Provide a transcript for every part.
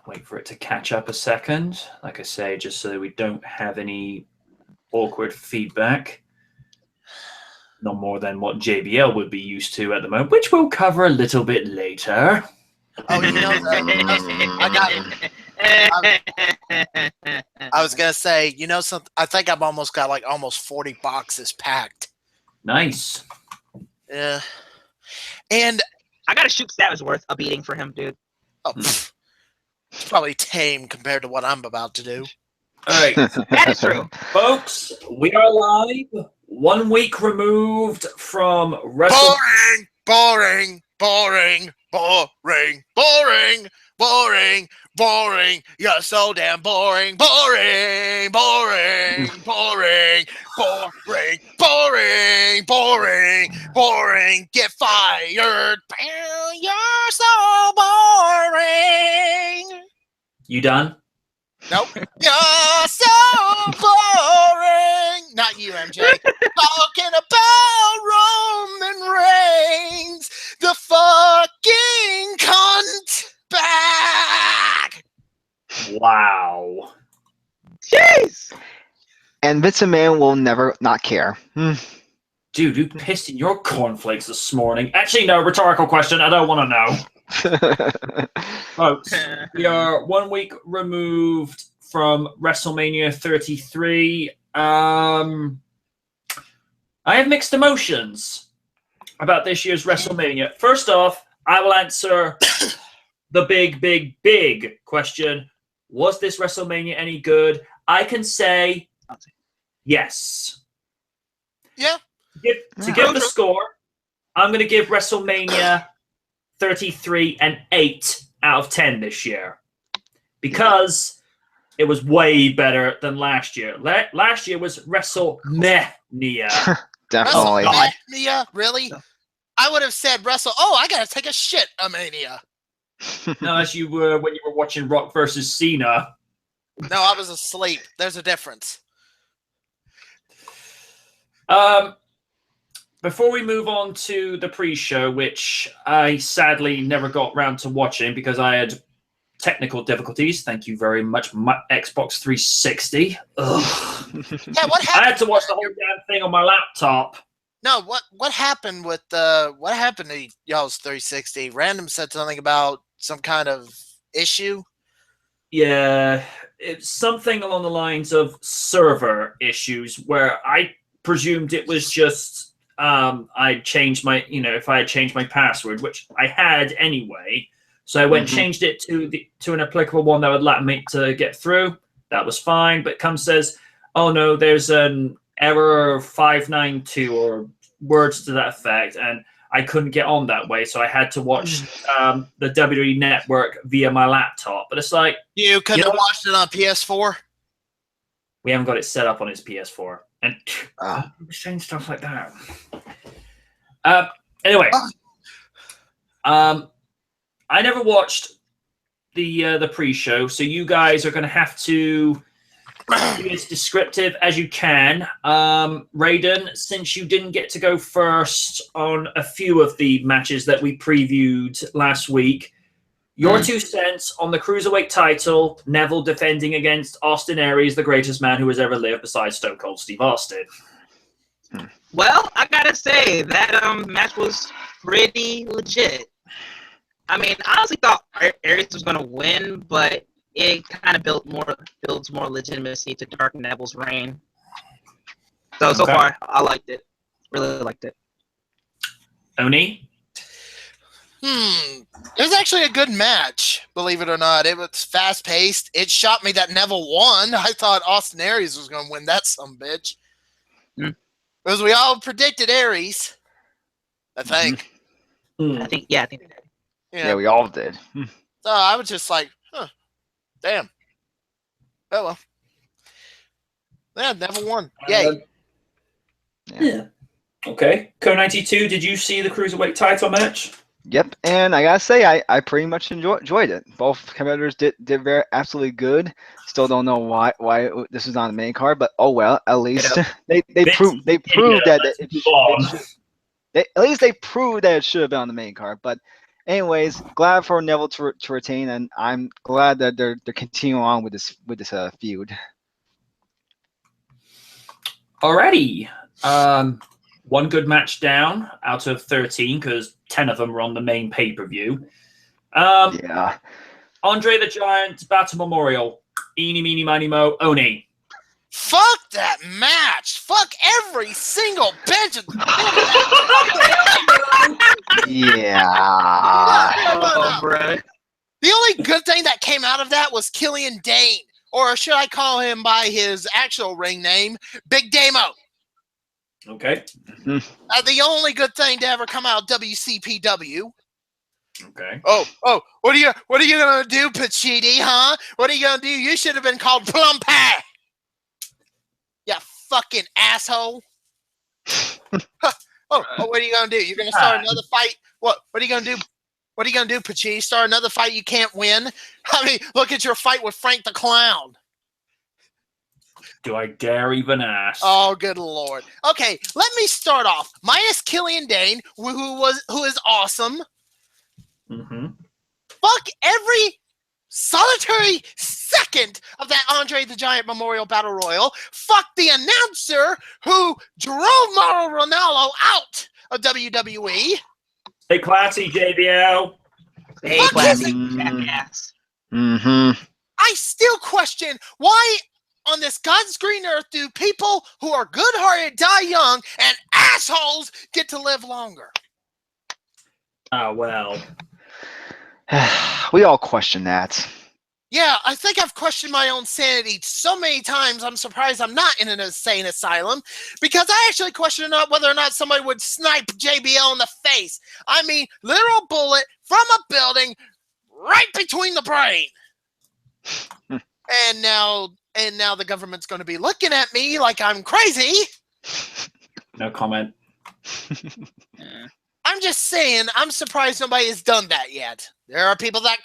wait for it to catch up a second. Like I say, just so we don't have any awkward feedback. No more than what JBL would be used to at the moment, which we'll cover a little bit later. Oh, I was gonna say, something. I think I've almost got like almost 40 boxes packed. Nice. Yeah, and I got a shoot that was worth a beating for him, dude. Oh, it's probably tame compared to what I'm about to do. All right, that is true, folks. We are live. 1 week removed from WrestleMania. Boring. You're so damn boring. Get fired. You're so boring. You done? Nope. You're so boring. Not you, MJ. Talking about Roman Reigns, the fucking cunt back. Wow. Jeez. And Vince McMahon will never not care. Dude, you pissed in your cornflakes this morning. Actually, no, rhetorical question. I don't want to know. Folks, we are 1 week removed from WrestleMania 33. I have mixed emotions about this year's WrestleMania. First off, I will answer the big question. Was this WrestleMania any good? I can say yes. Yeah. To give the score, I'm going to give WrestleMania 33 an 8 out of 10 this year because it was way better than last year. Last year was WrestleMania. Definitely. WrestleMania? Really? I would have said I gotta take a shit, Mania. No, as you were when you were watching Rock versus Cena. No, I was asleep. There's a difference. Before we move on to the pre-show, which I sadly never got round to watching because I had technical difficulties. Thank you very much, my Xbox 360. Ugh. Yeah, what happened? I had to watch the whole damn thing on my laptop. No, what happened with what happened to y'all's 360? Random said something about some kind of issue. Yeah, it's something along the lines of server issues where I presumed it was just I changed my, if I had changed my password, which I had anyway. So I went and changed it to an applicable one that would let me to get through. That was fine. But come says, oh no, there's an error 592 or words to that effect, and I couldn't get on that way. So I had to watch the WWE Network via my laptop. But it's like you couldn't have watched it on PS4. We haven't got it set up on his PS4, and saying stuff like that. Anyway, I never watched the pre-show, so you guys are going to have to be as descriptive as you can. Raiden, since you didn't get to go first on a few of the matches that we previewed last week, your 2 cents on the Cruiserweight title, Neville defending against Austin Aries, the greatest man who has ever lived besides Stone Cold Steve Austin. Well, I gotta say that match was pretty legit. I mean, I honestly thought Aries was gonna win, but it kind of builds more legitimacy to Dark Neville's reign. So far, I liked it. Really liked it. Oni? It was actually a good match, believe it or not. It was fast-paced. It shocked me that Neville won. I thought Austin Aries was going to win that sumbitch. Because we all predicted Aries, I think. I think they did. Yeah, we all did. So I was just like, damn. Oh, well. Yeah, Neville won. Yay. Yeah. Okay. Co-92, did you see the Cruiserweight title match? Yep, and I gotta say, I pretty much enjoyed it. Both competitors did very absolutely good. Still don't know why this is on the main card, but oh well. At least they proved that at least they proved that it should have been on the main card. But Anyways, glad for Neville to retain, and I'm glad that they're continuing on with this feud. Alrighty. One good match down out of 13 because 10 of them were on the main pay-per-view. Yeah. Andre the Giant Battle Memorial. Eeny, meeny, miny, mo, Oni. Fuck that match. Fuck every single bitch. Yeah. No. Bro. The only good thing that came out of that was Killian Dane, or should I call him by his actual ring name, Big Damo. Okay. The only good thing to ever come out of WCPW. Okay. Oh, what are you gonna do, Pachiti, huh? What are you gonna do? You should have been called Plum Pie. You fucking asshole. What are you gonna do? You're gonna start another fight? What are you gonna do? What are you gonna do, Pachiti? Start another fight you can't win? I mean, look at your fight with Frank the Clown. Do I dare even ask? Oh, good lord. Okay, let me start off. Minus Killian Dane, who is awesome. Mm-hmm. Fuck every solitary second of that Andre the Giant Memorial Battle Royal. Fuck the announcer who drove Mauro Ranallo out of WWE. Stay classy, JBL. Hey, Fuck classy his- jackass. Mm-hmm. I still question why on this God's green earth do people who are good-hearted die young and assholes get to live longer? Oh, well. We all question that. Yeah, I think I've questioned my own sanity so many times, I'm surprised I'm not in an insane asylum, because I actually question whether or not somebody would snipe JBL in the face. I mean, literal bullet from a building right between the brain. And now the government's going to be looking at me like I'm crazy. No comment. I'm just saying, I'm surprised nobody has done that yet. There are people that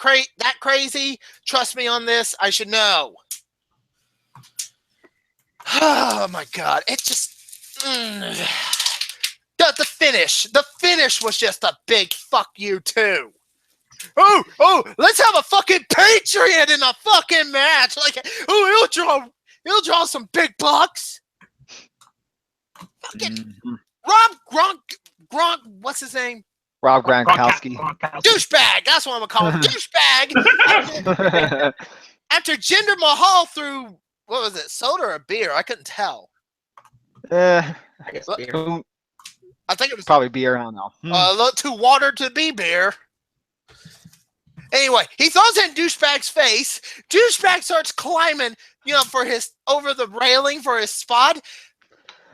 crazy. Trust me on this. I should know. Oh my God! It just the finish. The finish was just a big fuck you too. Oh! Let's have a fucking Patriot in a fucking match. Like, he'll draw some big bucks. Fucking Rob Gronk, what's his name? Rob Gronkowski. Douchebag. That's what I'm gonna call him. Douchebag. After Jinder Mahal threw, what was it, soda or beer? I couldn't tell. I guess beer. I think it was Probably beer. I don't know. a little too water to be beer. Anyway, he throws it in Douchebag's face. Douchebag starts climbing, for his over the railing for his spot.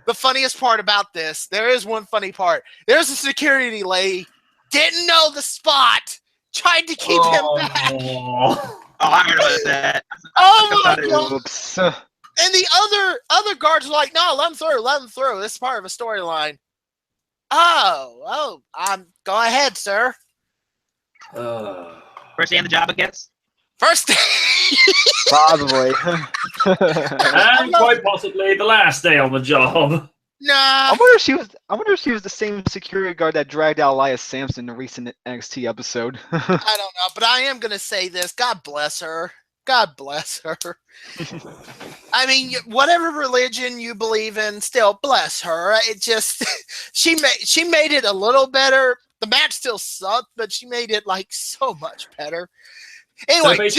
The funniest part about this, there is one funny part. There's a security lady, didn't know the spot, tried to keep him back. Oh, I heard about that. Oh my God. Oops. And the other guards are like, no, let him through. This is part of a storyline. Oh, go ahead, sir. First day on the job, I guess. First day. Probably. and quite possibly the last day on the job. Nah. I wonder if she was the same security guard that dragged out Elias Sampson in the recent NXT episode. I don't know, but I am gonna say this. God bless her. God bless her. I mean, whatever religion you believe in, still bless her. It just she made it a little better. The match still sucked, but she made it like so much better. Anyway,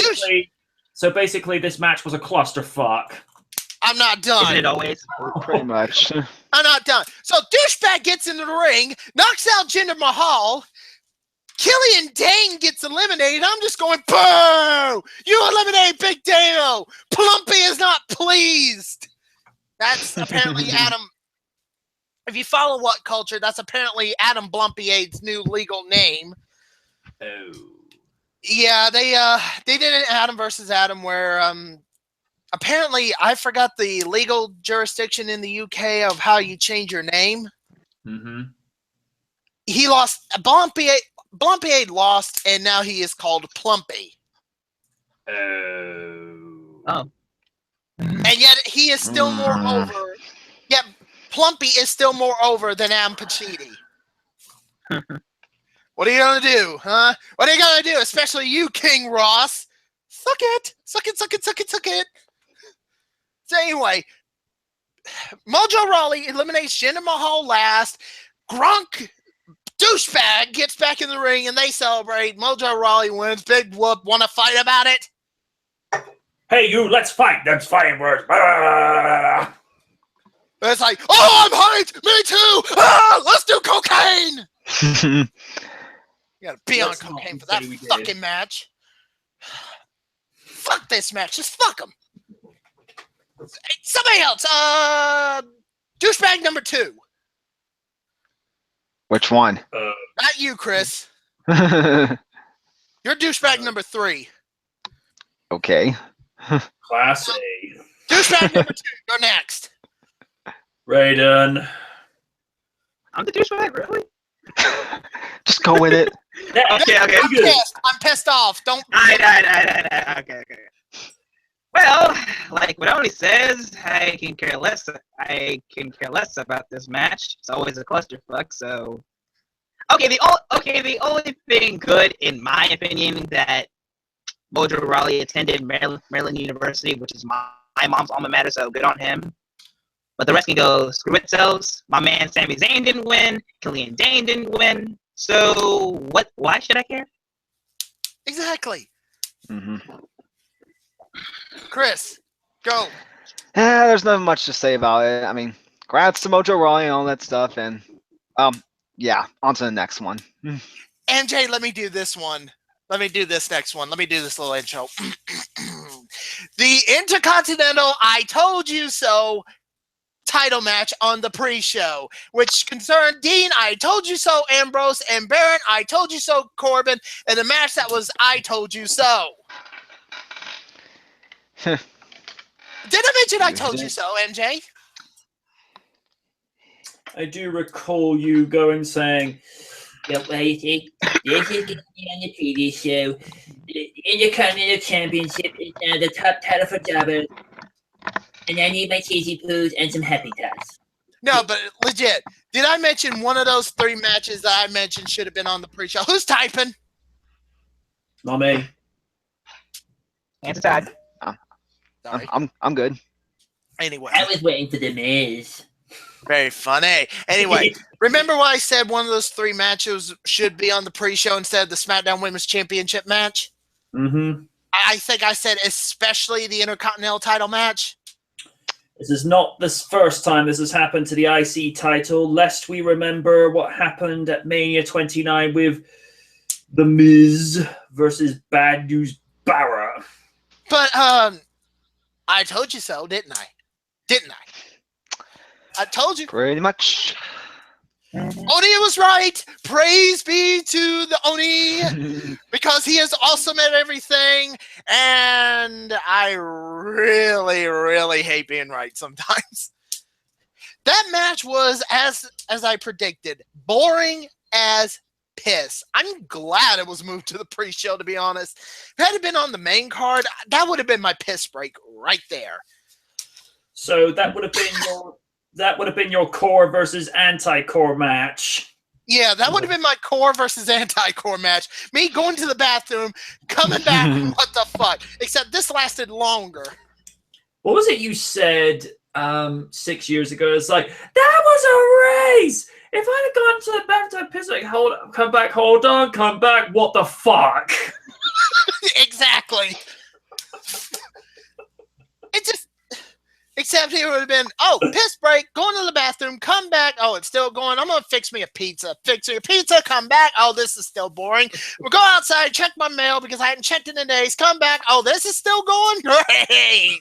so basically, this match was a clusterfuck. I'm not done. Isn't it always? Pretty much. I'm not done. So Douchebag gets into the ring, knocks out Jinder Mahal. Killian Dane gets eliminated. I'm just going, boo! You eliminated Big Dano. Plumpy is not pleased. That's apparently Adam. If you follow What Culture, that's apparently Adam Blumpy-Aid's new legal name. Oh. Yeah, they did an Adam versus Adam where apparently I forgot the legal jurisdiction in the UK of how you change your name. Mm-hmm. He lost. Blumpy-Aid lost, and now he is called Plumpy. Oh. And yet he is still more over. Yet Plumpy is still more over than Am Pachiti. What are you gonna do, huh? What are you gonna do? Especially you, King Ross. Suck it. Suck it, suck it, suck it, suck it. So anyway, Mojo Rawley eliminates Jinder Mahal last. Gronk douchebag gets back in the ring and they celebrate. Mojo Rawley wins. Big whoop. Want to fight about it? Hey, you, let's fight. That's fighting words. It's like, oh, I'm hyped. Me too. Ah, let's do cocaine. You gotta be on cocaine for that fucking match. Fuck this match. Just fuck them. Somebody else. Douchebag number 2. Which one? Not you, Chris. You're douchebag number 3. Okay. Class A. Douchebag number 2. Go next. Raiden. I'm the douchebag, really? Just go with it. Yeah, Okay. I'm pissed off. Don't. Okay. Well, like what Oni says, I can care less about this match. It's always a clusterfuck. So, the only thing good, in my opinion, that Mojo Rawley attended Maryland University, which is my mom's alma mater. So good on him. But the rest can go screw itself. My man Sami Zayn didn't win. Killian Dane didn't win. So what? Why should I care? Exactly. Mm-hmm. Chris, go. There's not much to say about it. I mean, congrats to Mojo Rawley and all that stuff, and yeah, on to the next one. MJ, let me do this one. Let me do this next one. Let me do this little intro. The Intercontinental I Told You So title match on the pre-show, which concerned Dean, I Told You So Ambrose, and Baron, I Told You So Corbin, and the match that was I Told You So. Did I mention I Told You So, MJ? I do recall you going saying, This is going to be on the previous show. The Intercontinental Championship is now the top title for jobbers. And I need my cheesy poos and some happy tots. No, but legit. Did I mention one of those 3 matches that I mentioned should have been on the pre-show? Who's typing? not me. Answer side. Sorry. I'm good. Anyway. I was waiting for the Miz. Very funny. Anyway, remember what I said one of those 3 matches should be on the pre-show instead of the SmackDown Women's Championship match? Mm-hmm. I think I said especially the Intercontinental title match. This is not the first time this has happened to the IC title, lest we remember what happened at Mania 29 with The Miz versus Bad News Barra. But I told you so, didn't I? Didn't I? I told you. Pretty much. Oni was right. Praise be to the Oni because he is awesome at everything. And I really, really hate being right sometimes. That match was, as I predicted, boring as piss. I'm glad it was moved to the pre-show, to be honest. If it had been on the main card, that would have been my piss break right there. So that would have been your core versus anti-core match. Yeah, that would have been my core versus anti-core match. Me going to the bathroom, coming back, what the fuck? Except this lasted longer. What was it you said 6 years ago? It's like, that was a race! If I'd have gone to the bathroom, piss, like, come back, what the fuck? Exactly. It just... Except he would have been, oh, piss break, going to the bathroom, come back. Oh, it's still going. I'm going to fix me a pizza. Fix me a pizza, come back. Oh, this is still boring. We'll go outside, check my mail because I hadn't checked in days. Come back. Oh, this is still going? Great.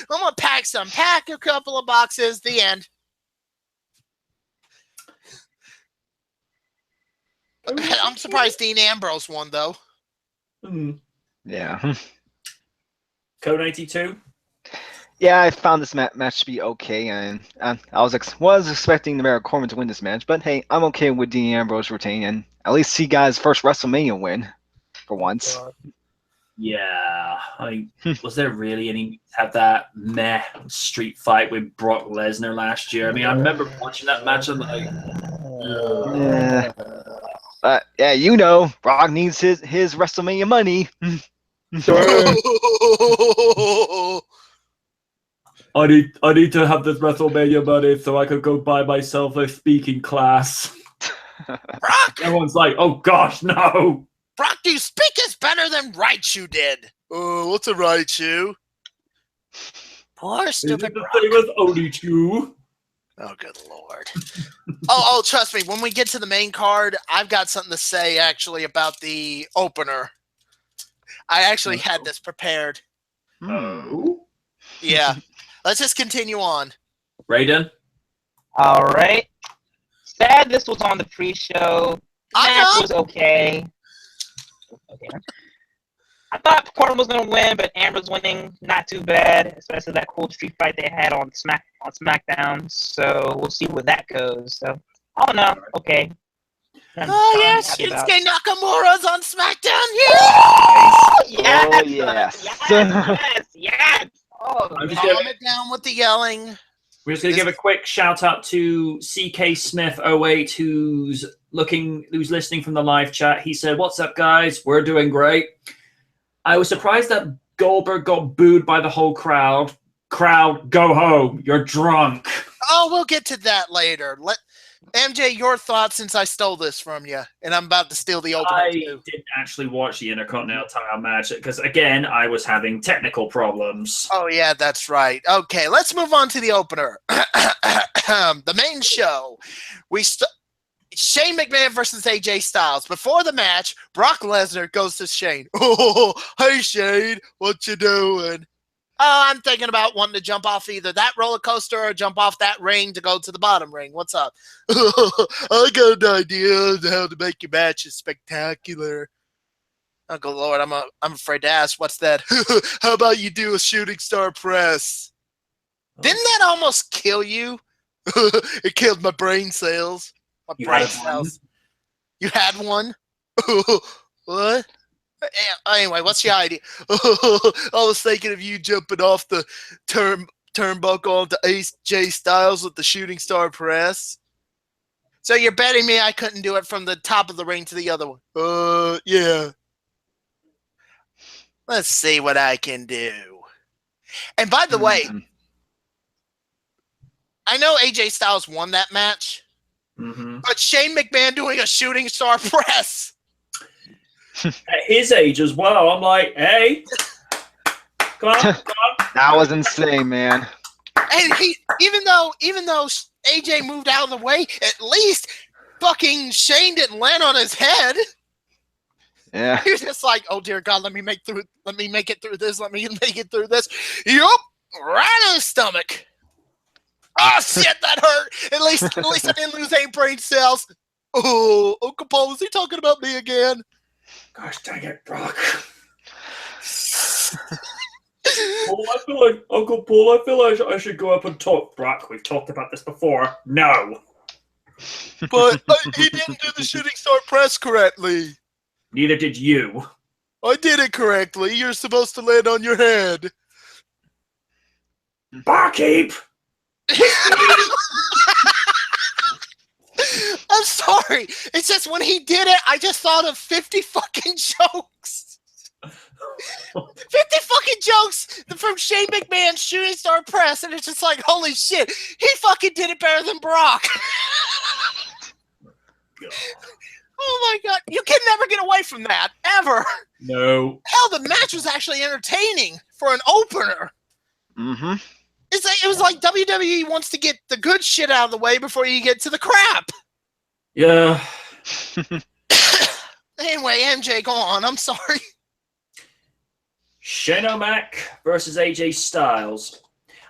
I'm going to pack a couple of boxes. The end. I'm surprised Dean Ambrose won, though. Yeah. Code 92? Yeah, I found this match to be okay, and I was expecting the Baron Corbin to win this match, but hey, I'm okay with Dean Ambrose retaining and at least see guys' first WrestleMania win for once. Yeah, was there really any have that meh street fight with Brock Lesnar last year? I mean, I remember watching that match and like, Yeah. Yeah, you know, Brock needs his WrestleMania money. I need to have this WrestleMania money so I could go buy myself a speaking class. Brock! Everyone's like, oh gosh, no. Brock, do you speak is better than Raichu did? Oh, what's a Raichu? Poor stupid the Brock. thing with only two. Oh, good lord. oh, trust me, when we get to the main card, I've got something to say, actually, about the opener. I actually had this prepared. Oh. Yeah. Let's just continue on. Raiden? All right. Sad this was on the pre-show. Match was okay. I thought Corbin was gonna win, but Amber's winning not too bad, especially that cool street fight they had on SmackDown. So we'll see where that goes. So I don't know. Okay. Oh yeah, Shinsuke Nakamura's on SmackDown. Yes! Oh yes. Yes. Oh, I'm just Calm it down with the yelling. We're just going to give a quick shout out to CK Smith 08, who's listening from the live chat. He said, "What's up, guys? We're doing great. I was surprised that Goldberg got booed by the whole crowd. Crowd, go home. You're drunk." Oh, we'll get to that later. Let MJ, your thoughts since I stole this from you, and I'm about to steal the opener I too. didn't actually watch the Intercontinental title match because, again, I was having technical problems. Oh yeah, that's right. Okay, let's move on to the opener. The main show. Shane McMahon versus AJ Styles. Before the match, Brock Lesnar goes to Shane. "Oh, hey Shane, what you doing?" "Oh, I'm thinking about wanting to jump off either that roller coaster or jump off that ring to go to the bottom ring. What's up?" "I got an idea on how to make your matches spectacular." "Uncle Lord, I'm afraid to ask. What's that?" "How about you do a shooting star press?" Didn't that almost kill you? It killed my brain cells. My brain cells. You had one? What? Anyway, what's your idea? "I was thinking of you jumping off the turnbuckle onto AJ Styles with the shooting star press." "So you're betting me I couldn't do it from the top of the ring to the other one?" Yeah. Let's see what I can do. And by the way, I know AJ Styles won that match, but Shane McMahon doing a shooting star press. At his age as well, I'm like, hey, come on. That was insane, man. And even though AJ moved out of the way, at least fucking Shane didn't land on his head. Yeah. He was just like, "Oh dear God, let me make it through this. Yup, right on his stomach. Oh shit, that hurt. At least I didn't lose 8 brain cells. Oh, Uncle Paul, is he talking about me again?" Gosh dang it, Brock. Uncle Paul, I feel like I should go up and talk. Brock, we've talked about this before. No. But he didn't do the shooting star press correctly. Neither did you. I did it correctly. You're supposed to land on your head. Barkeep! I'm sorry. It's just when he did it, I just thought of 50 fucking jokes. 50 fucking jokes from Shane McMahon's shooting star press, and it's just like, holy shit, he fucking did it better than Brock. Oh my God. You can never get away from that, ever. No. Hell, the match was actually entertaining for an opener. It was like WWE wants to get the good shit out of the way before you get to the crap. Yeah. Anyway, MJ, go on. I'm sorry. Shane O'Mac versus AJ Styles.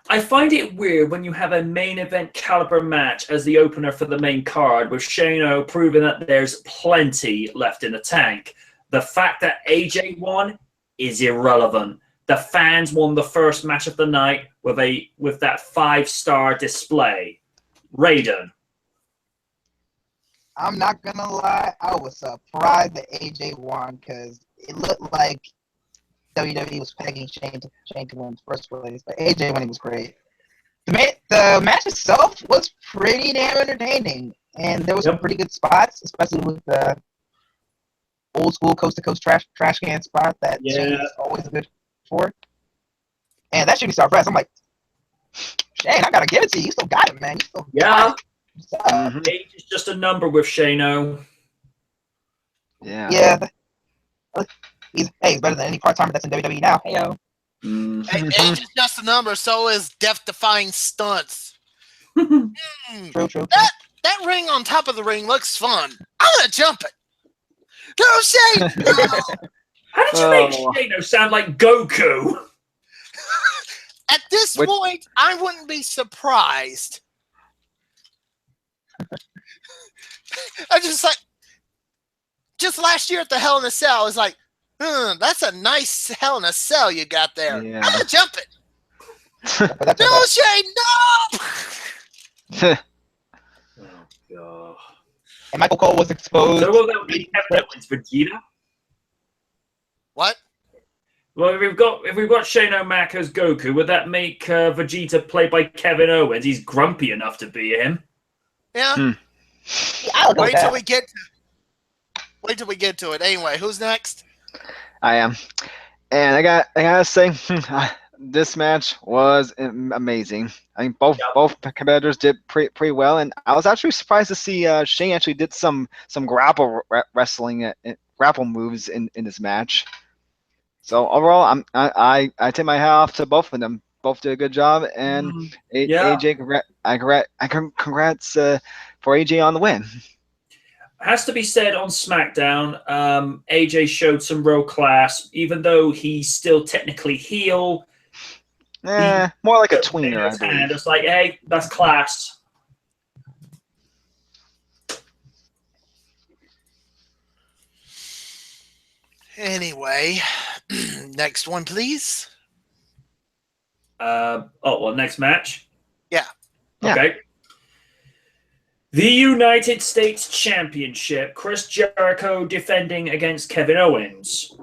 I find it weird when you have a main event caliber match as the opener for the main card, with Shane O proving that there's plenty left in the tank. The fact that AJ won is irrelevant. The fans won the first match of the night with that 5-star display. Raiden. I'm not gonna lie, I was surprised that AJ won because it looked like WWE was pegging Shane to win in the first place, but AJ winning was great. The match itself was pretty damn entertaining, and there was some pretty good spots, especially with the old school coast to coast trash can spot that Yeah. Shane is always good for. And that should be Star Press. I'm like, Shane, I gotta give it to you. You still got it, man. You still got it. Mhm. Age is just a number with Shano. Yeah. Yeah. He's better than any part timer that's in WWE now. Hey yo. Mhm. Age is just a number, so is death-defying stunts. True. That ring on top of the ring looks fun. I'm gonna jump it. No, Shane! No! How did you make Shano sound like Goku? At this Which- point, I wouldn't be surprised. I just last year at the Hell in a Cell, I was like, that's a nice Hell in a Cell you got there. Yeah. I'm gonna jump it. No, Shane, no! Oh, God. And Michael Cole was exposed. So will that be Kevin Owens Vegeta? What? Well, if we've got Shane Mack as Goku, would that make Vegeta played by Kevin Owens? He's grumpy enough to be him. Yeah. Yeah, I'll go with Wait till that. we get to it. Anyway, who's next? I am, and I gotta say, this match was amazing. I mean, both competitors did pretty well, and I was actually surprised to see Shane actually did some grapple wrestling, grapple moves in this match. So overall, I tip my hat off to both of them. Both did a good job, and AJ, congrats for AJ on the win. Has to be said on SmackDown, AJ showed some real class, even though he's still technically heel. More like a tweener, I believe. It's like, hey, that's class. Anyway, next one, please. Next match? Yeah. Okay. The United States Championship, Chris Jericho defending against Kevin Owens.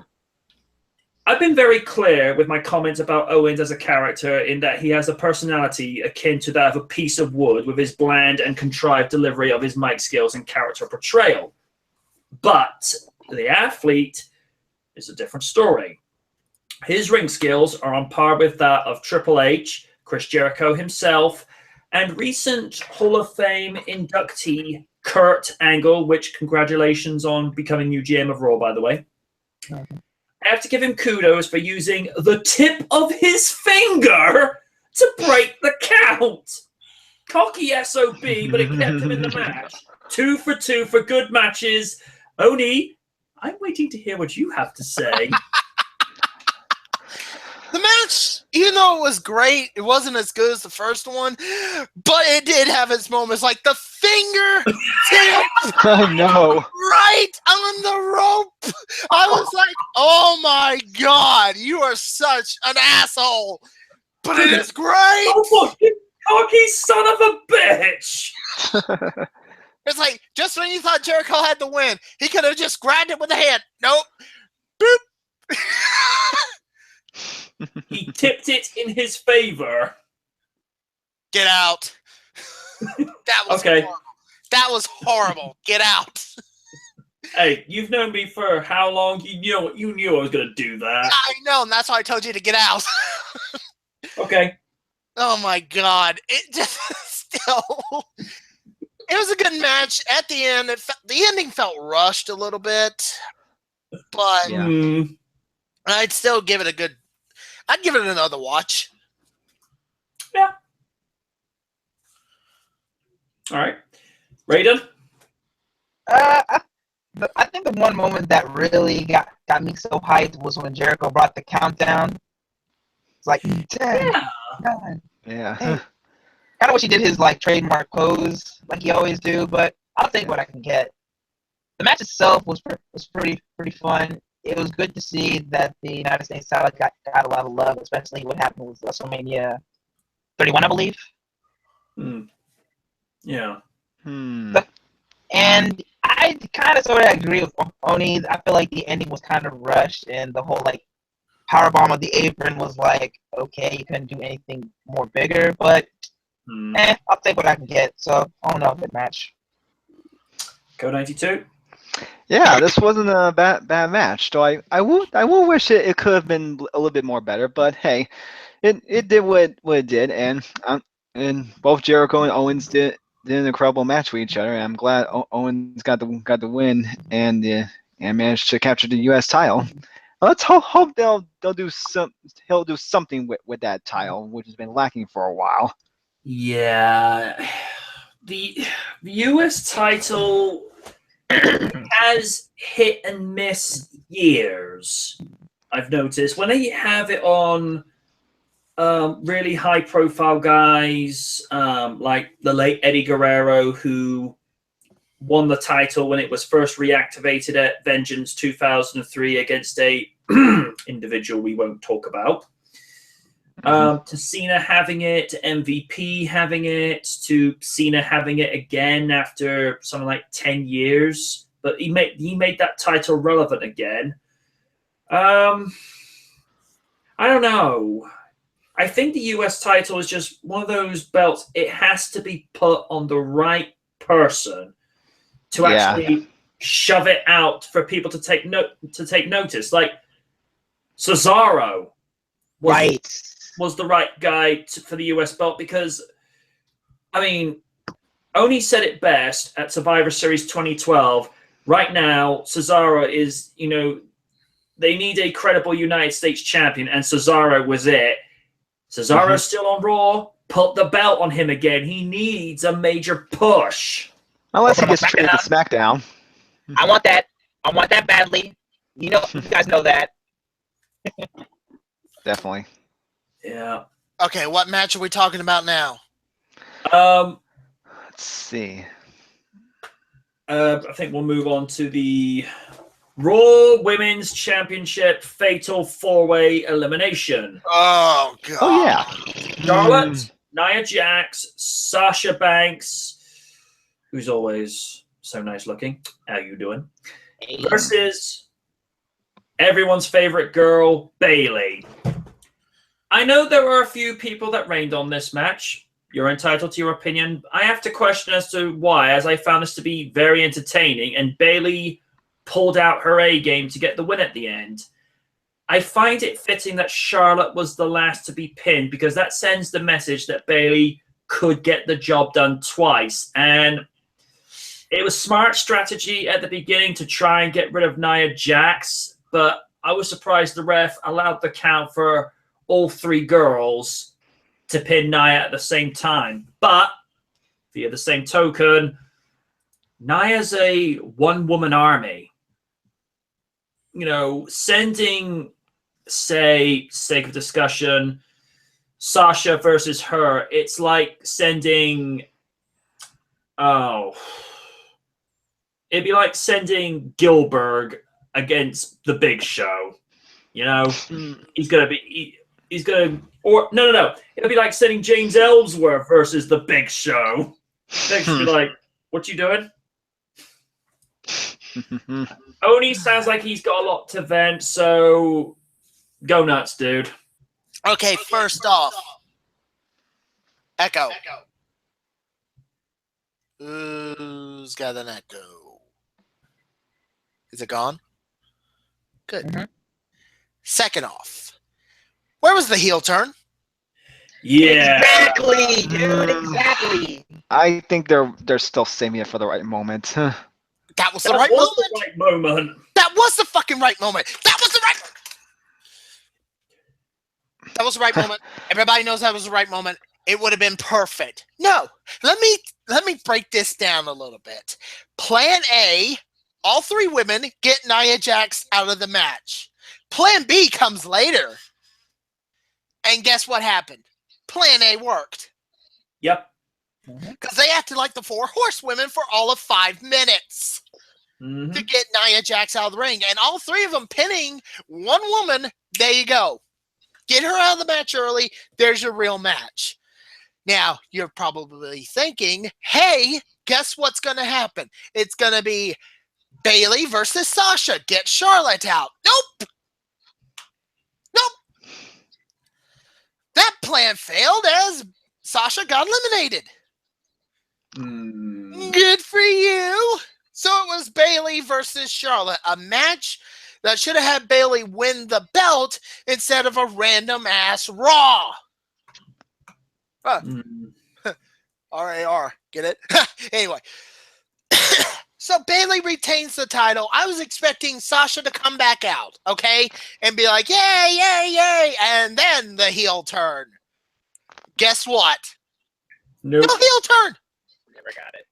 I've been very clear with my comments about Owens as a character in that he has a personality akin to that of a piece of wood with his bland and contrived delivery of his mic skills and character portrayal. But the athlete is a different story. His ring skills are on par with that of Triple H, Chris Jericho himself, and recent Hall of Fame inductee Kurt Angle, which congratulations on becoming new GM of Raw, by the way. I have to give him kudos for using the tip of his finger to break the count. Cocky SOB, but it kept him in the match. 2 for 2 for good matches. Oni, I'm waiting to hear what you have to say. The match, even though it was great, it wasn't as good as the first one, but it did have its moments, like the finger tip Oh no! right on the rope. I was like, oh my God, you are such an asshole. But it is great. Oh, cocky son of a bitch! It's like, just when you thought Jericho had the win, he could have just grabbed it with a hand. Nope. Boop. He tipped it in his favor. Get out. That was Okay. horrible. That was horrible. Get out. Hey, you've known me for how long? You knew I was going to do that. I know, and that's why I told you to get out. Okay. Oh my God. It just still. It was a good match. At the end, the ending felt rushed a little bit, but Yeah. I'd still give it a good. I'd give it another watch. Yeah. All right. Raiden? I think the one moment that really got me so hyped was when Jericho brought the countdown. It's like 10, Yeah. 9. Yeah. Kind of wish he did his like trademark pose like he always do, but I'll take what I can get. The match itself was pretty fun. It was good to see that the United States title got a lot of love, especially what happened with WrestleMania 31, I believe. Yeah. And I kind of sort of agree with Oni. I feel like the ending was kind of rushed, and the whole like powerbomb of the apron was like, okay, you couldn't do anything more bigger, but I'll take what I can get. So I don't know, good match. Code 92. Yeah, this wasn't a bad match. So I will wish it could have been a little bit more better, but hey, it did what it did, and both Jericho and Owens did an incredible match with each other. And I'm glad Owens got the win and managed to capture the U.S. title. Let's hope he'll do something with that title, which has been lacking for a while. Yeah, the U.S. title has hit and miss years. I've noticed when they have it on really high profile guys, like the late Eddie Guerrero, who won the title when it was first reactivated at Vengeance 2003 against a individual we won't talk about. To Cena having it, to MVP having it, to Cena having it again after something like 10 years. But he made that title relevant again. I don't know. I think the US title is just one of those belts. It has to be put on the right person to actually shove it out for people to take notice. Like Cesaro was the right guy for the US belt because, I mean, Oni said it best at Survivor Series 2012. Right now, Cesaro is, they need a credible United States champion, and Cesaro was it. Cesaro's still on Raw. Put the belt on him again. He needs a major push. Unless he gets traded to SmackDown. I want that. I want that badly. You guys know that. Definitely. Yeah. Okay, what match are we talking about now? Let's see. I think we'll move on to the Raw Women's Championship Fatal 4-Way Elimination. Oh, God. Oh, yeah. Charlotte, Nia Jax, Sasha Banks, who's always so nice looking. How you doing? Versus everyone's favorite girl, Bayley. I know there were a few people that rained on this match. You're entitled to your opinion. I have to question as to why, as I found this to be very entertaining, and Bayley pulled out her A game to get the win at the end. I find it fitting that Charlotte was the last to be pinned because that sends the message that Bayley could get the job done twice. And it was smart strategy at the beginning to try and get rid of Nia Jax, but I was surprised the ref allowed the count for all three girls to pin Nia at the same time. But via the same token, Nia's a one-woman army. Sending, say, sake of discussion, Sasha versus her, it's like sending, it'd be like sending Gilbert against the Big Show. He's going to, or no. It'll be like sending James Ellsworth versus the Big Show. Big Show be like, what you doing? Oni sounds like he's got a lot to vent, so go nuts, dude. Okay, first off, Echo. Who's got an echo? Is it gone? Good. Mhm. Second off, where was the heel turn? Yeah. Exactly, dude. Exactly. I think they're still saving it for the right moment. That was the That right was moment. the right moment. That was the fucking right moment. That was the right moment. Everybody knows that was the right moment. It would have been perfect. No, let me break this down a little bit. Plan A, all three women get Nia Jax out of the match. Plan B comes later. And guess what happened? Plan A worked. Yep. Because they acted like the four horsewomen for all of 5 minutes to get Nia Jax out of the ring. And all three of them pinning one woman. There you go. Get her out of the match early. There's your real match. Now, you're probably thinking, hey, guess what's going to happen? It's going to be Bayley versus Sasha. Get Charlotte out. Nope. That plan failed as Sasha got eliminated. Good for you. So it was Bayley versus Charlotte, a match that should have had Bayley win the belt instead of a random ass Raw. RAR, get it? Anyway. So Bayley retains the title. I was expecting Sasha to come back out, okay? And be like, yay, yay, yay. And then the heel turn. Guess what? Nope. No heel turn. Never got it.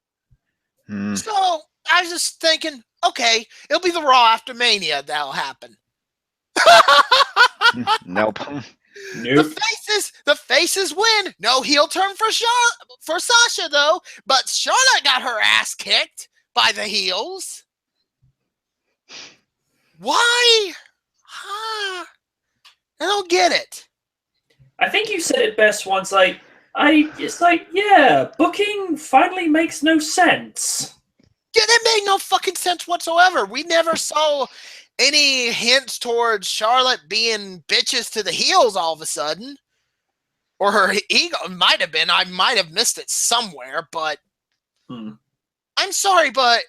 So I was just thinking, okay, it'll be the Raw after Mania that'll happen. Nope. The faces win. No heel turn for Sasha though, but Charlotte got her ass kicked by the heels. Why? I don't get it. I think you said it best once. Yeah, booking finally makes no sense. Yeah, that made no fucking sense whatsoever. We never saw any hints towards Charlotte being bitches to the heels all of a sudden. Or her ego might have been. I might have missed it somewhere, but I'm sorry, but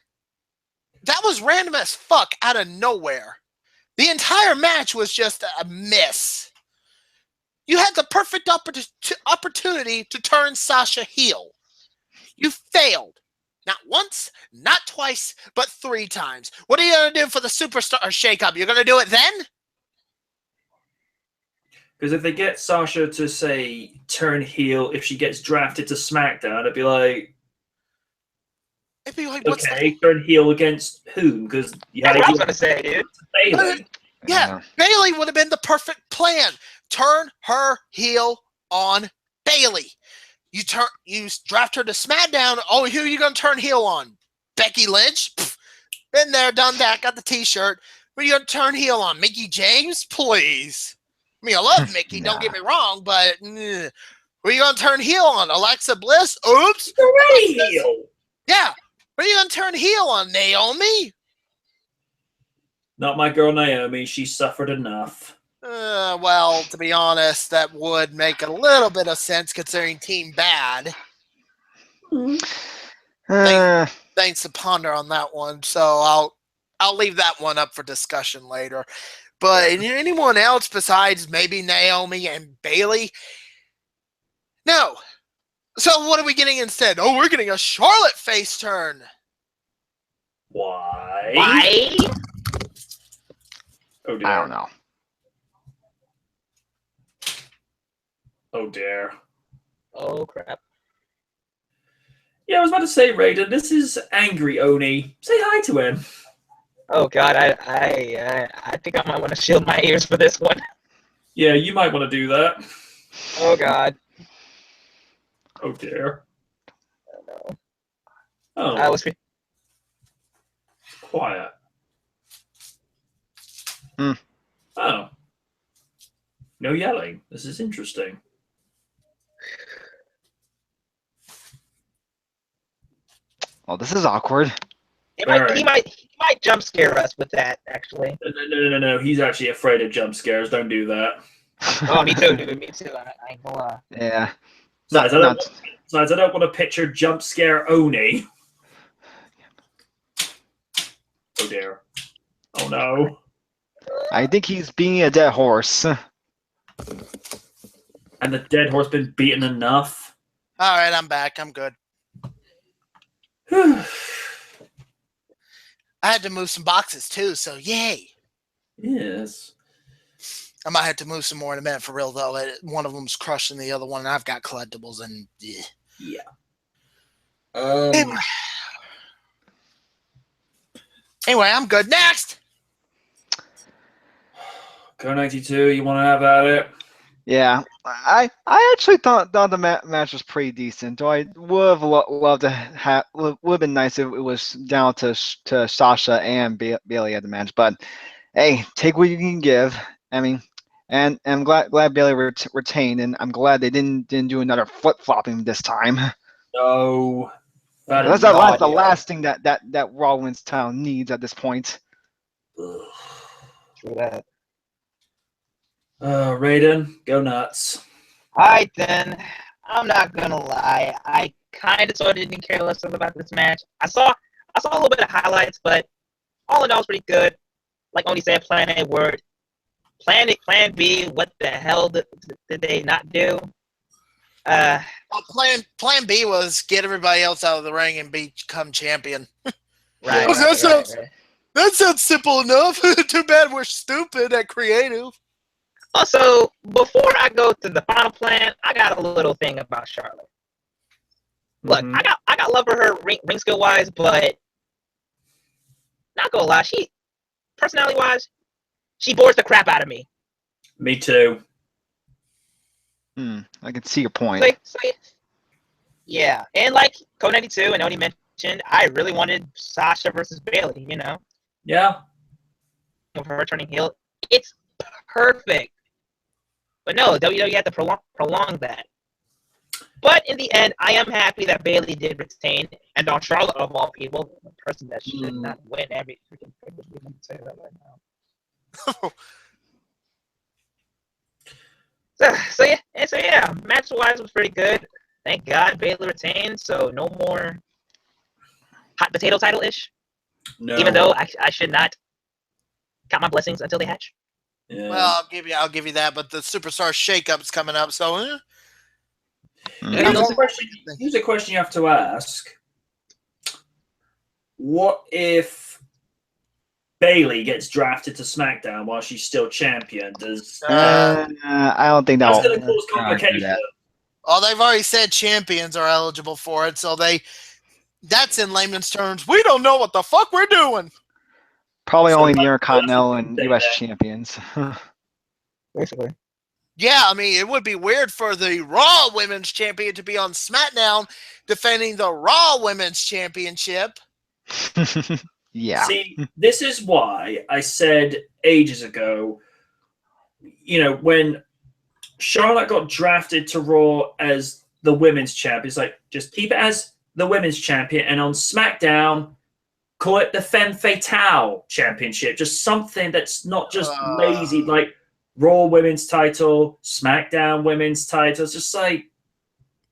that was random as fuck out of nowhere. The entire match was just a miss. You had the perfect opportunity to turn Sasha heel. You failed. Not once, not twice, but 3 times. What are you going to do for the superstar shakeup? You're going to do it then? Because if they get Sasha to, say, turn heel, if she gets drafted to SmackDown, it'd be like, what's okay, turn heel against whom? Because That's what I was going to say, dude. Bayley. Yeah, Bayley would have been the perfect plan. Turn her heel on Bayley. You draft her to SmackDown. Oh, who are you going to turn heel on? Becky Lynch? Pfft, been there, done that, got the t-shirt. Who are you going to turn heel on? Mickey James? Please. I mean, I love Mickey, don't get me wrong, but who are you going to turn heel on? Alexa Bliss? Oops. Already heel. Yeah. Who are you going to turn heel on? Naomi? Not my girl Naomi. She suffered enough. Well, to be honest, that would make a little bit of sense considering Team Bad. Thanks to ponder on that one, so I'll leave that one up for discussion later. But anyone else besides maybe Naomi and Bayley? No. So what are we getting instead? Oh, we're getting a Charlotte face turn. Why? Oh dear. I don't know. Oh dear. Oh crap. Yeah, I was about to say, Raiden, this is Angry Oni. Say hi to him. Oh god, I think I might want to shield my ears for this one. Yeah, you might want to do that. Oh god. Oh dear. Oh no. Oh, I was quiet. Oh. No yelling. This is interesting. Well, this is awkward. he might jump scare us with that, actually. No. He's actually afraid of jump scares. Don't do that. Oh, me too, dude. Me too. I ain't gonna lie. Yeah. Besides, I don't want to picture jump scare Oni. Oh dear. Oh no. I think he's being a dead horse. And the dead horse been beaten enough. All right, I'm back. I'm good. Yes. I had to move some boxes too, so yay. I might have to move some more in a minute for real, though. One of them's crushing the other one, and I've got collectibles, and Yeah. Anyway, I'm good. Next! Go 92, you want to have at it? Yeah, I actually thought the match was pretty decent. Though I would have loved to have would have been nice if it was down to Sasha and Bayley at the match. But hey, take what you can give. I mean, and I'm glad Bayley retained, and I'm glad they didn't do another flip flopping this time. No. That's the last thing that Raw Women's title needs at this point. True that. Raiden, go nuts. Alright then. I'm not gonna lie. I kind of sort of didn't care less about this match. I saw I saw a little bit of highlights, but all in all, it's pretty good. Like Oni said, Plan A worked. Plan B, what the hell did they not do? Plan B was get everybody else out of the ring and become champion. Right. That sounds simple enough. Too bad we're stupid at creative. Also, before I go to the final plan, I got a little thing about Charlotte. Look, I got love for her ring skill wise, but not gonna lie, she personality wise, she bores the crap out of me. Me too. I can see your point. Yeah, and like Code 92 and Oni mentioned, I really wanted Sasha versus Bayley. You know, Yeah. of her turning heel, it's perfect. But no, WWE had to prolong that. But in the end, I am happy that Bayley did retain, and on Charlotte of all people, the person that should not win every freaking privilege. We can say that right now. So yeah, match wise was pretty good. Thank God Bayley retained, so no more hot potato title ish. No. Even though I should not count my blessings until they hatch. Yeah. Well, I'll give you that, but the superstar shakeup's coming up, so Here's a question you have to ask. What if Bayley gets drafted to SmackDown while she's still champion? I don't think That's that'll going to cause complications. they've already said champions are eligible for it, so that's in layman's terms. We don't know what the fuck we're doing. Probably only the Intercontinental and US champions. Basically. Yeah, I mean, it would be weird for the Raw Women's Champion to be on SmackDown defending the Raw Women's Championship. Yeah. See, this is why I said ages ago, when Charlotte got drafted to Raw as the women's champion, it's like, just keep it as the women's champion, and on SmackDown, call it the Femme Fatale Championship. Just something that's not just lazy, like Raw Women's title, SmackDown Women's title. It's just like,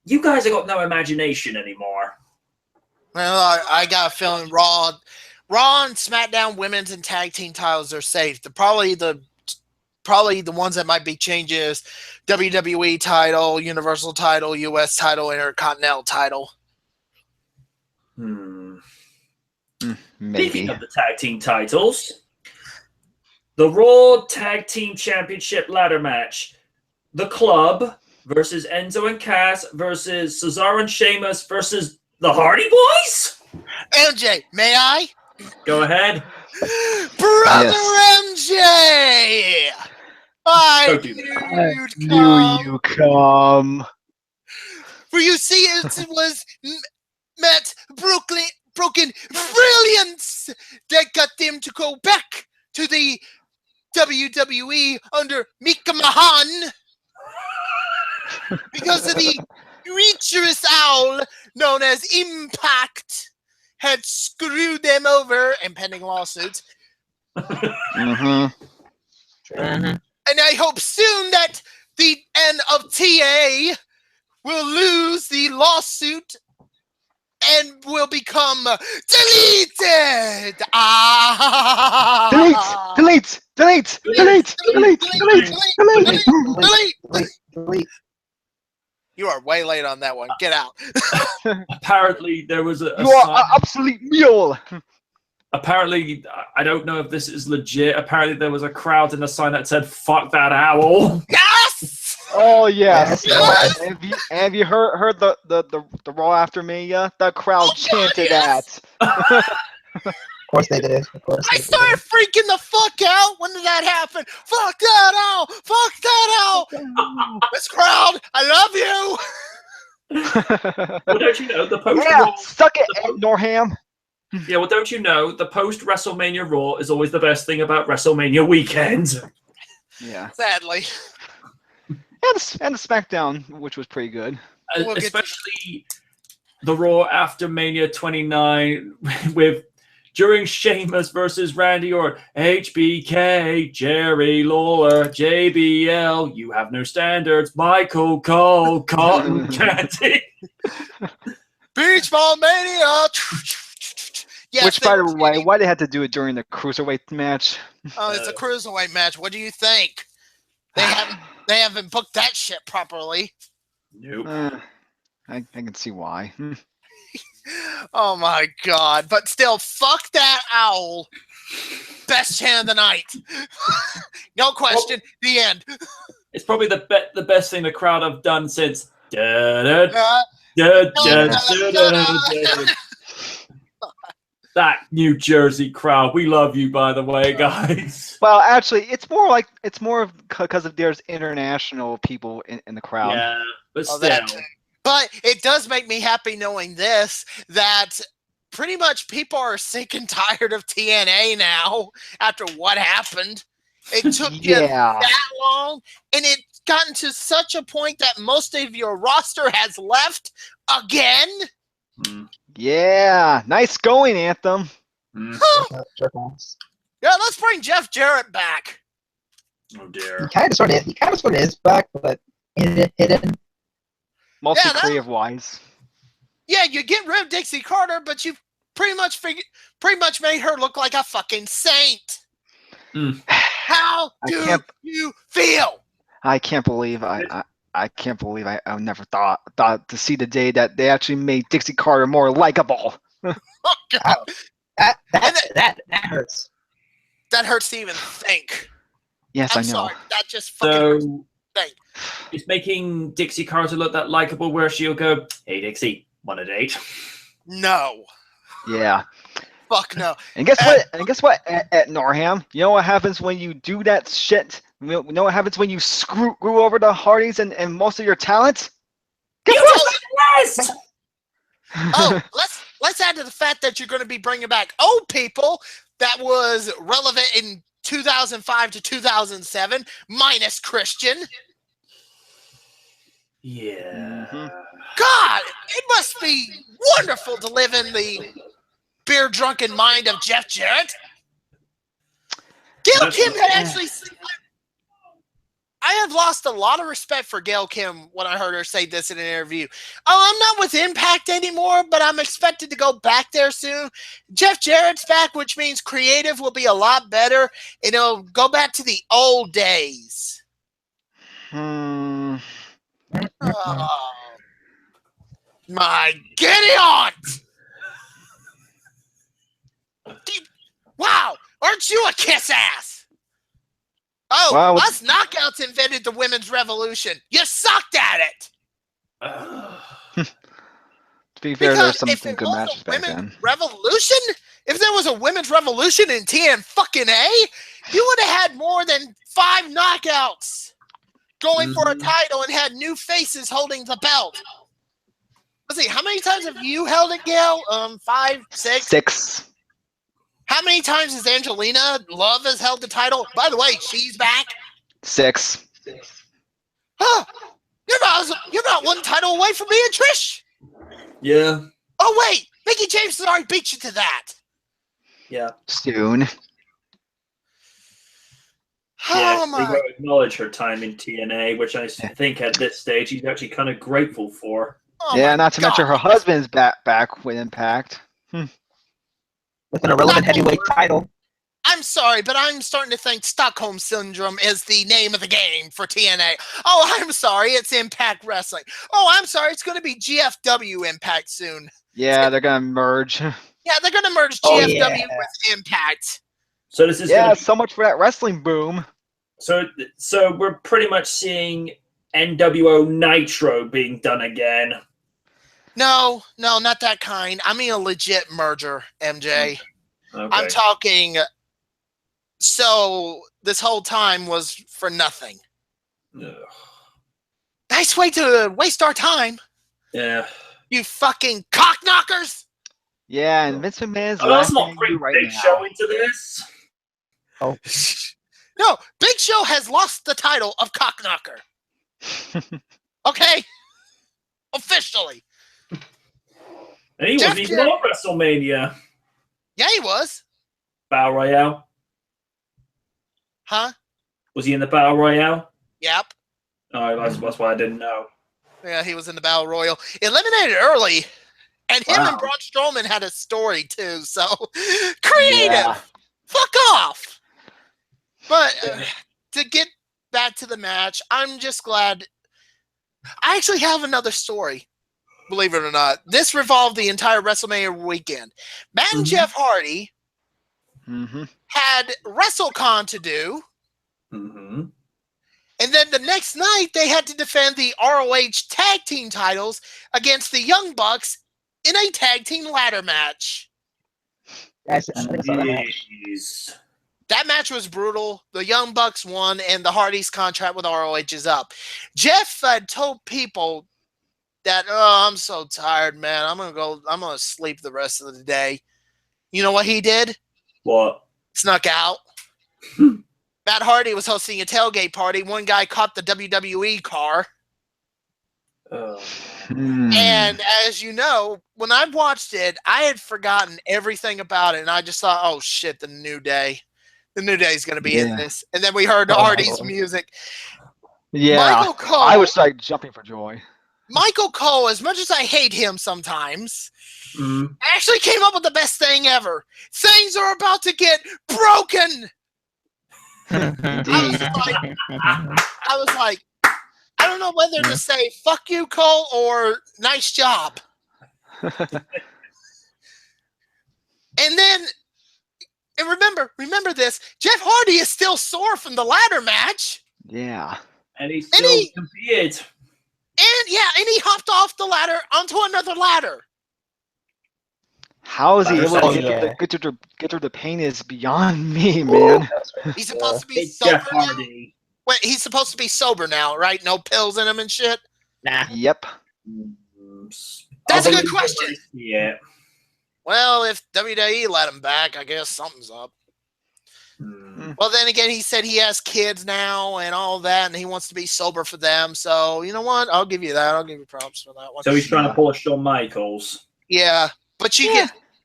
you guys have got no imagination anymore. Well, I got a feeling Raw and SmackDown Women's and Tag Team titles are safe. Probably the ones that might be changes: WWE title, Universal title, US title, Intercontinental title. Maybe. Speaking of the tag team titles, the Raw Tag Team Championship ladder match. The Club versus Enzo and Cass versus Cesaro and Sheamus versus the Hardy Boys? MJ, may I? Go ahead. Brother MJ! I Don't do knew you'd come. For you see, it was Matt broken brilliance that got them to go back to the WWE under Mika Mahan because of the treacherous owl known as Impact had screwed them over and pending lawsuits. And I hope soon that the end of TA will lose the lawsuit and will become deleted. Delete. You are way late on that one. Get out. Apparently, there was a You are an obsolete mule. Apparently, I don't know if this is legit. Apparently, there was a crowd in the sign that said, "Fuck that owl." Yes! Oh yes. Yes! Have you heard the Raw after Mania? The crowd chanted yes! that. Of course they did. I started freaking the fuck out. When did that happen? Fuck that out! Fuck that out! This crowd, I love you. Well, don't you know the post? Yeah, suck it, Ed Norham. Yeah, well, don't you know the post WrestleMania Raw is always the best thing about WrestleMania weekend? Yeah. Sadly. And the SmackDown, which was pretty good. We'll Especially the Raw after Mania 29 with during Sheamus versus Randy Orton, HBK, Jerry Lawler, JBL, you have no standards, Michael Cole, Cotton Candy. Beach Ball Mania. Yes, Which, by the way, why they had to do it during the cruiserweight match? Oh, it's a cruiserweight match. What do you think? They haven't booked that shit properly. Nope. I can see why. Oh my god! But still, fuck that owl. Best chant of the night. No question. The end. It's probably the best thing the crowd have done since. That New Jersey crowd. We love you, by the way, guys. Well, actually, it's more because of there's international people in the crowd. Yeah, but still. But it does make me happy knowing this, that pretty much people are sick and tired of TNA now after what happened. It took you that long, and it's gotten to such a point that most of your roster has left again. Yeah, nice going, Anthem. Yeah, let's bring Jeff Jarrett back. Oh dear. He kind of sort of is back, but hidden. Mostly creative-wise. Yeah, you get rid of Dixie Carter, but you pretty much made her look like a fucking saint. How do you feel? I can't believe I never thought to see the day that they actually made Dixie Carter more likable. Oh god, that hurts. That hurts to even think. Yes, I'm I know. sorry, that just fucking hurts. It's making Dixie Carter look that likable where she'll go, "Hey Dixie, want a date?" No. Yeah. Fuck no. And guess what? At Norham, you know what happens when you do that shit? You know what happens when you screw over the Hardys and most of your talent? Oh, let's add to the fact that you're going to be bringing back old people that was relevant in 2005 to 2007, minus Christian. Yeah. God, it must be wonderful to live in the beer-drunken mind of Jeff Jarrett. Gail Kim had actually... I have lost a lot of respect for Gail Kim when I heard her say this in an interview. Oh, I'm not with Impact anymore, but I'm expected to go back there soon. Jeff Jarrett's back, which means creative will be a lot better. And it'll go back to the old days. Oh, my Gideon! Wow, aren't you a kiss ass? Oh, wow. us knockouts invented the women's revolution. You sucked at it. To be fair, there's some if good it was matches a back women's then. revolution, if there was a women's revolution in TNA, you would have had more than 5 knockouts going for a title and had new faces holding the belt. Let's see, how many times have you held it, Gail? 5, 6? 6. How many times has Angelina Love has held the title? By the way, she's back. 6. Huh? You're not one title away from being Trish. Yeah. Oh wait, Mickey James has already beat you to that. Yeah. Soon. Yeah, Oh they my. won't acknowledge her time in TNA, which I think at this stage he's actually kind of grateful for. Oh Yeah, my not to mention God. her husband's back with Impact. With an irrelevant heavyweight title. I'm sorry, but I'm starting to think Stockholm Syndrome is the name of the game for TNA. Oh, I'm sorry, it's Impact Wrestling. Oh, I'm sorry, it's going to be GFW Impact soon. Yeah, they're gonna merge. Yeah, they're going to merge Oh, GFW yeah. with Impact. So this is Yeah, gonna be, so much for that wrestling boom. so we're pretty much seeing NWO Nitro being done again. No, not that kind. I mean a legit merger, MJ. Okay. I'm talking. So this whole time was for nothing. Ugh. Nice way to waste our time, Yeah. you fucking cockknockers. Yeah, and Vince McMahon's Oh, let's laughing not at bring you right Big now. Show into this. No, Big Show has lost the title of cockknocker. Okay, officially. And he Jeff wasn't even Jarrett- on WrestleMania. Yeah, he was. Battle Royale. Huh? Was he in the Battle Royale? Yep. Oh, that's why I didn't know. Yeah, he was in the Battle Royal. Eliminated early. And him and Wow. Braun Strowman had a story too. So creative. Yeah. Fuck off. But to get back to the match, I'm just glad. I actually have another story. Believe it or not, this revolved the entire WrestleMania weekend. Matt and Jeff Hardy had WrestleCon to do. Mm-hmm. And then the next night, they had to defend the ROH tag team titles against the Young Bucks in a tag team ladder match. I saw that match. Jeez. That match was brutal. The Young Bucks won, and the Hardys' contract with ROH is up. Jeff had told people that, oh, I'm so tired, man. I'm going to sleep the rest of the day. You know what he did? What? Snuck out. Matt Hardy was hosting a tailgate party. One guy caught the WWE car. And as you know, when I watched it, I had forgotten everything about it. And I just thought, oh, shit, the New Day. The New Day is going to be in this. And then we heard Hardy's music. Yeah. Michael Cole, I was like jumping for joy. Michael Cole, as much as I hate him sometimes, actually came up with the best thing ever. Things are about to get broken. I was like, I don't know whether to say fuck you, Cole, or nice job. And remember this, Jeff Hardy is still sore from the ladder match. Yeah. And he's still appeared. And he hopped off the ladder onto another ladder. How is he able to get through the pain is beyond me, man. He's supposed to be It's sober Jeff now. Hardy. Wait, he's supposed to be sober now, right? No pills in him and shit? Nah. Yep. That's a good question. Yeah. Well, if WWE let him back, I guess something's up. Well, then again, he said he has kids now and all that, and he wants to be sober for them. So, you know what? I'll give you that. I'll give you props for that one. So he's trying to pull a Shawn Michaels. Yeah, but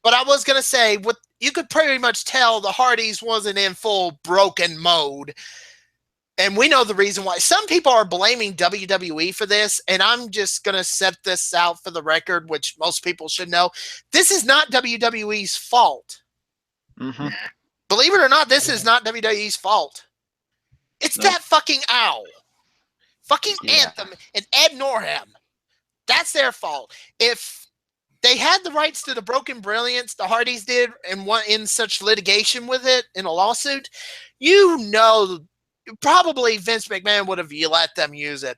but I was gonna say, what you could pretty much tell the Hardys wasn't in full broken mode, and we know the reason why. Some people are blaming WWE for this, and I'm just gonna set this out for the record, which most people should know. This is not WWE's fault. Believe it or not, this is not WWE's fault. It's that fucking owl. Fucking Anthem and Ed Norham. That's their fault. If they had the rights to the Broken Brilliance, the Hardys did, and went in such litigation with it in a lawsuit, probably Vince McMahon would have let them use it.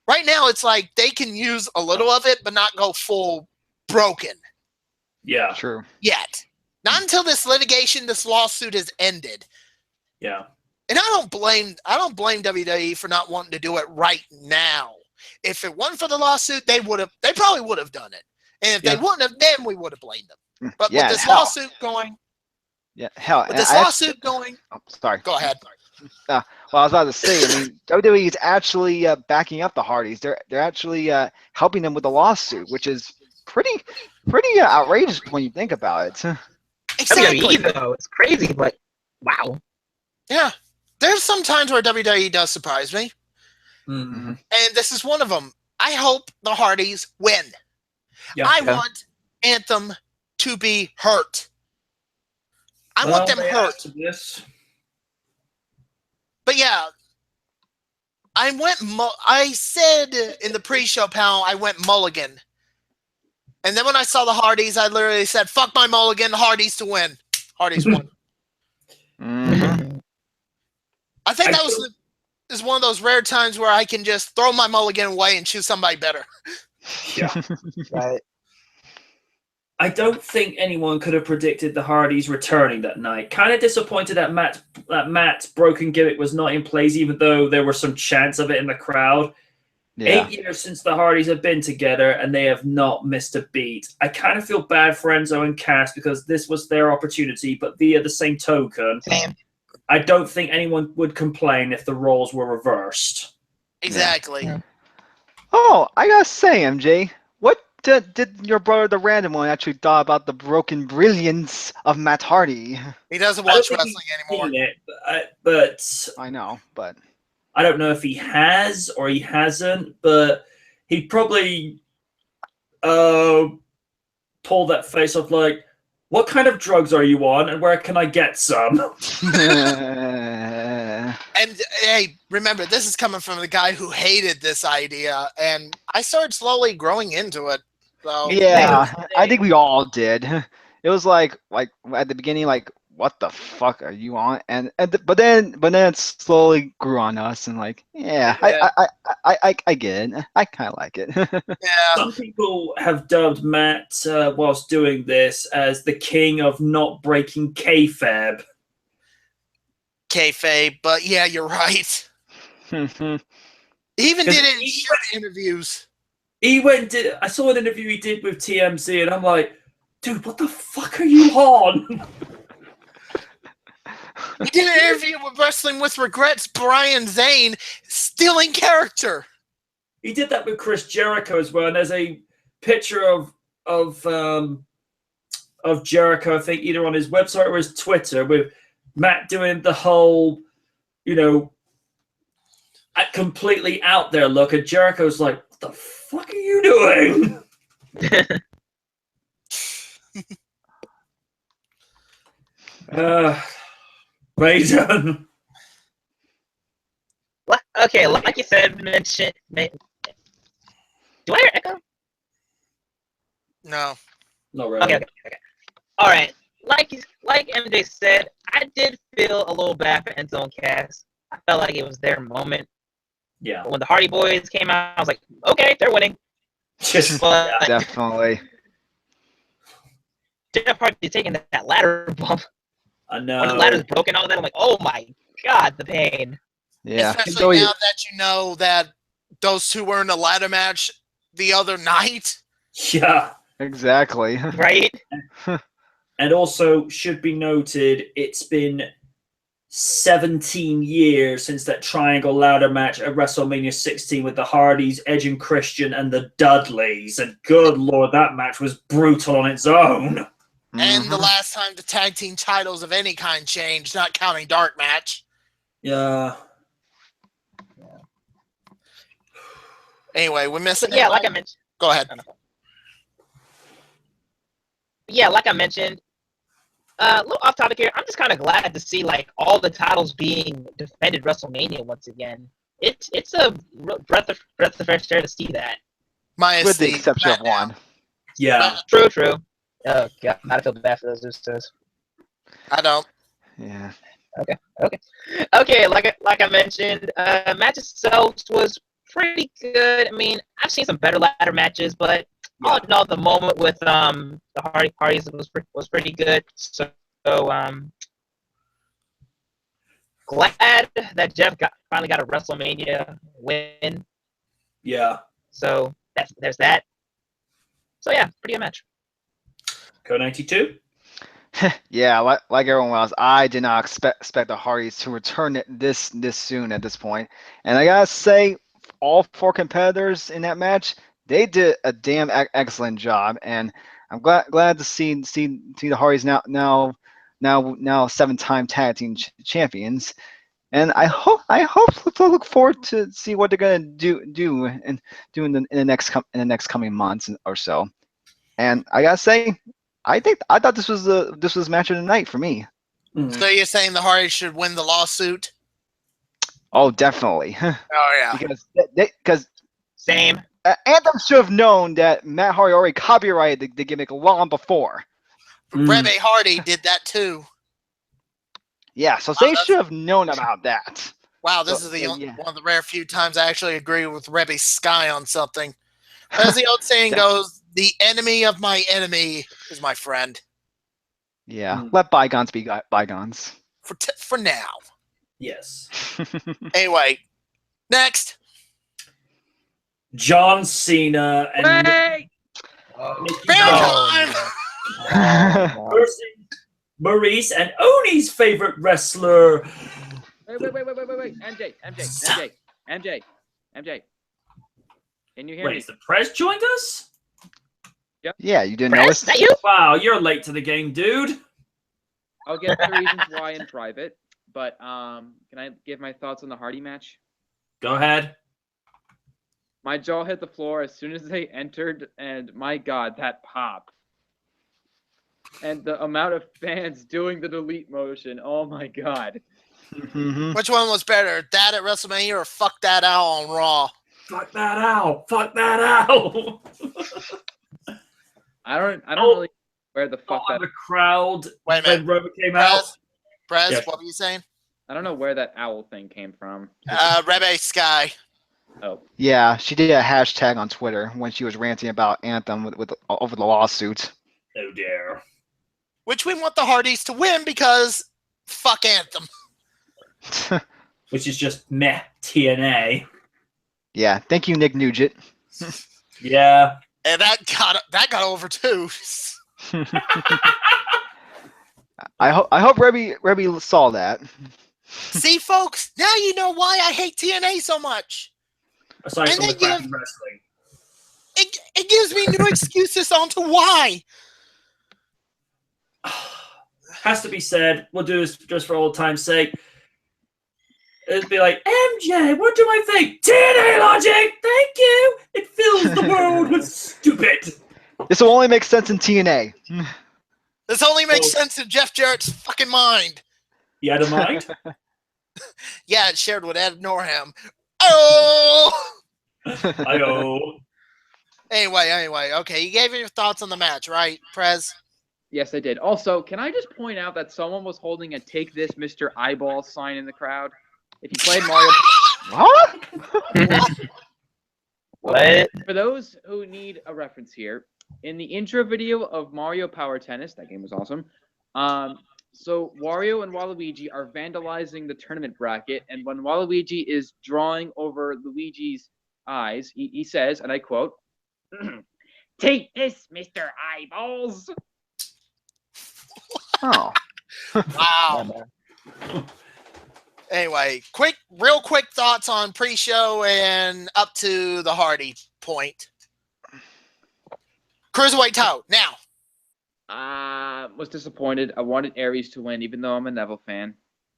Right now, it's like they can use a little of it, but not go full broken. Yeah. True. Yet. Not until this lawsuit has ended. Yeah. And I don't blame WWE for not wanting to do it right now. If it wasn't for the lawsuit, they probably would have done it. And if they wouldn't have, then we would have blamed them. But with this lawsuit going, going, oh, sorry. Go ahead. Well, I was about to say, I mean, WWE is actually backing up the Hardys. They're actually helping them with the lawsuit, which is pretty outrageous when you think about it. Exactly. WWE, though, it's crazy, but wow. Yeah. There's some times where WWE does surprise me. Mm-hmm. And this is one of them. I hope the Hardys win. Yeah. I want Anthem to be hurt. I want them hurt. But yeah, I said in the pre-show panel, I went mulligan. And then when I saw the Hardys, I literally said, fuck my mulligan, Hardys to win. Hardys won. I think that is one of those rare times where I can just throw my mulligan away and choose somebody better. Yeah. Right. I don't think anyone could have predicted the Hardys returning that night. Kind of disappointed that Matt's broken gimmick was not in place, even though there was some chance of it in the crowd. Yeah. 8 years since the Hardys have been together, and they have not missed a beat. I kind of feel bad for Enzo and Cass because this was their opportunity, but via the same token, I don't think anyone would complain if the roles were reversed. Exactly. Yeah. Oh, I gotta say, MJ, what did your brother, the random one, actually thought about the broken brilliance of Matt Hardy? He doesn't watch wrestling anymore. But I know, but I don't know if he has or he hasn't, but he probably pull that face off like, what kind of drugs are you on and where can I get some? And hey, remember, this is coming from the guy who hated this idea, and I started slowly growing into it. So Yeah, I think we all did. It was like at the beginning, like, what the fuck are you on? But then it slowly grew on us, and like, yeah, Yeah. I get it. I kind of like it. yeah, Some people have dubbed Matt, whilst doing this, as the king of not breaking kayfabe. kayfabe, but yeah, you're right. He even did it in short interviews. I saw an interview he did with TMZ, and I'm like, dude, what the fuck are you on? He did an interview with Wrestling with Regrets, Brian Zane, stealing character. He did that with Chris Jericho as well, and there's a picture of Jericho, I think, either on his website or his Twitter, with Matt doing the whole, completely out there look, and Jericho's like, what the fuck are you doing? Maiden. Okay, like you said, mention. Do I hear echo? No. Not really. Okay. All right. Like MJ said, I did feel a little bad for Enzo and Cass. I felt like it was their moment. Yeah. But when the Hardy Boys came out, I was like, okay, they're winning. But Definitely. Jeff Hardy taking that ladder bump. I know. When the ladder's broken, all that, I'm like, oh my god, the pain. Yeah. Especially now that you know that those two were in a ladder match the other night. Yeah. Exactly. Right? And also, should be noted, it's been 17 years since that triangle ladder match at WrestleMania 16 with the Hardys, Edge and Christian, and the Dudleys. And good lord, that match was brutal on its own. And the last time the tag team titles of any kind changed, not counting dark match. Yeah. Anyway, we missed it. Yeah, like I mentioned. Go ahead. Yeah, like I mentioned, a little off topic here. I'm just kind of glad to see like all the titles being defended WrestleMania once again. It's a breath of fresh air to see that. Minus With the exception of one. Yeah. True. Oh god, I feel bad for those Usos. I don't. Yeah. Okay. Like I mentioned, match itself was pretty good. I mean, I've seen some better ladder matches, but all in all, the moment with the Hardys was pretty good. So glad that Jeff finally got a WrestleMania win. Yeah. So there's that. So yeah, pretty good match. Code 92. Yeah, like everyone else, I did not expect the Hardys to return this soon at this point. And I gotta say, all four competitors in that match, they did a damn excellent job. And I'm glad to see the Hardys now 7-time tag team champions. And I look forward to see what they're gonna do in the next coming months or so. And I gotta say, I thought this was match of the night for me. So you're saying the Hardys should win the lawsuit? Oh, definitely. Oh yeah. Because Same. Anthem should have known that Matt Hardy already copyrighted the gimmick long before. Rebe Hardy did that too. Yeah, so they should have known about that. Wow, this is one of the rare few times I actually agree with Rebe Sky on something. As the old saying goes, the enemy of my enemy is my friend. Yeah, let bygones be bygones. For now. Yes. Anyway, next. John Cena and Nikki Time! versus Maurice and Oni's favorite wrestler. Wait. MJ. Can you hear Wait, me? has the press joined us? Yeah, you didn't Press, notice? that you? Wow, you're late to the game, dude. I'll get the reasons why in private, but can I give my thoughts on the Hardy match? Go ahead. My jaw hit the floor as soon as they entered, and my God, that pop. and the amount of fans doing the delete motion. Oh my god. Mhm. Which one was better, that at WrestleMania or fuck that owl on Raw? Fuck that out! Fuck that out! I don't Oh. really where the fuck Not that the crowd Wait a when minute. Roman came out. Prez, Yeah. what were you saying? I don't know where that owl thing came from. Rebe Sky. Oh. Yeah, she did a hashtag on Twitter when she was ranting about Anthem with over the lawsuit. Oh dear. Which we want the Hardys to win because fuck Anthem. Which is just meh TNA. Yeah, thank you, Nick Nugent. Yeah. And that got over too. I hope Rebby saw that. See, folks, now you know why I hate TNA so much. Aside And from the they crappy give- wrestling. It gives me new excuses on to why. Has to be said. We'll do this just for old time's sake. It'd be like, MJ, what do I think? TNA logic! Thank you! It fills the world with stupid. This will only make sense in TNA. This only makes sense in Jeff Jarrett's fucking mind. You had a mind? Yeah, it's shared with Ed Norham. Oh! I-oh. Anyway, okay, you gave your thoughts on the match, right, Prez? Yes, I did. Also, can I just point out that someone was holding a "Take This, Mr. Eyeball" sign in the crowd? If you played Mario, What? What? for those who need a reference here, in the intro video of Mario Power Tennis, that game was awesome. So Wario and Waluigi are vandalizing the tournament bracket, and when Waluigi is drawing over Luigi's eyes, he says, and I quote, "Take this, Mr. Eyeballs." Oh. Wow. Anyway, real quick thoughts on pre-show and up to the Hardy point. Cruiserweight title now. Was disappointed. I wanted Aries to win, even though I'm a Neville fan.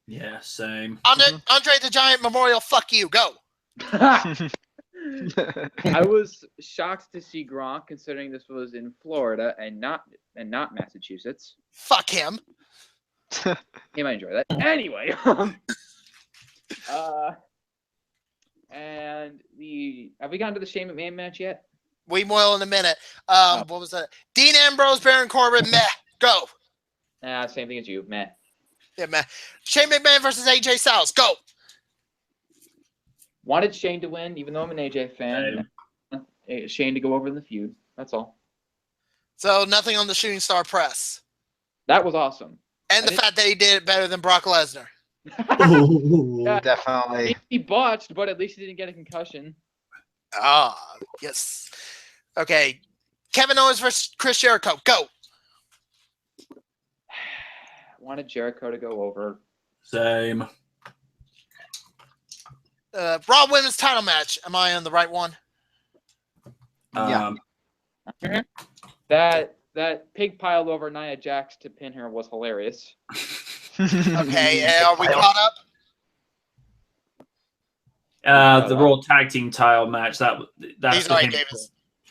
Yeah, same. Andre the Giant Memorial. Fuck you. Go. I was shocked to see Gronk, considering this was in Florida and not Massachusetts. Fuck him. He might enjoy that. Anyway, and have we gotten to the Shane McMahon match yet? We will in a minute. What was that? Dean Ambrose, Baron Corbin. Meh. Go. Same thing as you, meh. Yeah, meh. Shane McMahon versus AJ Styles. Go. Wanted Shane to win, even though I'm an AJ fan. Shane to go over in the feud. That's all. So nothing on the Shooting Star Press. That was awesome. And the fact that he did it better than Brock Lesnar. Yeah, Definitely. he botched, but at least he didn't get a concussion. Ah, yes. Okay. Kevin Owens versus Chris Jericho. Go. Wanted Jericho to go over. Same. Raw Women's title match. Am I on the right one? Yeah. That pig piled over Nia Jax to pin her was hilarious. Okay, are we caught up? The Raw Tag Team title match. That's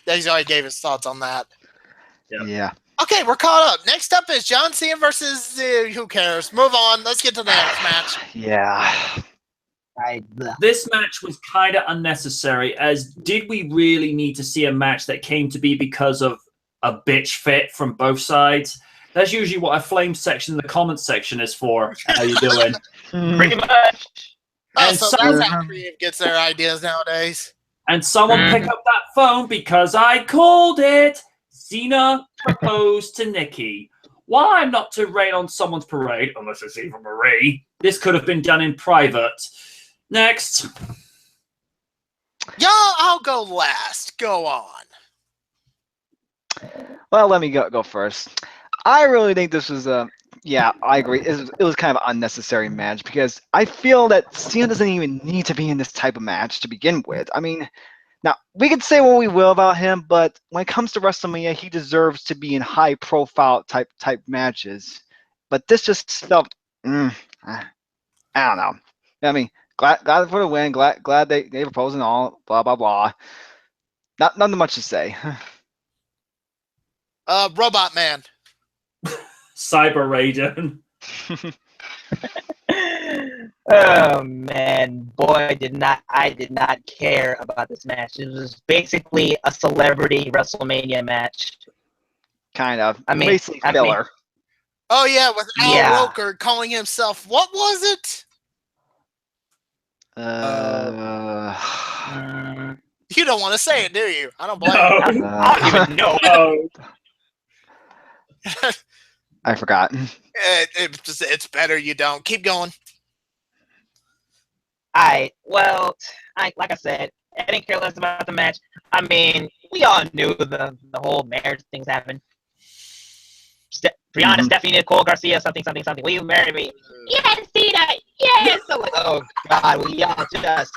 He's already gave his thoughts on that. Yeah. Okay, we're caught up. Next up is John Cena versus who cares? Move on. Let's get to the next match. Yeah. This match was kind of unnecessary, as did we really need to see a match that came to be because of a bitch fit from both sides? That's usually what a flame section in the comments section is for. How you doing? Pretty much. Oh, And so some- that's how creative gets their ideas nowadays. And someone pick up that phone because I called it. Cena proposed to Nikki. While I'm not to rain on someone's parade, unless it's Eva Marie, this could have been done in private. Next. Yeah, I'll go last. Go on. Well, let me go first. I really think this was yeah, I agree. It was kind of an unnecessary match because I feel that Cena doesn't even need to be in this type of match to begin with. I mean, now we can say what we will about him, but when it comes to WrestleMania, he deserves to be in high-profile type matches. But this just felt, I don't know. I mean, glad for the win. Glad they proposed and all. Blah blah blah. Nothing much to say. Robot Man. Cyber Raiden. Oh man, boy, I did not care about this match. It was basically a celebrity WrestleMania match. Kind of. I mean- Basically I mean- filler. Oh yeah, with Al Yeah. Roker calling himself, what was it? Mm, You don't want to say it, do you? I don't blame No. I don't even know. No. you. I forgot. It's better you don't. Keep going. Like I said, I didn't care less about the match. I mean, we all knew the whole marriage things happened. Brianna, Mhm. Stephanie, Nicole Garcia, something. Will you marry me? Yes, Cena. Yes. So like, oh God, we all just,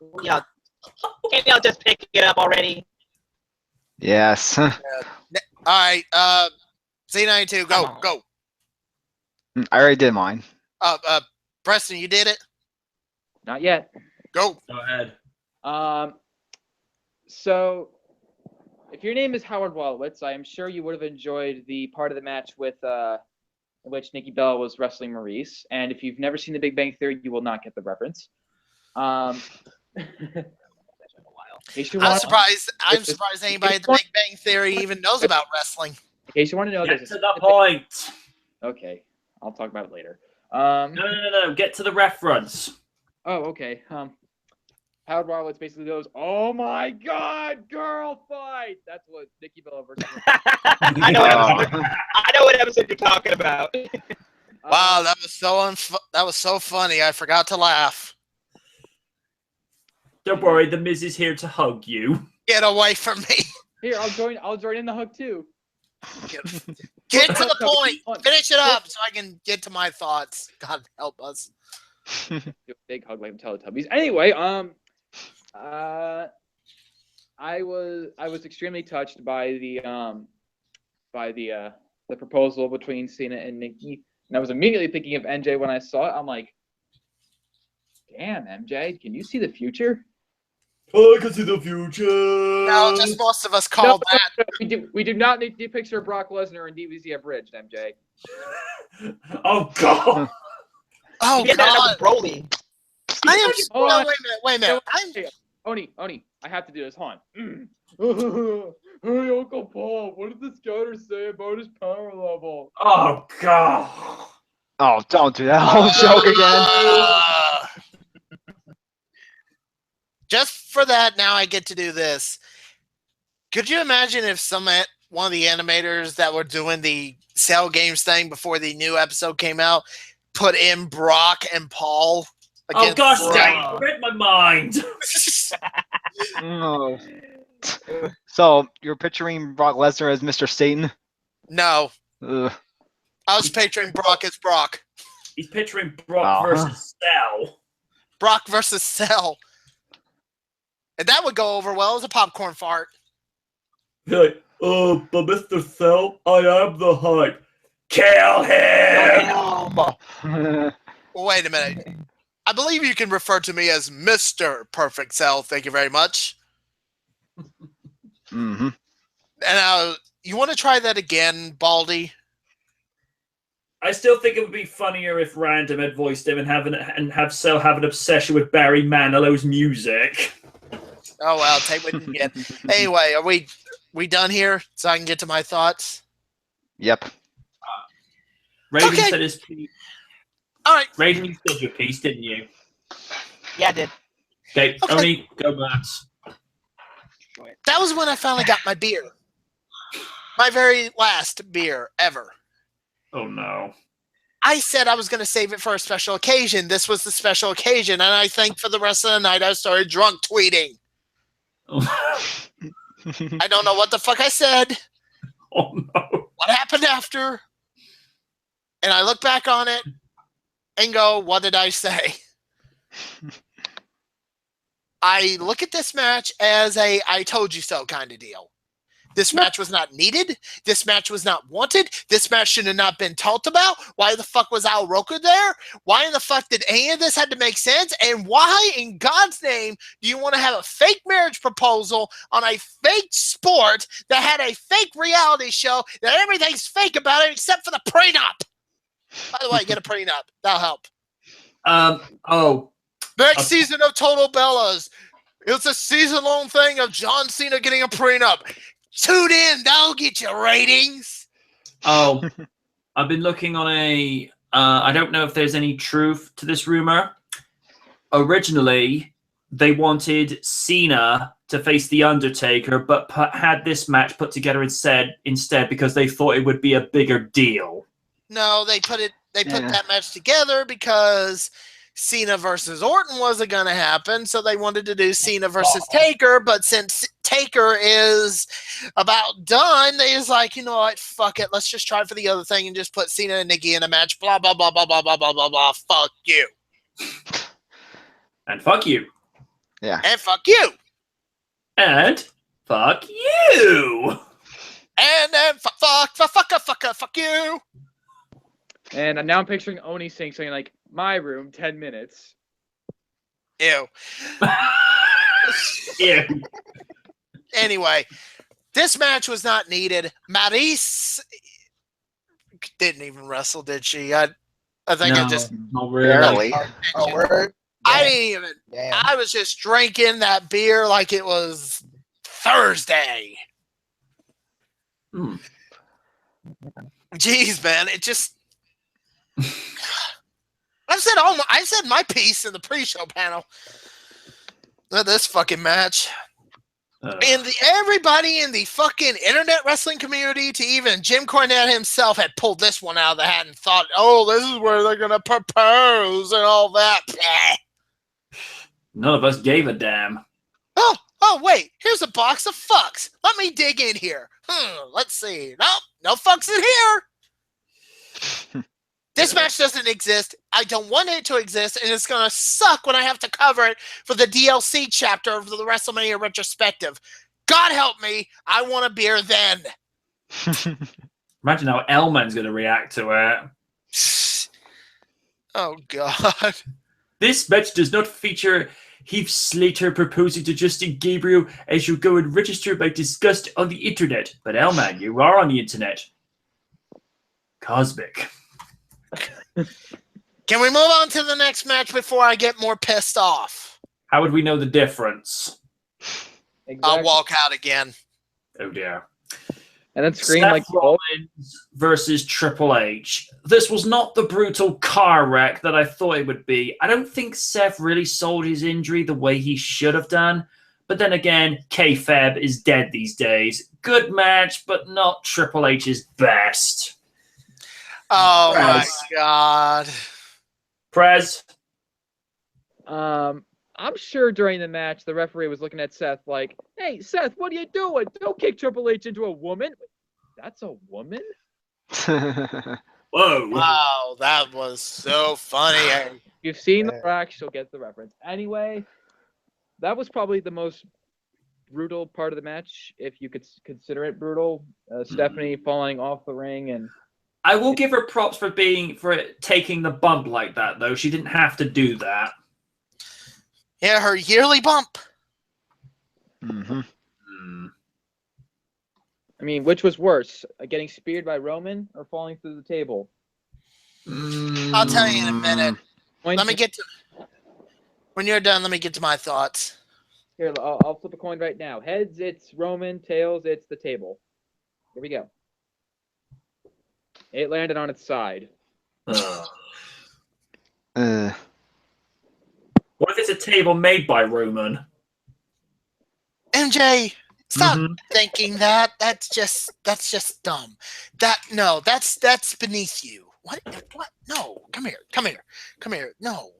we all, can y'all just pick it up already? Yes. All right, Z92, Come on. go. I already did mine. Preston, you did it. Not yet. Go. Go ahead. So, if your name is Howard Wolowitz, I am sure you would have enjoyed the part of the match with in which Nikki Bella was wrestling Maurice. And if you've never seen The Big Bang Theory, you will not get the reference. In case you I'm want- surprised. I'm it's- surprised anybody at the Big Bang Theory even knows about wrestling. In case you want to know, Get there's to the point. Okay, I'll talk about it later. No. Get to the reference. Oh, okay. Howard Wolowitz basically goes, "Oh my God, girl fight!" That's what Nikki Bella versus. I know what episode you're talking about. Wow, that was so funny. I forgot to laugh. Don't worry, the Miz is here to hug you. Get away from me. Here, I'll join in the hug too. Get to the point. Finish it up so I can get to my thoughts. God help us. Do a big hug like Teletubbies. Anyway, I was extremely touched by the proposal between Cena and Nikki, and I was immediately thinking of MJ when I saw it. I'm like, damn, MJ, can you see the future? I can see the future. No, just most of us call that. We do not need to picture Brock Lesnar and DBZ abridged, MJ. Oh God. Oh Yeah, that was God. Broly. I am. Hold No, on. wait a minute. Hey, Oni, I have to do this. Hold on. Hey, Uncle Paul, what did the scouter say about his power level? Oh God. Oh, don't do that whole joke again. Just for that, now I get to do this. Could you imagine if one of the animators that were doing the Cell Games thing before the new episode came out put in Brock and Paul? Oh against gosh, Brock? dang! You read my mind. No. So you're picturing Brock Lesnar as Mr. Satan? No, Ugh. I was picturing Brock as Brock. He's picturing Brock versus Cell. Brock versus Cell. And that would go over well as a popcorn fart. Like, but Mr. Cell, I am the hype. Kill him! Wait a minute. I believe you can refer to me as Mr. Perfect Cell. Thank you very much. Mm-hmm. And you want to try that again, Baldy? I still think it would be funnier if Random had voiced him and have Cell have an obsession with Barry Manilow's music. Oh well, take what you get. Anyway, are we done here so I can get to my thoughts? Yep. Raiden Okay. said his piece. All right. Raiden, you said your piece, didn't you? Yeah, I did. Okay, Okay. Tony, go Max. That was when I finally got my beer. My very last beer ever. Oh no. I said I was going to save it for a special occasion. This was the special occasion, and I think for the rest of the night I started drunk tweeting. I don't know what the fuck I said. Oh no. What happened after? And I look back on it and go, what did I say? I look at this match as a I told you so kind of deal. This match was not needed. This match was not wanted. This match should have not been talked about. Why the fuck was Al Roker there? Why in the fuck did any of this had to make sense? And why in God's name do you want to have a fake marriage proposal on a fake sport that had a fake reality show that everything's fake about it except for the prenup? By the way, get a prenup. That'll help. Next season of Total Bellas. It's a season-long thing of John Cena getting a prenup. Tune in. That'll get you ratings. Oh, I've been looking on a... I don't know if there's any truth to this rumor. Originally, they wanted Cena to face The Undertaker, but had this match put together instead because they thought it would be a bigger deal. No, they put that match together because Cena versus Orton wasn't going to happen, so they wanted to do Cena versus Taker, but since Taker is about done, they was like, you know what, fuck it, let's just try for the other thing and just put Cena and Nikki in a match, blah, blah, blah, blah, blah, blah, blah, blah, blah, fuck you. And fuck you. Yeah. And fuck you. And fuck you. And then fuck you. And now I'm picturing Oni saying something like, my room, 10 minutes. Ew. Ew. Anyway, this match was not needed. Maryse didn't even wrestle, did she? I think No, I just not really. Barely. Oh, word? I didn't even. Damn. I was just drinking that beer like it was Thursday. Hmm. Jeez, man, it just. I said my piece in the pre-show panel. This fucking match. And everybody in the fucking internet wrestling community, to even Jim Cornette himself, had pulled this one out of the hat and thought, oh, this is where they're going to propose and all that. None of us gave a damn. Oh, wait, here's a box of fucks. Let me dig in here. Let's see. Nope, no fucks in here. This match doesn't exist. I don't want it to exist, and it's going to suck when I have to cover it for the DLC chapter of the WrestleMania retrospective. God help me. I want a beer then. Imagine how Elman's going to react to it. Oh, God. This match does not feature Heath Slater proposing to Justin Gabriel as you go and register by disgust on the internet. But Elman, you are on the internet. Cosmic. Can we move on to the next match before I get more pissed off? How would we know the difference? Exactly. I'll walk out again. Oh dear. And then scream Seth like Rollins versus Triple H. This was not the brutal car wreck that I thought it would be. I don't think Seth really sold his injury the way he should have done. But then again, kayfabe is dead these days. Good match, but not Triple H's best. Oh, Prez. my God. Prez? I'm sure during the match, the referee was looking at Seth like, hey, Seth, what are you doing? Don't kick Triple H into a woman. That's a woman? Whoa. Wow, that was so funny. If you've seen the Brax, you'll get the reference. Anyway, that was probably the most brutal part of the match, if you could consider it brutal. Stephanie falling off the ring, and I will give her props for taking the bump like that, though. She didn't have to do that. Yeah, her yearly bump. Mm-hmm. I mean, which was worse, getting speared by Roman or falling through the table? I'll tell you in a minute. Coin Let me get to. When you're done, let me get to my thoughts. Here, I'll flip a coin right now. Heads, it's Roman. Tails, it's the table. Here we go. It landed on its side. What if it's a table made by Roman? MJ, stop thinking that. That's just dumb. That's beneath you. What? No, come here. No.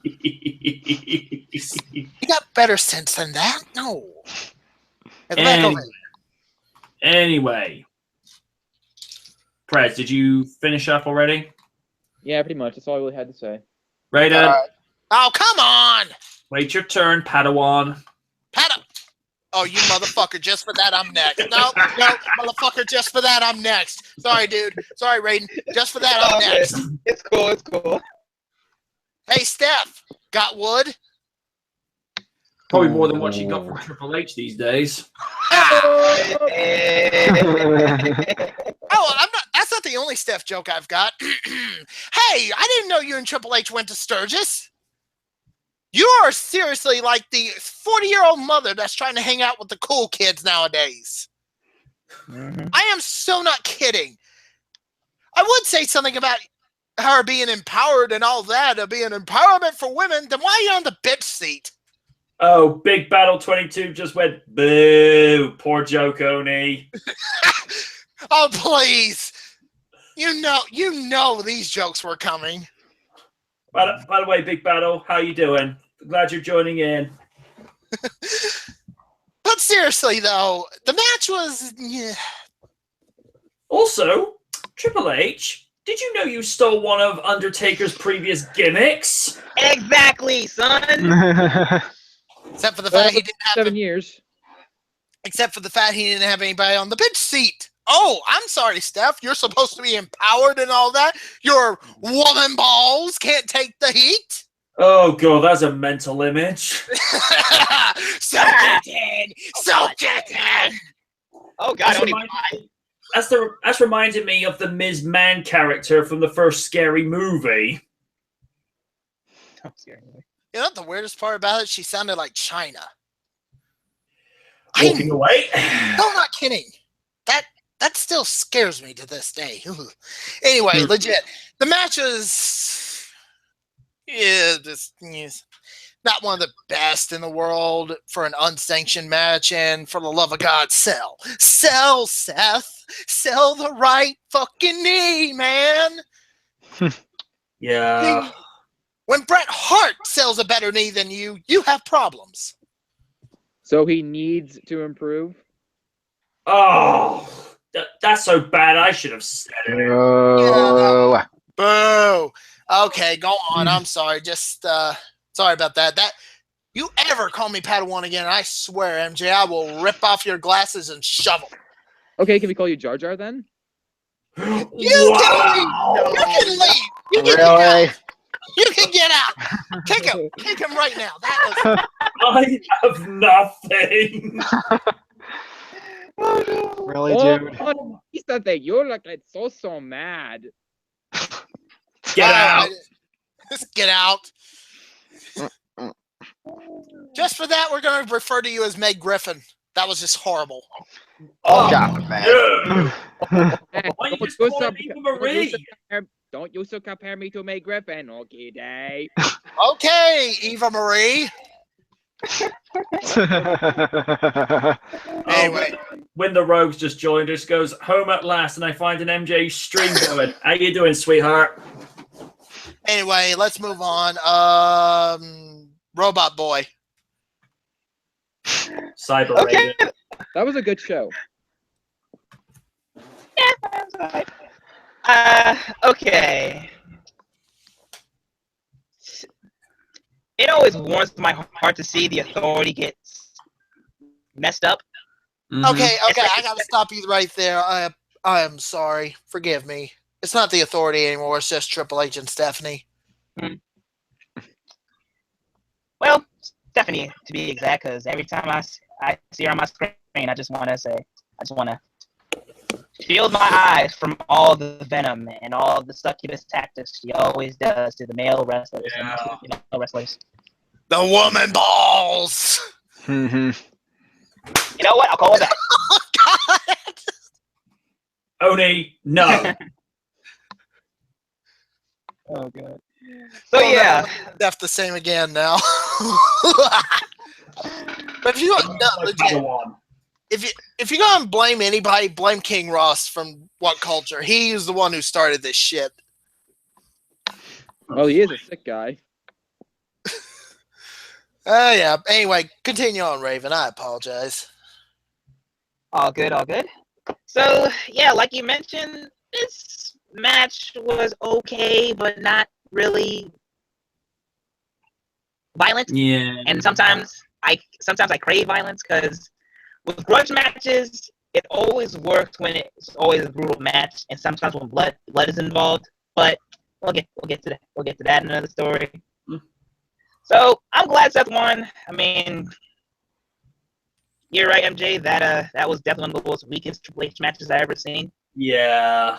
You got better sense than that. No. Anyway, Prez, did you finish up already? Yeah, pretty much. That's all I really had to say. Rated? Oh, come on! Wait your turn, Padawan. Oh, you motherfucker! Just for that, I'm next. No, motherfucker! Just for that, I'm next. Sorry, dude. Sorry, Raiden. Just for that, I'm next. It's cool. It's cool. Hey, Steph, got wood? Probably more than what she got from Triple H these days. Oh, I'm not. That's not the only Steph joke I've got. Hey, I didn't know you and Triple H went to Sturgis. You are seriously like the 40-year-old mother that's trying to hang out with the cool kids nowadays. Mhm. I am so not kidding. I would say something about her being empowered and all that, being empowerment for women. Then why are you on the bitch seat? Oh, Big Battle 22 just went boo. Poor joke, Oni. Oh, please. You know these jokes were coming. By the way, Big Battle, how you doing? Glad you're joining in. But seriously, though, the match was... Yeah. Also, Triple H, did you know you stole one of Undertaker's previous gimmicks? Exactly, son. Except for the fact he didn't have 7 years. Except for the fact he didn't have anybody on the bitch seat. Oh, I'm sorry, Steph. You're supposed to be empowered and all that. Your woman balls can't take the heat. Oh, God, that's a mental image. So get in. So get in. Oh God, That's reminding me of the Ms. Man character from the first Scary Movie. You know what the weirdest part about it? She sounded like China. Walking away. No, not kidding. That still scares me to this day. Anyway, legit. The match was not one of the best in the world for an unsanctioned match, and for the love of God, sell, Seth, sell the right fucking knee, man. Yeah. When Bret Hart sells a better knee than you have problems. So he needs to improve. Oh, that's so bad. I should have said it. Oh. Boo. Okay, go on. I'm sorry. Just sorry about that. You ever call me Padawan again, I swear, MJ, I will rip off your glasses and shove them. Okay, can we call you Jar Jar then? You can leave. You can leave. You can get Really? out. You can get out. Kick him. Kick him right now. That I have nothing. Really, dude? Oh, you look like so mad. Get out. Just get out. Just for that, we're going to refer to you as Meg Griffin. That was just horrible. Oh, God, man. no. Hey, Why you don't just you call me Marie? don't you so compare me to May Griffin, okay, Day? Okay, Eva Marie. Anyway. When the Rogues just joined us, goes home at last, and I find an MJ stream going. How you doing, sweetheart? Anyway, let's move on. Robot Boy. Cyber Okay. Raven. That was a good show. Okay. It always warms my heart to see the Authority get messed up. Okay, I gotta stop you right there. I am sorry. Forgive me. It's not the Authority anymore. It's just Triple H and Stephanie. Well, Stephanie, to be exact, because every time I see her on my screen, I just want to shield my eyes from all the venom and all the succubus tactics she always does to the male wrestlers. Yeah. And female wrestlers. The woman balls. Mm-hmm. You know what? I'll call it back. Oh God. Oni, no. Oh god. So yeah, That's the same again now. But if you legit, if you're gonna blame anybody, blame King Ross from What Culture. He is the one who started this shit. Well, he is a sick guy. Yeah. Anyway, continue on, Raven. I apologize. all good, all good. So yeah, like you mentioned, this match was okay, but not really violent. Yeah. And sometimes I crave violence because with grudge matches, it always works when it's always a brutal match, and sometimes when blood is involved. But we'll get to that. We'll get to that in another story. So I'm glad Seth won. I mean, you're right, MJ. That was definitely one of the most weakest Triple H matches I ever seen. Yeah.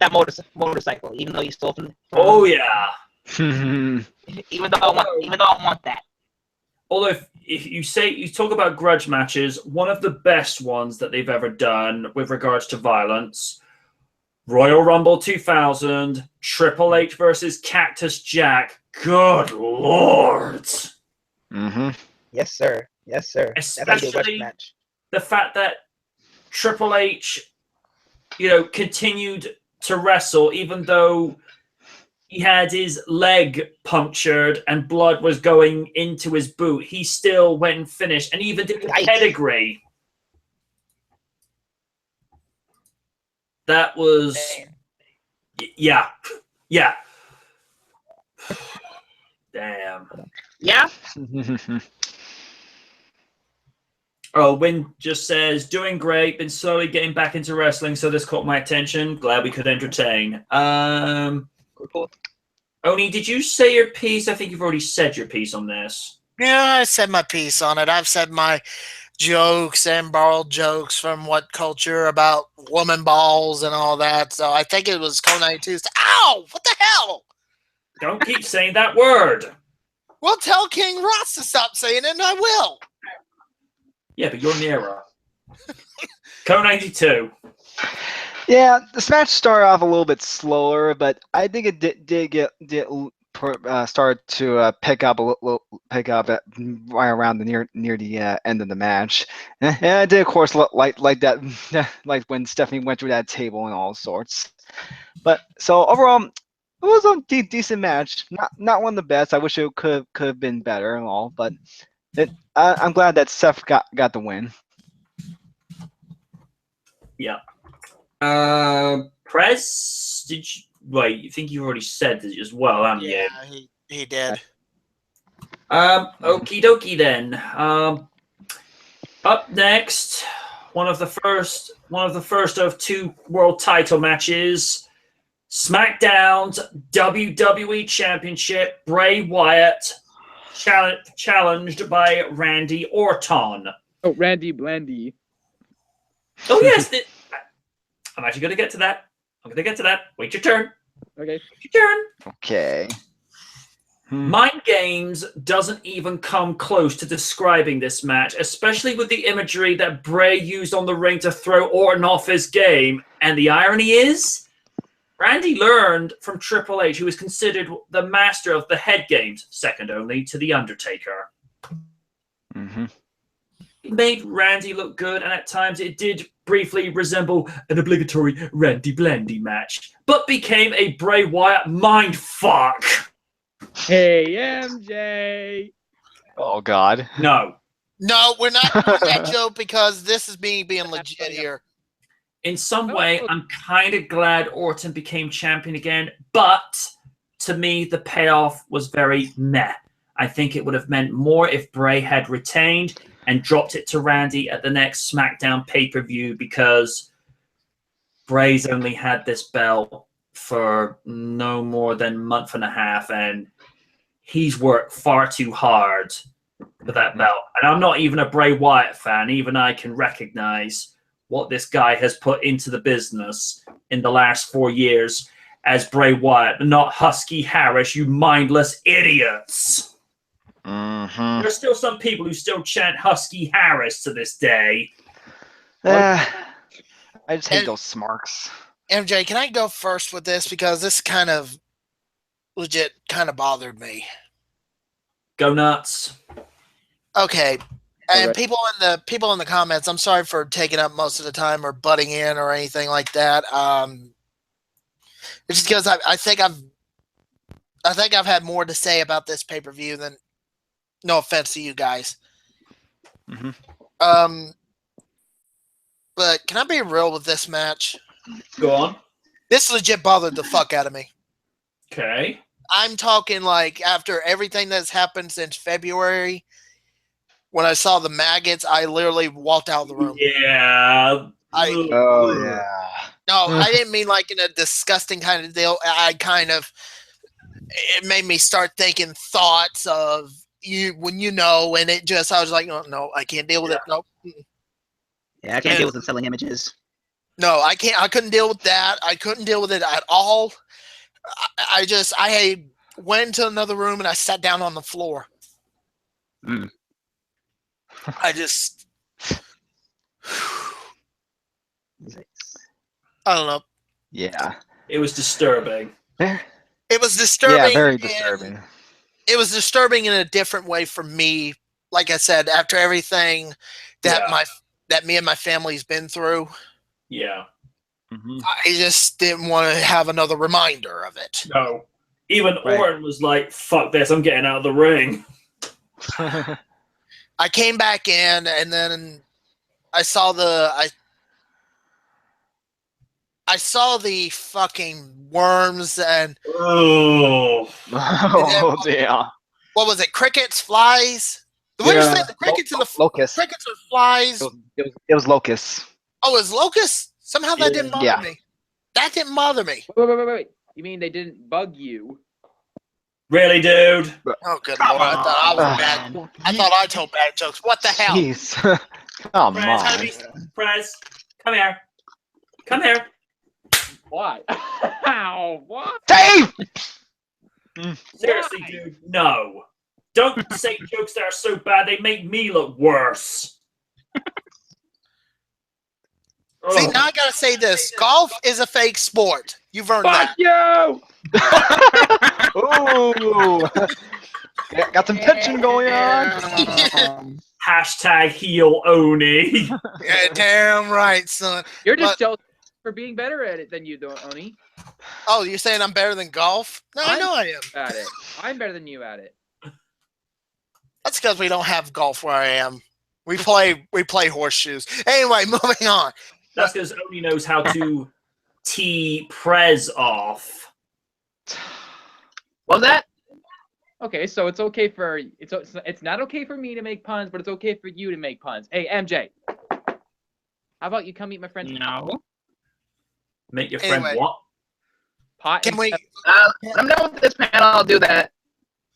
That motorcycle, even though you stole from. Oh yeah. Even though I want that. Although if you talk about grudge matches, one of the best ones that they've ever done with regards to violence, Royal Rumble 2000, Triple H versus Cactus Jack. Good Lord. Mm-hmm. Yes, sir. Yes, sir. Especially the fact that Triple H, continued to wrestle even though he had his leg punctured and blood was going into his boot. He still went and finished and even did the pedigree. That was... Yeah. Yeah. Damn. Yeah? Oh, Win just says, doing great, been slowly getting back into wrestling, so this caught my attention. Glad we could entertain. Cool. Oni, did you say your piece? I think you've already said your piece on this. Yeah, I said my piece on it. I've said my jokes and borrowed jokes from what culture about woman balls and all that. So I think it was Code 92. Ow! What the hell? Don't keep saying that word. Well, tell King Ross to stop saying it, and I will. Yeah, but you're nearer. Code 92. Yeah, this match started off a little bit slower, but I think it did start to pick up right around the near the end of the match, and I did of course like that like when Stephanie went through that table and all sorts. But so overall, it was a decent match. Not one of the best. I wish it could have been better and all, but I'm glad that Seth got the win. Yeah. Prez, did you... Wait, you think you already said this as well, haven't you? Yeah, he did. Okie dokie then. Up next, one of the first of two world title matches. SmackDown's WWE Championship, Bray Wyatt challenged by Randy Orton. Oh, Randy Blandy. Oh yes, I'm actually going to get to that. Wait your turn. Okay. Wait your turn. Okay. Mind Games doesn't even come close to describing this match, especially with the imagery that Bray used on the ring to throw Orton off his game. And the irony is, Randy learned from Triple H, who is considered the master of the head games, second only to The Undertaker. Mm-hmm. It made Randy look good, and at times it did briefly resemble an obligatory Randy Blandy match, but became a Bray Wyatt mindfuck. Hey, MJ. Oh God. No. No, we're not doing that joke because this is being legit here. In some way, I'm kind of glad Orton became champion again, but to me, the payoff was very meh. I think it would have meant more if Bray had retained and dropped it to Randy at the next SmackDown pay-per-view, because Bray's only had this belt for no more than a month and a half, and he's worked far too hard for that belt. And I'm not even a Bray Wyatt fan. Even I can recognize what this guy has put into the business in the last 4 years as Bray Wyatt, not Husky Harris, you mindless idiots. Mm-hmm. There's still some people who still chant Husky Harris to this day. I just hate those smarks. MJ, can I go first with this, because this kind of legit kind of bothered me. Go nuts. Okay. And Okay. people in the comments, I'm sorry for taking up most of the time or butting in or anything like that. It's just because I think I've had more to say about this pay-per-view than, no offense to you guys. Mm-hmm. But can I be real with this match? Go on. This legit bothered the fuck out of me. Okay. I'm talking like after everything that's happened since February. When I saw the maggots, I literally walked out of the room. Yeah. Oh yeah. No, I didn't mean like in a disgusting kind of deal. It made me start thinking thoughts of you when and it just, I was like, oh, no, I can't deal with it. Nope. Yeah, I can't deal with the selling images. No, I couldn't deal with that. I couldn't deal with it at all. I went into another room and I sat down on the floor. Mm. I don't know. Yeah. It was disturbing. It was disturbing. Yeah, very disturbing. It was disturbing in a different way for me. Like I said, after everything that me and my family's been through, Yeah. I just didn't want to have another reminder of it. No. Even Orton was like, fuck this, I'm getting out of the ring. I came back in and then I saw the fucking worms and Oh. Oh yeah. what was it? Crickets, flies? What did you say? The crickets and the locusts. crickets and flies. It was locusts. Oh, it was locusts? Somehow that didn't bother me. That didn't bother me. Wait. You mean they didn't bug you? Really, dude? Oh, good lord. I thought I was bad. I thought I told bad jokes. What the hell? Jeez. Come on. Prez, come here. Come here. Why? Ow, what? Dave! Seriously, dude, no. Don't say jokes that are so bad they make me look worse. See, now I gotta say this. Golf is a fake sport. You've earned Fuck that. you! Ooh. Got some tension going on. Hashtag heel Oni. Yeah, damn right, son. You're just jealous for being better at it than you, though, Oni. Oh, you're saying I'm better than golf? No, I know I am. At it. I'm better than you at it. That's because we don't have golf where I am. We play horseshoes. Anyway, moving on. That's because Oni knows how to tee Prez off. What was that? Okay, so it's okay for it's not okay for me to make puns, but it's okay for you to make puns. Hey, MJ, how about you come meet my friend? No. Make your friend Anyway. what? Can we? I'm done with this panel. I'll do that.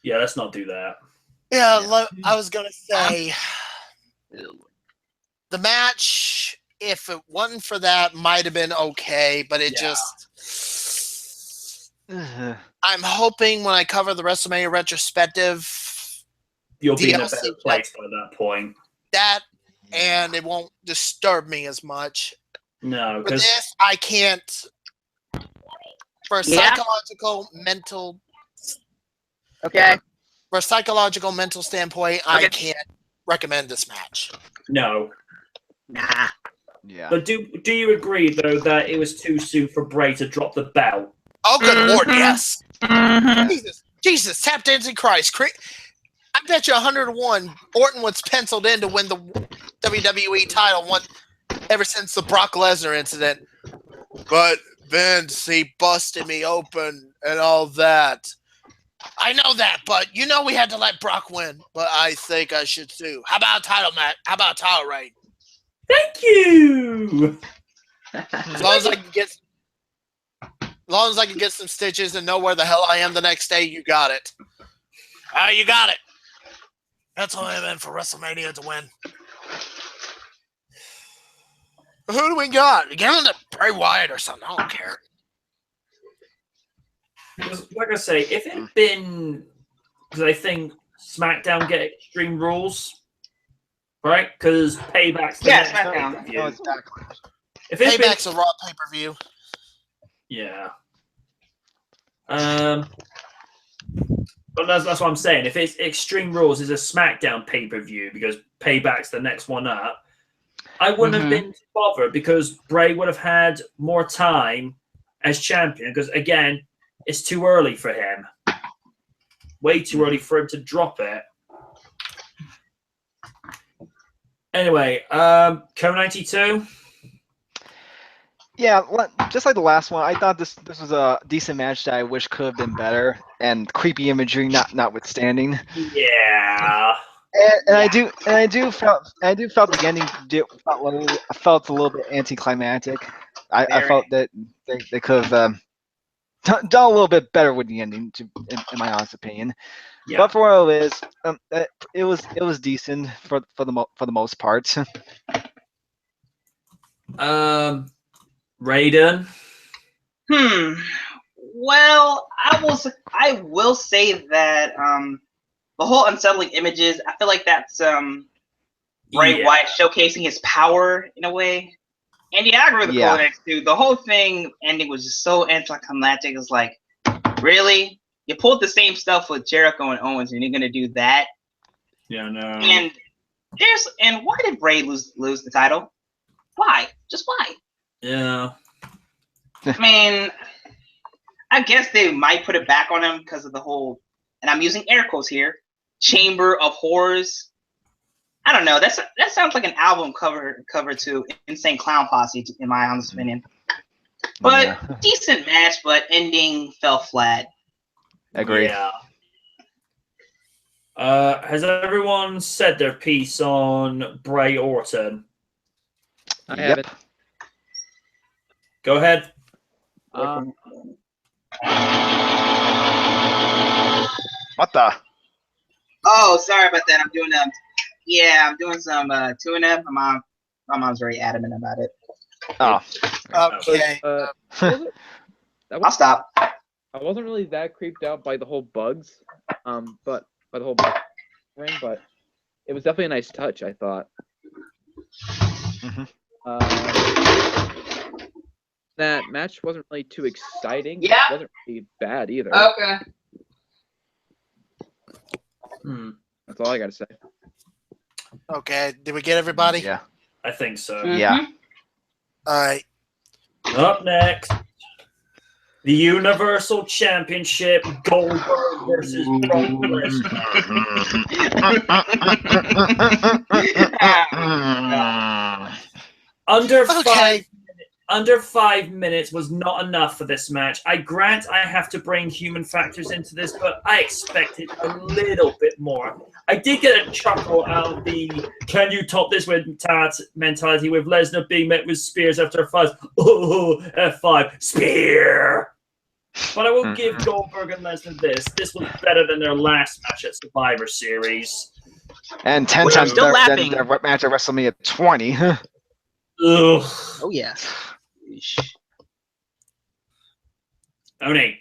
Yeah, let's not do that. Yeah, I was gonna say the match, if it wasn't for that, might have been okay, but it just. I'm hoping when I cover the WrestleMania retrospective, You'll be in a DLC better place by that point. that and it won't disturb me as much. No, For because this, I can't. For a psychological, mental standpoint, I can't recommend this match. no. Nah. Yeah. But do you agree though that it was too soon for Bray to drop the belt? Oh, good lord, yes. Mhm. Jesus, tap dancing Christ. I bet you 101 Orton was penciled in to win the WWE title ever since the Brock Lesnar incident. But Vince, he busted me open and all that. I know that, but we had to let Brock win. But I think I should too. How about a title match? How about a title reign? Thank you. As long as I can get some stitches and know where the hell I am the next day, you got it. You got it. That's all I'm in for WrestleMania to win. Who do we got? Get him to Bray Wyatt or something. I don't care. Like I say, if it had been, because I think SmackDown get Extreme Rules, right? Because Payback's the next SmackDown. pay-per-view. No, it's exactly. If it's Payback's a Raw pay-per-view. yeah. But that's what I'm saying. If it's Extreme Rules is a SmackDown pay-per-view because Payback's the next one up, I wouldn't have been bothered because Bray would have had more time as champion because, again, it's too early for him. Way too early for him to drop it. Anyway, Co92? Yeah, just like the last one, I thought this was a decent match that I wish could have been better, and creepy imagery notwithstanding. Yeah. And I do felt the ending felt a little bit anticlimactic. I Very. felt that they could have done a little bit better with the ending, in my honest opinion. Yeah. But for what it is, it was decent for the most part. Raiden. Well, I will say that the whole unsettling images, I feel like that's Bray Wyatt showcasing his power in a way. And yeah, I agree with the Codex too. The whole thing ending was just so anticlimactic. It's like, really? You pulled the same stuff with Jericho and Owens, and you're gonna do that? Yeah, no. And why did Bray lose the title? Why? Just why? Yeah. I mean, I guess they might put it back on him because of the whole, and I'm using air quotes here, Chamber of Horrors. I don't know. That sounds like an album cover to Insane Clown Posse, in my honest opinion. But decent match, but ending fell flat. Agree. Yeah. Has everyone said their piece on Bray Orton? I haven't. Go ahead. What the? Oh, sorry about that. I'm doing some tune-up. My mom's very adamant about it. Oh. Okay. I'll stop. I wasn't really that creeped out by the whole bugs, but by the whole bug ring, but it was definitely a nice touch, I thought. That match wasn't really too exciting. Yeah. It wasn't really bad either. Okay. That's all I gotta say. Okay, did we get everybody? Yeah. I think so. Yeah. All right. Up next, the Universal Championship, Goldberg versus Brock Lesnar. Under 5 minutes was not enough for this match. I grant I have to bring human factors into this, but I expected a little bit more. I did get a chuckle out of the "can you top this with mentality" with Lesnar being met with spears after a fight. Oh, F5 spear. But I will give Goldberg and Lesnar this. This was better than their last match at Survivor Series. And 10 times better than their match at WrestleMania 20. Ugh. Oh yeah. Oni.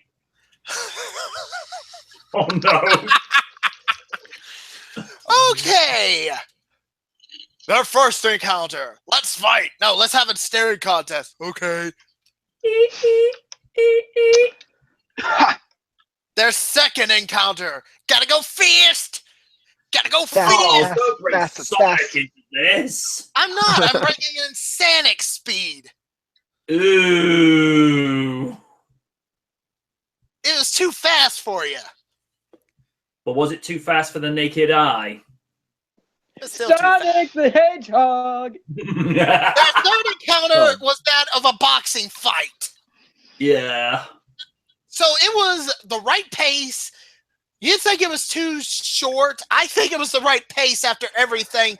Oh no. Okay. Their first encounter. Let's fight. No, let's have a staring contest. Okay. Their second encounter. Gotta go fist. Gotta go fist. This. I'm not. I'm bringing in Sonic speed. Ooh. It was too fast for you. But was it too fast for the naked eye? Sonic the Hedgehog! Their third encounter was that of a boxing fight. Yeah. So it was the right pace. You think it was too short? I think it was the right pace after everything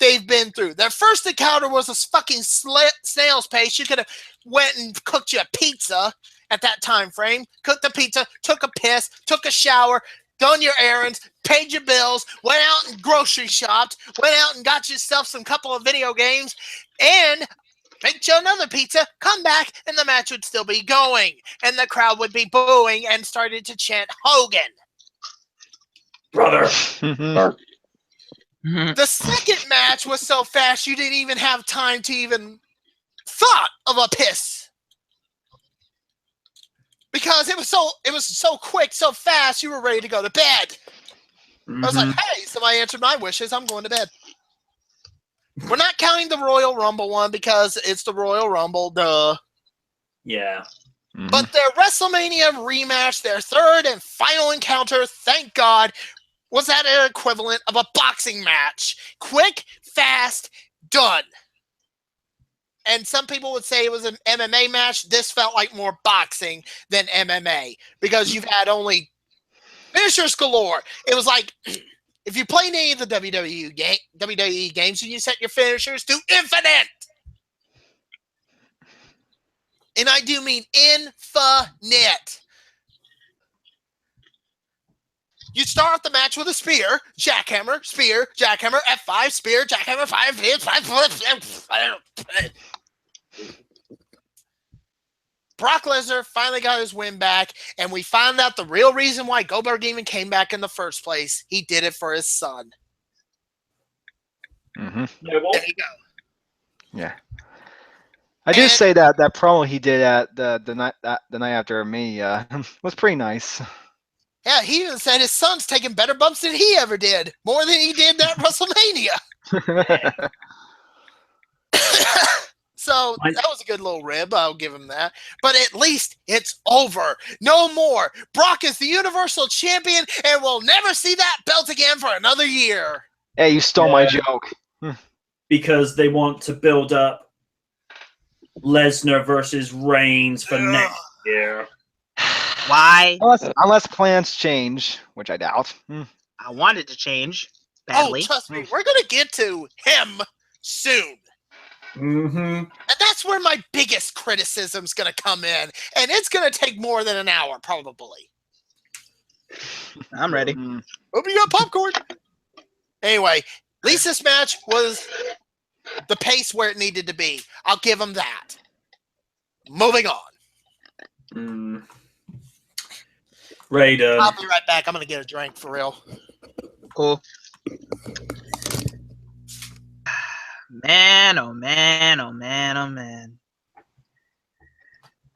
they've been through. Their first encounter was a fucking snail's pace. You could have went and cooked you a pizza at that time frame. Cooked the pizza, took a piss, took a shower, done your errands, paid your bills, went out and grocery shopped, went out and got yourself some couple of video games, and make you another pizza, come back, and the match would still be going. And the crowd would be booing and started to chant Hogan. Brother. The second match was so fast you didn't even have time to even thought of a piss. Because it was so quick, so fast, you were ready to go to bed. I was like, hey, somebody answered my wishes, I'm going to bed. We're not counting the Royal Rumble one because it's the Royal Rumble, duh. Yeah. But their WrestleMania rematch, their third and final encounter, thank God, was at an equivalent of a boxing match. Quick, fast, done. and some people would say it was an MMA match. This felt like more boxing than MMA because you've had only finishers galore. It was like if you play any of the WWE games and you set your finishers to infinite. And I do mean infinite. You start off the match with a spear, jackhammer, F5, spear, jackhammer, 5 hits, 5 flips. Brock Lesnar finally got his win back, and we found out the real reason why Goldberg even came back in the first place. He did it for his son. Mm-hmm. There you go. Yeah. I do say that promo he did at the night after Mania was pretty nice. Yeah, he even said his son's taking better bumps than he ever did, more than he did at WrestleMania. So that was a good little rib. I'll give him that. But at least it's over. No more. Brock is the Universal Champion, and we'll never see that belt again for another year. Hey, you stole my joke. Because they want to build up Lesnar versus Reigns for next year. Why? Unless plans change, which I doubt. I wanted to change badly. Oh, trust me, we're going to get to him soon. Mm-hmm. And that's where my biggest criticism's going to come in. And it's going to take more than an hour, probably. I'm ready. Hope you got popcorn. Anyway, at least this match was the pace where it needed to be. I'll give him that. Moving on. Raiden. I'll be right back. I'm going to get a drink for real. Cool. Man, oh man, oh man, oh man.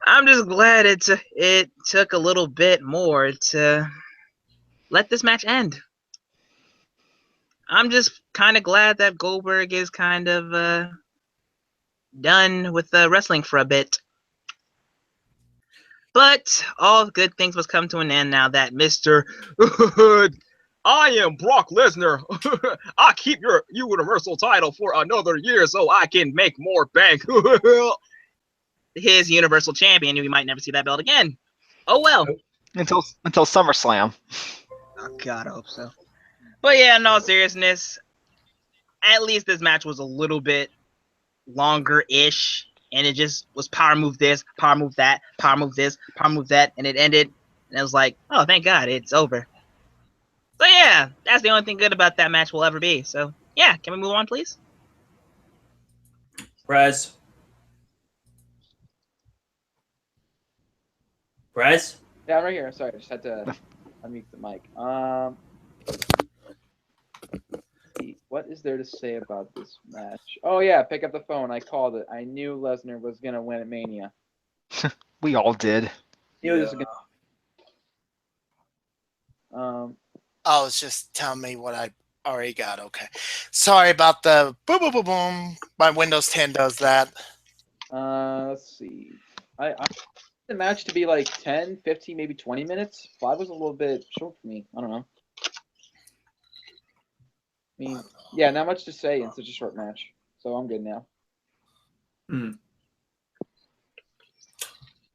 I'm just glad it took a little bit more to let this match end. I'm just kind of glad that Goldberg is kind of done with wrestling for a bit. But all good things must come to an end now that Mr. I am Brock Lesnar. I keep your Universal title for another year so I can make more bank. His Universal Champion, we might never see that belt again. Oh well. Until SummerSlam. Oh God, I hope so. But yeah, in all seriousness, at least this match was a little bit longer-ish, and it just was power move this, power move that, power move this, power move that, and it ended, and it was like, oh, thank God, it's over. So yeah, that's the only thing good about that match will ever be. So yeah, can we move on, please? Brez? Yeah, I'm right here. Sorry, I just had to unmute the mic. What is there to say about this match? Oh yeah, pick up the phone. I called it. I knew Lesnar was gonna win at Mania. We all did. Oh, it's just telling me what I already got. Okay. Sorry about the boom, boom, boom, boom. My Windows 10 does that. Let's see. I the match to be like 10, 15, maybe 20 minutes. 5 was a little bit short for me. I don't know. I mean, yeah, not much to say in such a short match. So I'm good now.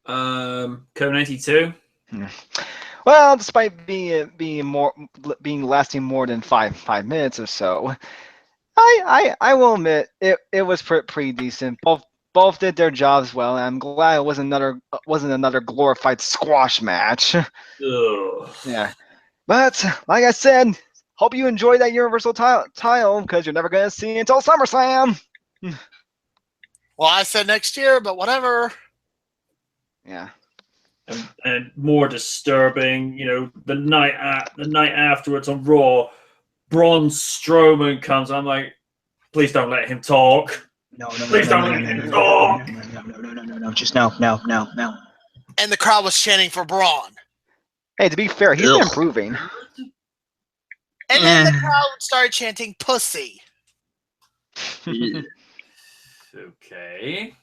Code 92. Well, despite being lasting more than five minutes or so, I will admit it was pretty decent. Both did their jobs well, and I'm glad it wasn't another glorified squash match. Yeah, but like I said, hope you enjoyed that Universal title because you're never gonna see it until SummerSlam. Well, I said next year, but whatever. Yeah. And more disturbing, the night afterwards on Raw, Braun Strowman comes. I'm like, please don't let him talk. Please don't let him talk. No, just no. And the crowd was chanting for Braun. Hey, to be fair, he's been improving. And then the crowd started chanting pussy. Okay.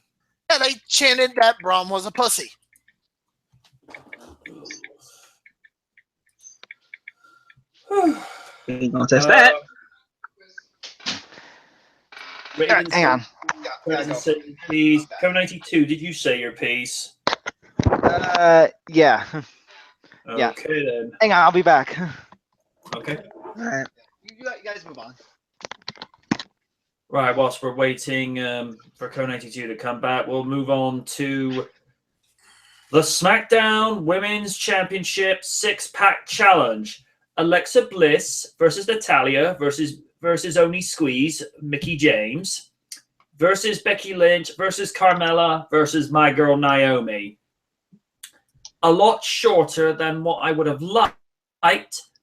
Yeah, they chanted that Braun was a pussy. We ain't gonna test that. Hang on. Yeah, Doesn't say your piece. Co92, did you say your piece? Yeah. Yeah. Okay then. Hang on, I'll be back. Okay. All right. You guys move on. Right, whilst we're waiting for Co92 to come back, we'll move on to the SmackDown Women's Championship Six-Pack Challenge. Alexa Bliss versus Natalya versus Only Squeeze, Mickey James, versus Becky Lynch versus Carmella versus my girl Naomi. A lot shorter than what I would have liked,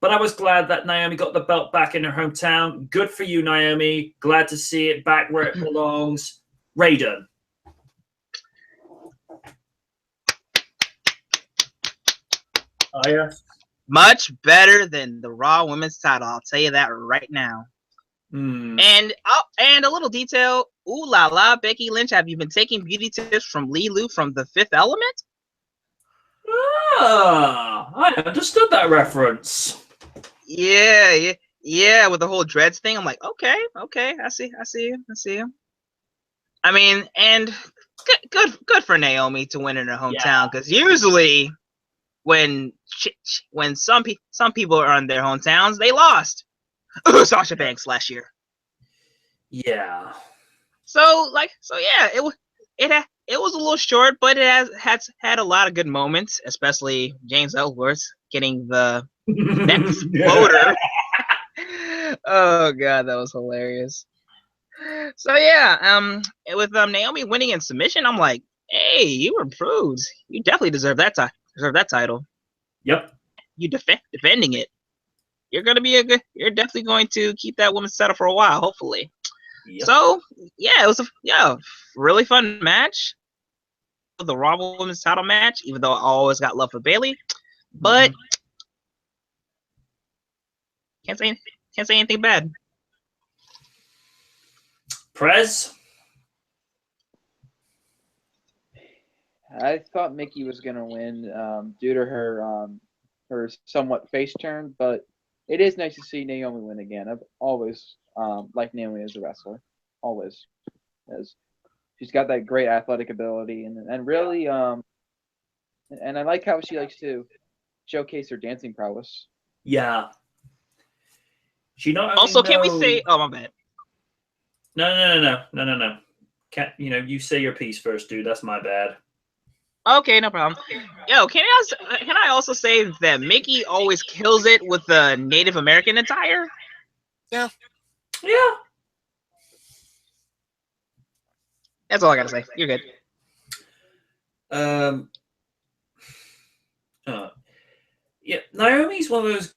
but I was glad that Naomi got the belt back in her hometown. Good for you, Naomi. Glad to see it back where it belongs. Raiden. Oh, yeah. Much better than the Raw Women's title. I'll tell you that right now. And a little detail. Ooh la la, Becky Lynch, have you been taking beauty tips from Lilu from The Fifth Element? Ah, I understood that reference. Yeah, with the whole dreads thing. I'm like, okay, I see you. I mean, and good for Naomi to win in her hometown, because usually when some people are in their hometowns, they lost. Sasha Banks last year. Yeah. So yeah, it was a little short, but it has had a lot of good moments, especially James Ellsworth getting the next floater. Oh god, that was hilarious. So yeah, with Naomi winning in submission, I'm like, hey, you improved. You definitely deserve that title. Yep. You defending it. You're definitely going to keep that women's title for a while, hopefully. Yep. So yeah, it was a really fun match. The Raw Women's title match, even though I always got love for Bayley, but can't say anything bad. Prez? I thought Mickey was gonna win due to her somewhat face turn, but it is nice to see Naomi win again. I've always liked Naomi as a wrestler, always, as she's got that great athletic ability and really and I like how she likes to showcase her dancing prowess. Yeah. She not also can we say? Oh my bad. No. Can't you say your piece first, dude? That's my bad. Okay, no problem. Yo, can I also say that Mickey always kills it with the Native American attire? Yeah. That's all I gotta say. You're good. Yeah, Naomi's one of those.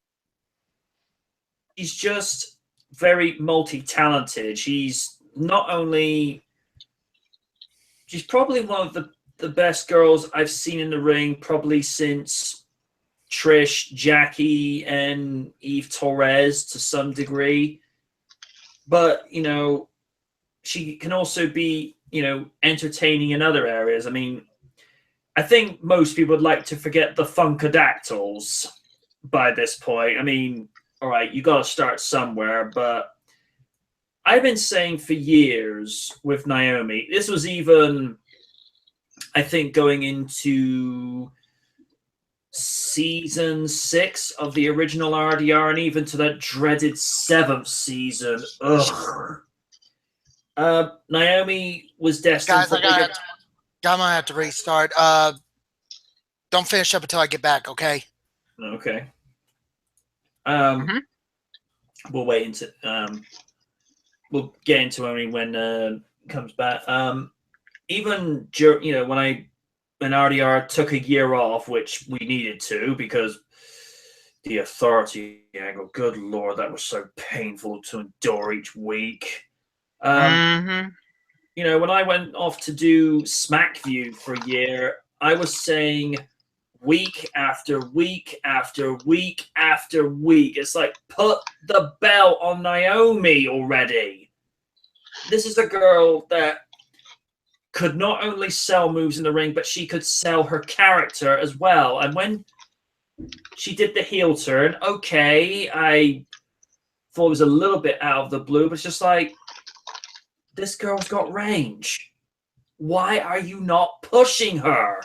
She's just very multi-talented. She's probably one of the best girls I've seen in the ring, probably since Trish, Jackie, and Eve Torres to some degree. But, she can also be, entertaining in other areas. I mean, I think most people would like to forget the Funkadactyls by this point. I mean, all right, you got to start somewhere, but I've been saying for years with Naomi, this was even, I think, going into season 6 of the original RDR and even to that dreaded 7th season. Ugh. Naomi was destined for bigger... I might have to restart. Don't finish up until I get back, okay? Okay. We'll wait until we'll get into only when comes back. Even when RDR took a year off, which we needed to because the authority angle. Good lord, that was so painful to endure each week. When I went off to do SmackView for a year, I was saying week after week after week after week, it's like, put the belt on Naomi already. This is a girl that could not only sell moves in the ring, but she could sell her character as well. And when she did the heel turn, okay, I thought it was a little bit out of the blue, but it's just like, this girl's got range. Why are you not pushing her?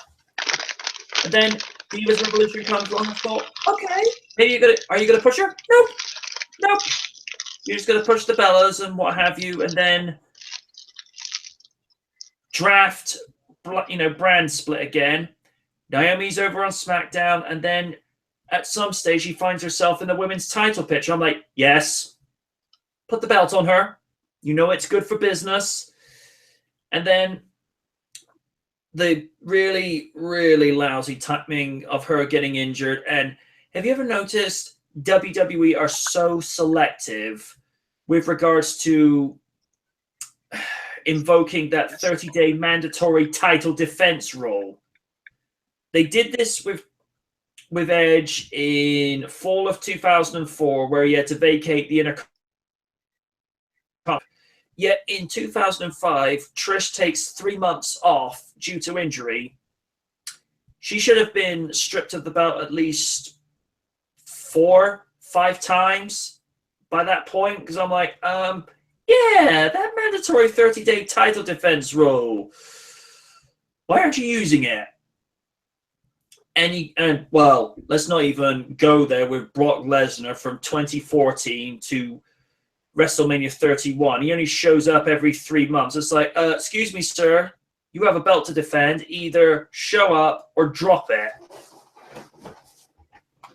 And then Divas Revolution comes along and thought, okay, are you gonna push her? Nope. You're just gonna push the Bellas and what have you, and then draft, brand split again. Naomi's over on SmackDown, and then at some stage she finds herself in the women's title picture. I'm like, yes, put the belt on her. You know it's good for business. And then the really, really lousy timing of her getting injured. And have you ever noticed WWE are so selective with regards to invoking that 30-day mandatory title defense rule? They did this with Edge in fall of 2004, where he had to vacate the Intercontinental. Yet in 2005, Trish takes 3 months off due to injury. She should have been stripped of the belt at least 4-5 times by that point, because I'm like, yeah, that mandatory 30-day title defense rule. Why aren't you using it? And well, let's not even go there with Brock Lesnar from 2014 to WrestleMania 31. He only shows up every 3 months. It's like, excuse me, sir, you have a belt to defend. Either show up or drop it.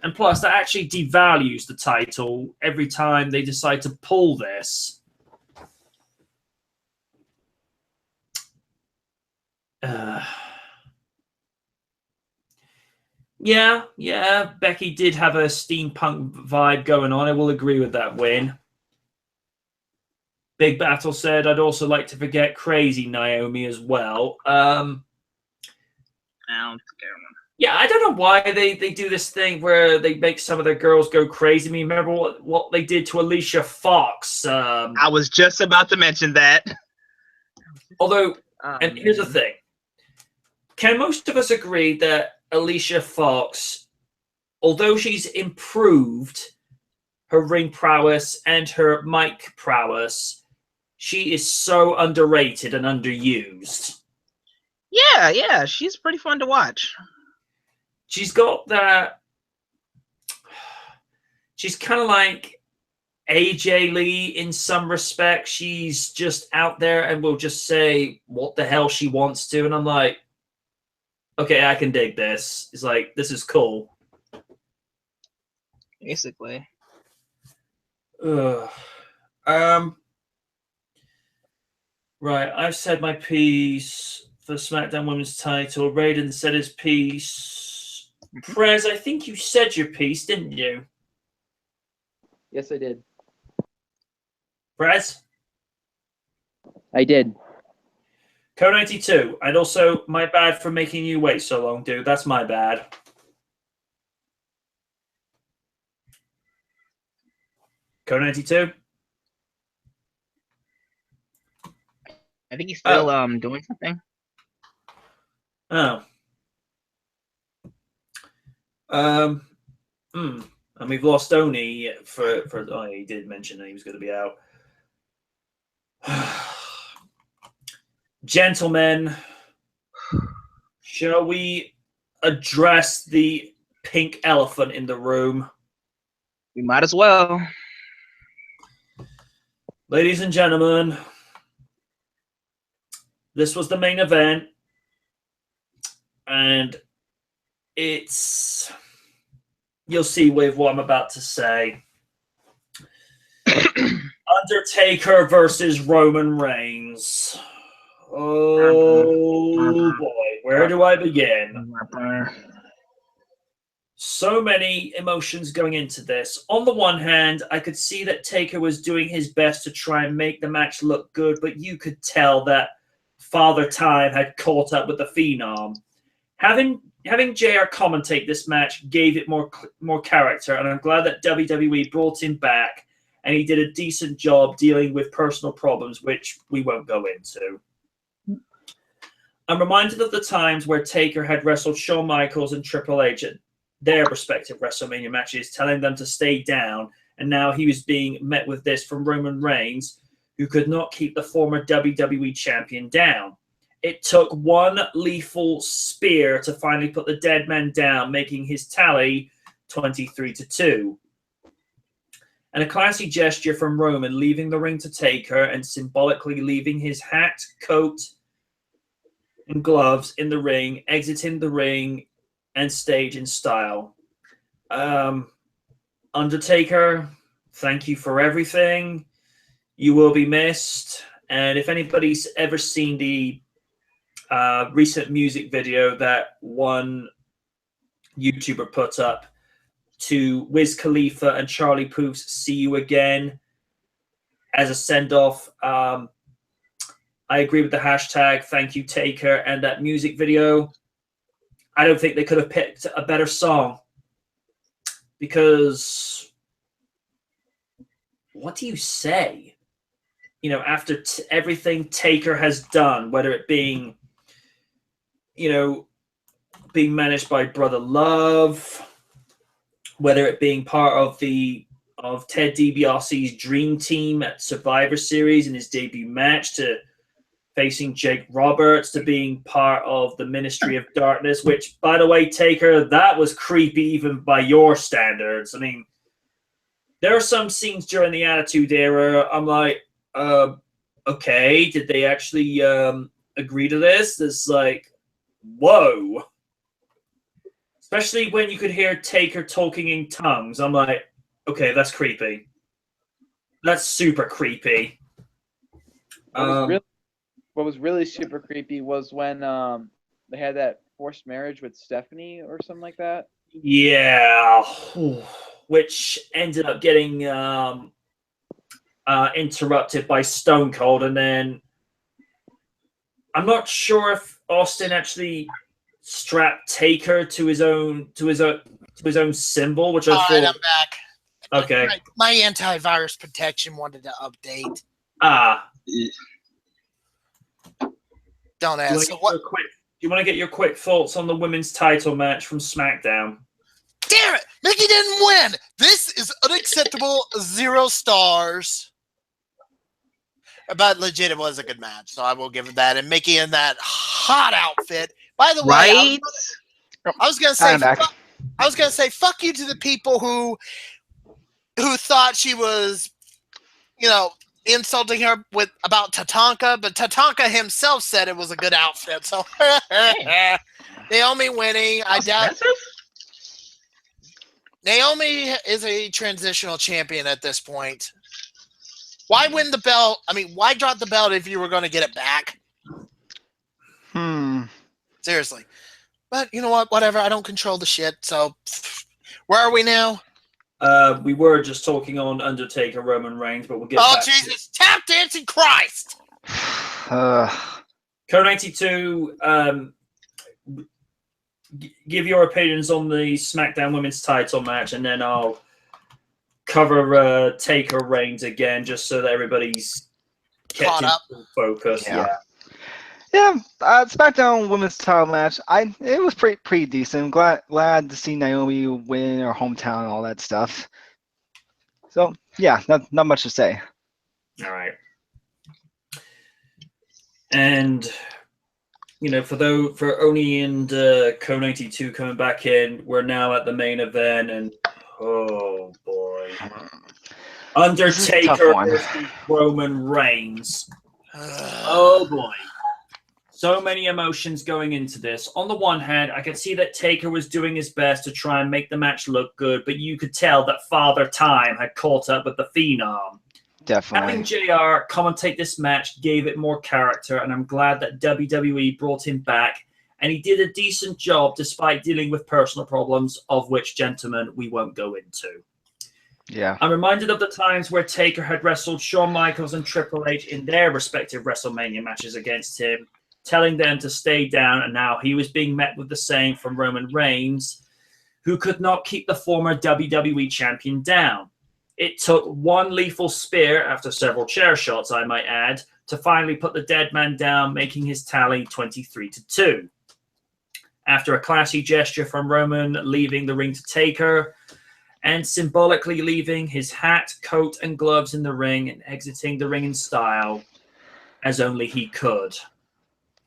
And plus, that actually devalues the title every time they decide to pull this. Yeah, Becky did have a steampunk vibe going on. I will agree with that win. Big Battle said, I'd also like to forget Crazy Naomi as well. Yeah, I don't know why they do this thing where they make some of their girls go crazy. I mean, remember what they did to Alicia Fox? I was just about to mention that. Although, and here's the thing. Can most of us agree that Alicia Fox, although she's improved her ring prowess and her mic prowess, she is so underrated and underused. Yeah, she's pretty fun to watch. She's got that. She's kind of like AJ Lee in some respects. She's just out there and will just say what the hell she wants to. And I'm like, okay, I can dig this. It's like, this is cool. Basically. Right, I've said my piece for SmackDown Women's title. Raiden said his piece. Prez, I think you said your piece, didn't you? Yes, I did. Prez? I did. Co92, and also my bad for making you wait so long, dude. That's my bad. Co92? I think he's still doing something. Oh. And we've lost Oni for he did mention that he was going to be out. Gentlemen, shall we address the pink elephant in the room? We might as well. Ladies and gentlemen, this was the main event, and you'll see with what I'm about to say. Undertaker versus Roman Reigns. Oh boy, where do I begin? So many emotions going into this. On the one hand, I could see that Taker was doing his best to try and make the match look good, but you could tell that Father Time had caught up with the Phenom. Having JR commentate this match gave it more character, and I'm glad that WWE brought him back, and he did a decent job dealing with personal problems, which we won't go into. I'm reminded of the times where Taker had wrestled Shawn Michaels and Triple H at their respective WrestleMania matches, telling them to stay down, and now he was being met with this from Roman Reigns, who could not keep the former WWE champion down. It took one lethal spear to finally put the dead man down, making his tally 23-2. And a classy gesture from Roman, leaving the ring to Taker and symbolically leaving his hat, coat, and gloves in the ring, exiting the ring and stage in style. Undertaker, thank you for everything. You will be missed. And if anybody's ever seen the recent music video that one YouTuber put up to Wiz Khalifa and Charlie Puth's "See You Again" as a send-off, I agree with the hashtag "Thank You Taker" and that music video. I don't think they could have picked a better song, because what do you say? You know, after everything Taker has done, whether it being, you know, being managed by Brother Love, whether it being part of Ted DiBiase's dream team at Survivor Series in his debut match, to facing Jake Roberts, to being part of the Ministry of Darkness, which, by the way, Taker, that was creepy even by your standards. I mean, there are some scenes during the Attitude Era, I'm like, okay, did they actually agree to this? It's like, whoa. Especially when you could hear Taker talking in tongues. I'm like, okay, that's creepy. That's super creepy. What was really super creepy was when they had that forced marriage with Stephanie or something like that. Yeah. Which ended up getting interrupted by Stone Cold, and then I'm not sure if Austin actually strapped Taker to his own symbol, which I thought. I'm back. Okay. My antivirus protection wanted to update. Don't ask. Do you want to get your quick thoughts on the women's title match from SmackDown? Damn it! Mickey didn't win! This is unacceptable. 0 stars. But legit, it was a good match, so I will give it that. And Mickey in that hot outfit. By the way, Right? I was gonna say fuck you to the people who thought she was, you know, insulting her about Tatanka, but Tatanka himself said it was a good outfit. So Naomi winning, I doubt. Naomi is a transitional champion at this point. Why win the belt? I mean, why drop the belt if you were going to get it back? Seriously. But you know what? Whatever. I don't control the shit. So where are we now? We were just talking on Undertaker, Roman Reigns, but we'll get back. Oh, Jesus. Tap dancing Christ! Co92, give your opinions on the SmackDown Women's title match, and then I'll cover Taker Reigns again, just so that everybody's kept in focus. Yeah. SmackDown Women's title match. It was pretty decent. Glad to see Naomi win her hometown and all that stuff. So yeah, not much to say. All right. And you know, for Oni and Co92 coming back in, we're now at the main event, and oh boy, Undertaker versus Roman Reigns. Oh boy. So many emotions going into this. On the one hand, I could see that Taker was doing his best to try and make the match look good, but you could tell that Father Time had caught up with the Phenom. Definitely. Having JR commentate this match gave it more character, and I'm glad that WWE brought him back, and he did a decent job despite dealing with personal problems, of which, gentlemen, we won't go into. Yeah. I'm reminded of the times where Taker had wrestled Shawn Michaels and Triple H in their respective WrestleMania matches against him, telling them to stay down, and now he was being met with the same from Roman Reigns, who could not keep the former WWE champion down. It took one lethal spear, after several chair shots, I might add, to finally put the dead man down, making his tally 23-2. After a classy gesture from Roman leaving the ring to Taker, and symbolically leaving his hat, coat, and gloves in the ring and exiting the ring in style as only he could.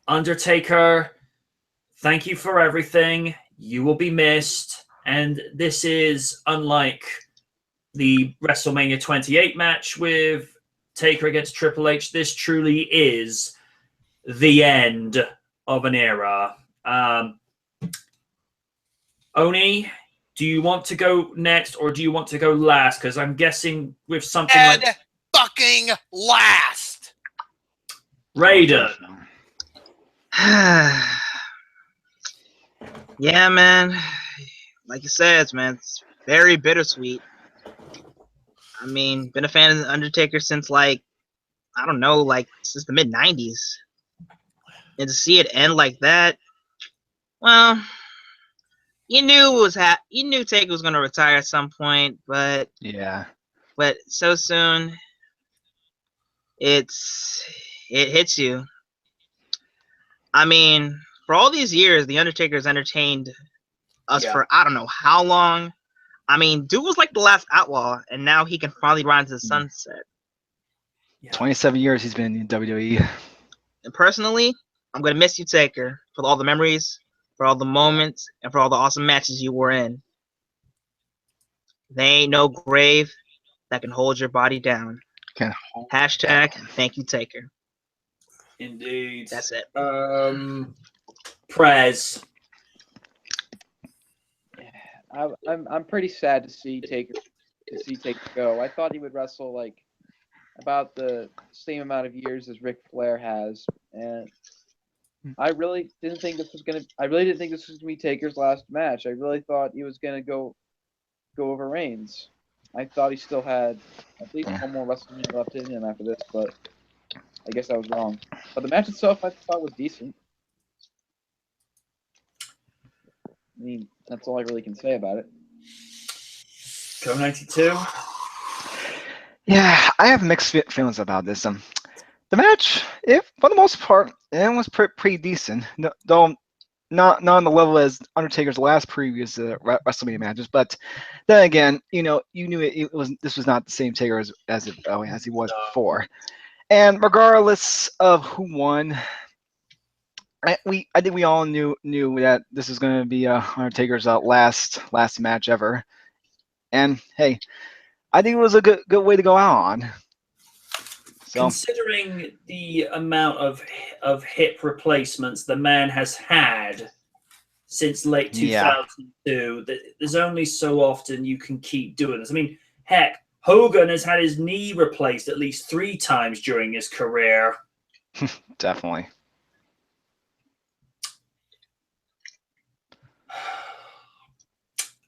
Undertaker, thank you for everything. You will be missed. And this is unlike the WrestleMania 28 match with Taker against Triple H. This truly is the end of an era. Oni, do you want to go next or do you want to go last? Because I'm guessing with something Dead like fucking last. Raiden. Yeah, man. Like you said, man, it's very bittersweet. I mean, been a fan of the Undertaker since like, I don't know, like since the mid '90s, and to see it end like that, well, you knew it was you knew Taker was gonna retire at some point, but so soon, it hits you. I mean, for all these years, the Undertaker's entertained us for I don't know how long. I mean, dude was like the last outlaw, and now he can finally ride to the sunset. 27 years he's been in WWE. And personally, I'm gonna miss you, Taker, for all the memories, for all the moments, and for all the awesome matches you were in. There ain't no grave that can hold your body down. Hashtag thank you, Taker. Indeed. That's it. Prez. I'm pretty sad to see Taker go. I thought he would wrestle like about the same amount of years as Ric Flair has, and I really didn't think this was gonna be Taker's last match. I really thought he was gonna go over Reigns. I thought he still had at least one more WrestleMania left in him after this, but I guess I was wrong. But the match itself, I thought was decent. I mean, that's all I really can say about it. Go 92. Yeah, I have mixed feelings about this. The match, for the most part, it was pretty decent. No, though not on the level as Undertaker's last previous WrestleMania matches, but then again, you knew this was not the same Taker as he was before. And regardless of who won, I think we all knew that this was going to be Undertaker's last match ever. And hey, I think it was a good way to go out on. So, considering the amount of hip replacements the man has had since late 2002, there's only so often you can keep doing this. I mean, heck, Hogan has had his knee replaced at least 3 times during his career. Definitely.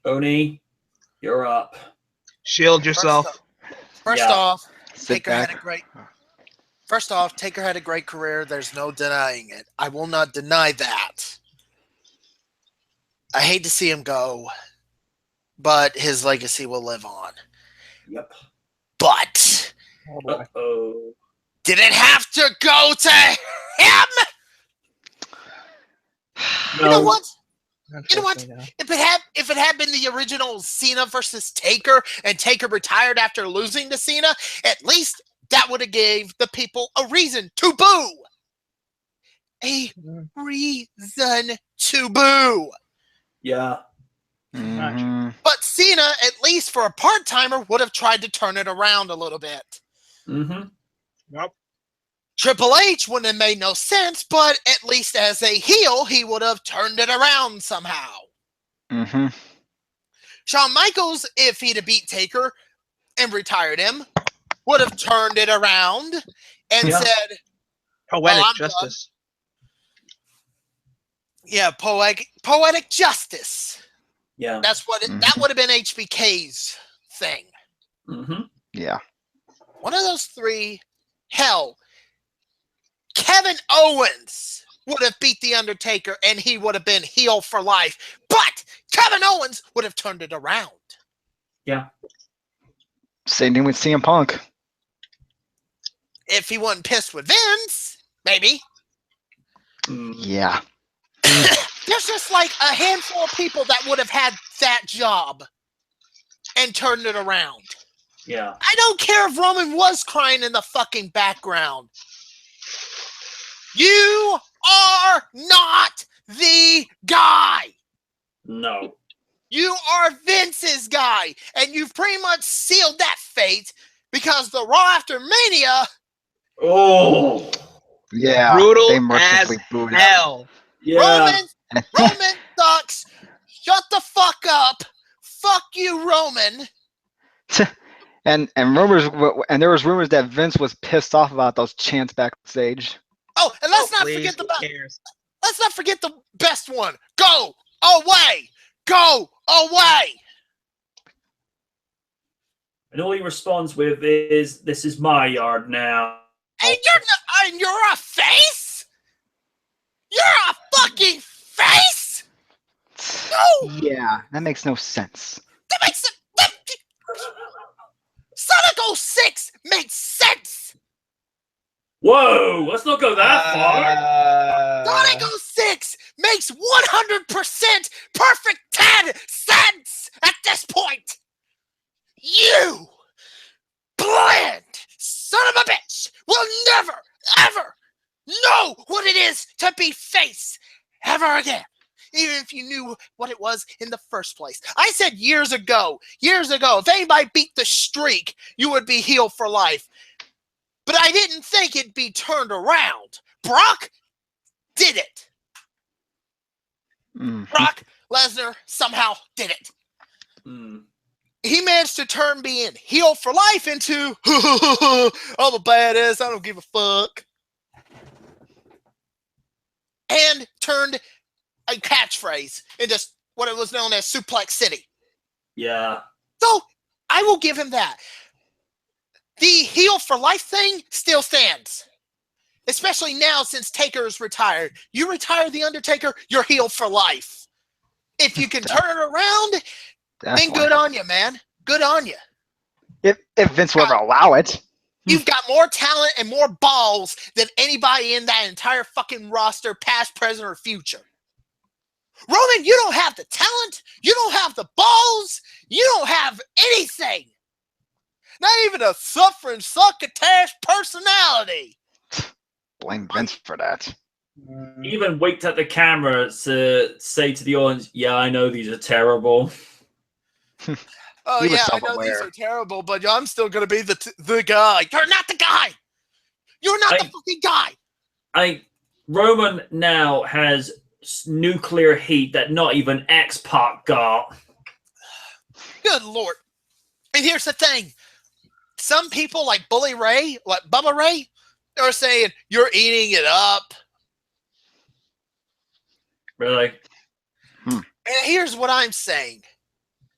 Oni, you're up. Shield yourself. First off, Sit Taker back. had a great. First off, Taker had a great career. There's no denying it. I will not deny that. I hate to see him go, but his legacy will live on. Yep. But Uh-oh. did it have to go to him? No. You know what? You know what? If it had been the original Cena versus Taker and Taker retired after losing to Cena, at least that would have gave the people a reason to boo. A reason to boo. Yeah. Mm-hmm. But Cena, at least for a part-timer, would have tried to turn it around a little bit. Mm-hmm. Yep. Triple H wouldn't have made no sense, but at least as a heel, he would have turned it around somehow. Mm-hmm. Shawn Michaels, if he'd have beat Taker and retired him, would have turned it around and said, Poetic justice. Yeah, poetic justice. Yeah. That's what that would have been HBK's thing. Mm-hmm. Yeah. One of those three, hell, Kevin Owens would have beat The Undertaker and he would have been heel for life. But Kevin Owens would have turned it around. Yeah. Same thing with CM Punk. If he wasn't pissed with Vince, maybe. Yeah. There's just like a handful of people that would have had that job. and turned it around. Yeah. I don't care if Roman was crying in the fucking background. You are not the guy. No. You are Vince's guy, and you've pretty much sealed that fate because the Raw after Mania. Oh. Yeah. Brutal they as mercilessly booed him. hell. Yeah. Roman sucks. Shut the fuck up. Fuck you, Roman. and there was rumors that Vince was pissed off about those chants backstage. Oh, and let's not Please, forget who cares? let's not forget the best one. Go away. Go away. And all he responds with is, "This is my yard now." And you're a face? You're a fucking face? No! Yeah, that makes no sense. That makes it. Sonic 06 makes sense. Whoa! Let's not go that far. Sonic 06 makes 100% perfect 10 sense at this point. You bland son of a bitch will never, ever know what it is to be face ever again. Even if you knew what it was in the first place. I said years ago, if anybody beat the streak, you would be heel for life. But I didn't think it'd be turned around. Brock did it. Brock Lesnar somehow did it. He managed to turn being heel for life into, I'm a badass, I don't give a fuck. And turned a catchphrase into what it was known as Suplex City. Yeah. So, I will give him that. The heel for life thing still stands. Especially now since Taker is retired. You retire the Undertaker, you're heel for life. If you can turn it around, then good on you, man. Good on you. If Vince will ever allow it. You've got more talent and more balls than anybody in that entire fucking roster, past, present, or future. Roman, you don't have the talent. You don't have the balls. You don't have anything. Not even a suffering succotash personality. Blame Vince for that. He even winked at the camera to say to the audience, "Yeah, I know these are terrible." Oh, He was yeah, I know these self-aware. are terrible, but I'm still going to be the guy. You're not the guy. You're not the fucking guy. Roman now has nuclear heat that not even X-Pac got. Good Lord. And here's the thing. Some people like Bully Ray, like Bubba Ray, are saying, you're eating it up. Really? And here's what I'm saying.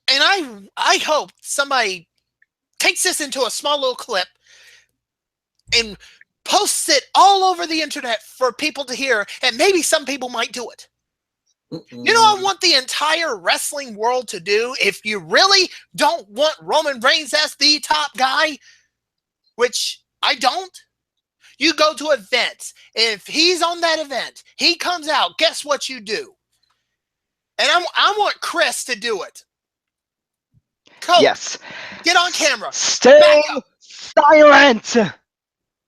And I hope somebody takes this into a small little clip and posts it all over the internet for people to hear, and maybe some people might do it. You know what I want the entire wrestling world to do if you really don't want Roman Reigns as the top guy, which I don't? You go to events. If he's on that event, he comes out, guess what you do? And I want Chris to do it. Coach, Yes. get on camera. Stay silent.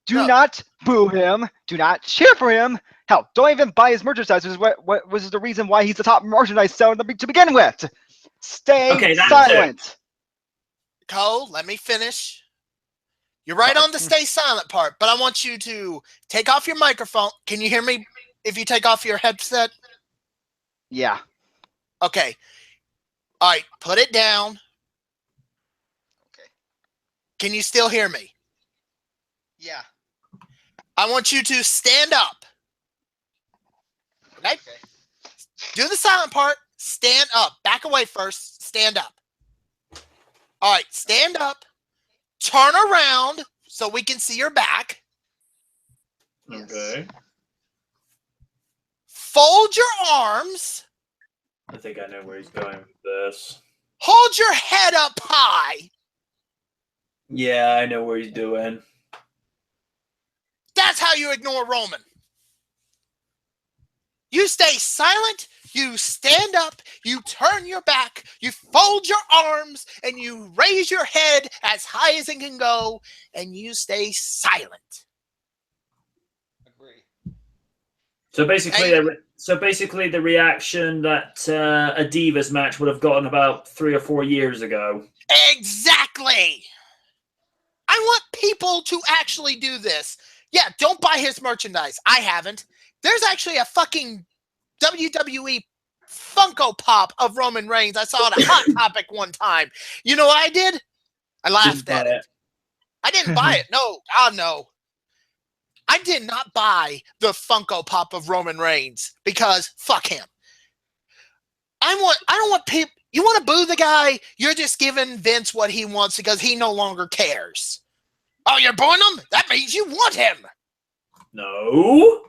Do not boo him. Do not cheer for him. Hell, don't even buy his merchandise. What was the reason why he's the top merchandise seller to begin with? Stay silent. Cole, let me finish. You're right on the stay silent part, but I want you to take off your microphone. Can you hear me if you take off your headset? Yeah. Okay. All right, put it down. Okay. Can you still hear me? Yeah. I want you to stand up. Okay? Do the silent part. Stand up. Back away first. Stand up. All right, stand up. Turn around so we can see your back. Okay. Fold your arms. I think I know where he's going with this. Hold your head up high. Yeah, I know where he's doing. That's how you ignore Roman. You stay silent, you stand up, you turn your back, you fold your arms, and you raise your head as high as it can go, and you stay silent. Agree. So basically, the reaction that a Divas match would have gotten about 3 or 4 years ago. Exactly. I want people to actually do this. Yeah, don't buy his merchandise. I haven't. There's actually a fucking WWE Funko Pop of Roman Reigns. I saw it at Hot Topic one time. You know what I did? I laughed at it. I didn't buy it. No. God, no. I did not buy the Funko Pop of Roman Reigns because fuck him. I don't want people. You want to boo the guy? You're just giving Vince what he wants because he no longer cares. Oh, you're booing him? That means you want him. No.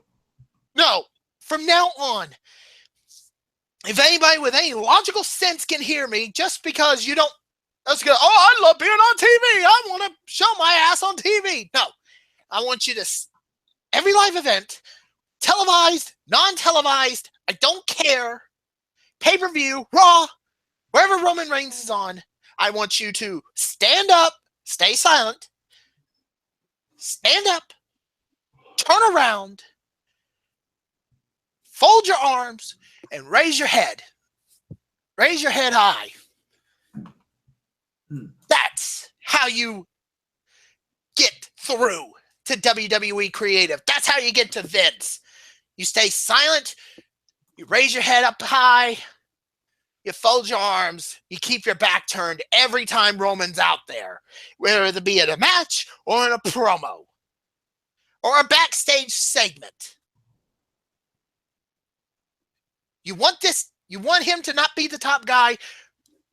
No. From now on, if anybody with any logical sense can hear me, just because you don't, let's go, oh, I love being on TV. I want to show my ass on TV. No. I want you to, every live event, televised, non-televised, I don't care, pay-per-view, Raw, wherever Roman Reigns is on, I want you to stand up, stay silent, stand up, turn around, fold your arms, and raise your head. Raise your head high. That's how you get through to WWE Creative. That's how you get to Vince. You stay silent, you raise your head up high, you fold your arms, you keep your back turned every time Roman's out there, whether it be in a match or in a promo or a backstage segment. You want him to not be the top guy,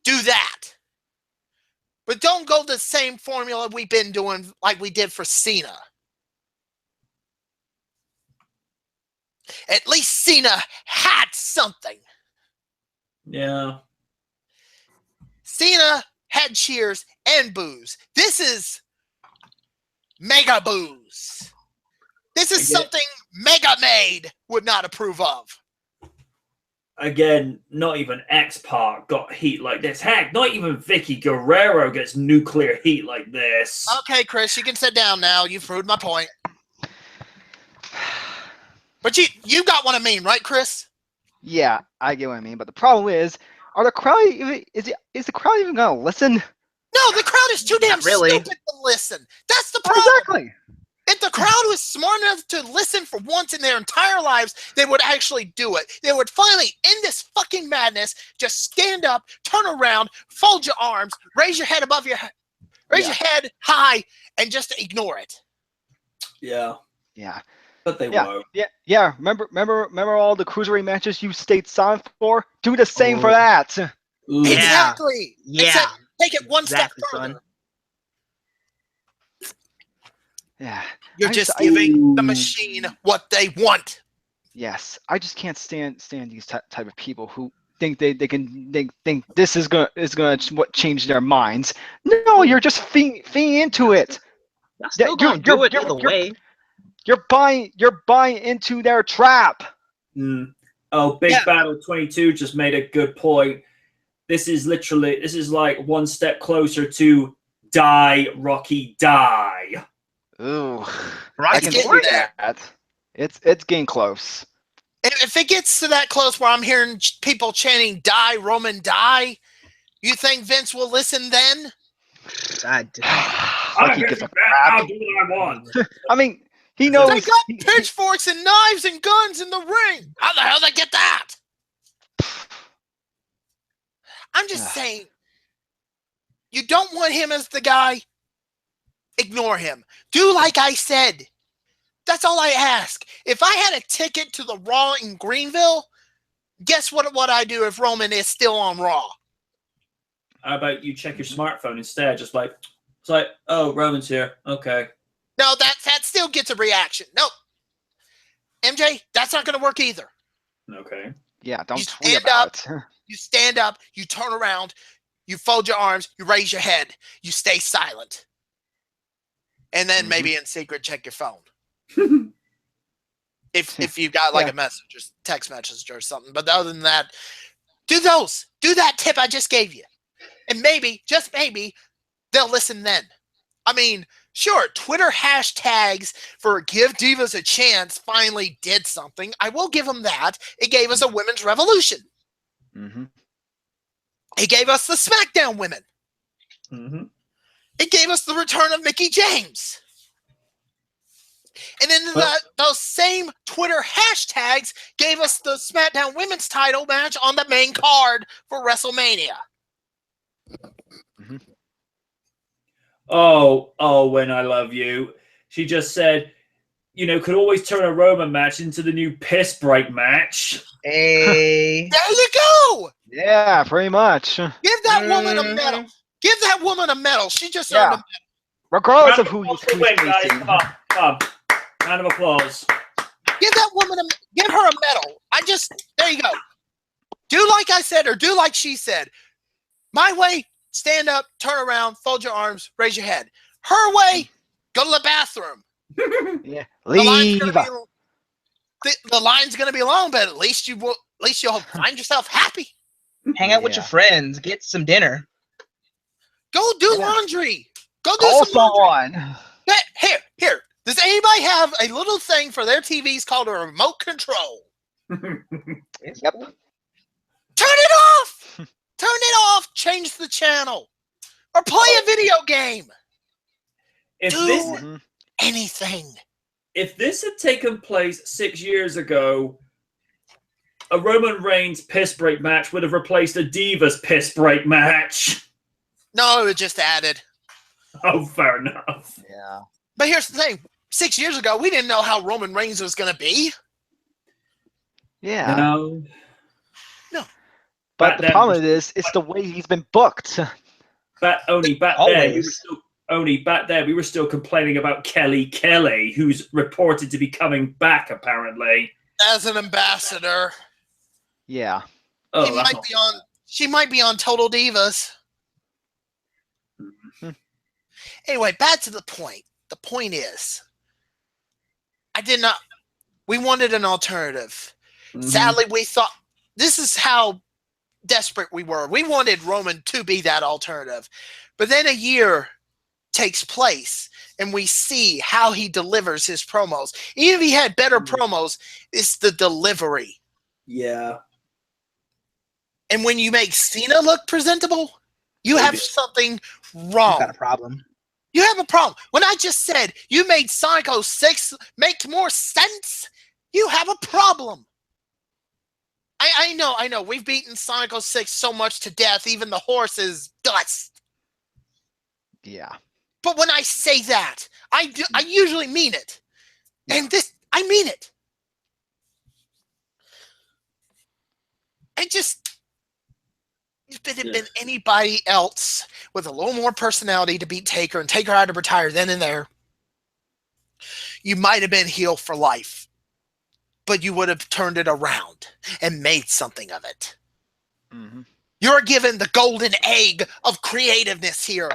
do that. But don't go the same formula we've been doing like we did for Cena. At least Cena had something. Yeah. Cena had cheers and boos. This is mega boos. This is something Mega Maid would not approve of. Again, not even X-Pac got heat like this. Heck, not even Vicky Guerrero gets nuclear heat like this. Okay, Chris, you can sit down now. You've proved my point. But you got what I mean, right, Chris? Yeah, I get what I mean. But the problem is, is the crowd even gonna listen? No, the crowd is too damn stupid to listen. That's the problem. Exactly. If the crowd was smart enough to listen for once in their entire lives, they would actually do it. They would finally end this fucking madness. Just stand up, turn around, fold your arms, raise your head above your head, raise your head high, and just ignore it. Yeah. Yeah. But they won't. Yeah. Remember all the cruiserweight matches you stayed silent for? Do the same for that. Exactly. Yeah. Except take it one step further. Son. Yeah. You're just giving the machine what they want. Yes. I just can't stand these type of people who think they think this is gonna change their minds. No, you're just feeding into it. I'm still gonna do it either way. You're buying into their trap. Oh, Big Battle 22 just made a good point. This is like one step closer to die, Rocky, die. Ooh, Rocky's getting there. It's getting close. If it gets to that close where I'm hearing people chanting "Die, Roman, die," you think Vince will listen then? God. I'll do what I want. I mean, he knows. They got pitchforks and knives and guns in the ring. How the hell they get that? I'm just saying, you don't want him as the guy. Ignore him. Do like I said. That's all I ask. If I had a ticket to the Raw in Greenville, guess what I do if Roman is still on Raw? How about you check your smartphone instead? It's like, oh, Roman's here. Okay. No, that still gets a reaction. Nope. MJ, that's not going to work either. Okay. Yeah, don't you tweet about it. You stand up, you turn around, you fold your arms, you raise your head, you stay silent. And then maybe in secret check your phone. If you got like a message or text message or something. But other than that, do that tip I just gave you. And maybe, just maybe, they'll listen then. I mean, sure, Twitter hashtags for Give Divas a Chance finally did something. I will give them that. It gave us a women's revolution. Mm-hmm. It gave us the SmackDown women. Mm-hmm. It gave us the return of Mickie James. And then those same Twitter hashtags gave us the SmackDown women's title match on the main card for WrestleMania. Mm-hmm. Oh, when I love you. She just said, could always turn a Roman match into the new piss break match. Hey. There you go. Yeah, pretty much. Give that woman a medal. Give that woman a medal. She just earned a medal. Regardless of who's win, guys. facing. Come on. Round of applause. Give that woman give her a medal. There you go. Do like I said or do like she said. My way, stand up, turn around, fold your arms, raise your head. Her way, go to the bathroom. Yeah, leave. The line's gonna be long, but at least you'll find yourself happy. Hang out with your friends. Get some dinner. Go do laundry. Go do Call some laundry. someone. Here. Does anybody have a little thing for their TVs called a remote control? Yep. Turn it off. Turn it off. Change the channel, or play a video game. Do anything. If this had taken place 6 years ago, a Roman Reigns piss break match would have replaced a Divas piss break match. No, it was just added. Oh, fair enough. Yeah. But here's the thing. 6 years ago, we didn't know how Roman Reigns was going to be. Yeah. No. But the problem is, it's the way he's been booked. Back there, we were still complaining about Kelly, who's reported to be coming back, apparently. As an ambassador. Yeah. She might be on Total Divas. Anyway, back to the point. The point is, we wanted an alternative. Mm-hmm. Sadly, we thought, this is how desperate we were. We wanted Roman to be that alternative. But then a year takes place, and we see how he delivers his promos. Even if he had better promos, it's the delivery. Yeah. And when you make Cena look presentable, you have something wrong. You got a problem. You have a problem. When I just said you made Sonic 06 make more sense, you have a problem. I know. We've beaten Sonic 06 so much to death, even the horse is dust. Yeah. But when I say that, I usually mean it. And I mean it. If it had been anybody else with a little more personality to beat Taker, and Taker had to retire then and there, you might have been heel for life. But you would have turned it around and made something of it. Mm-hmm. You're given the golden egg of creativeness here.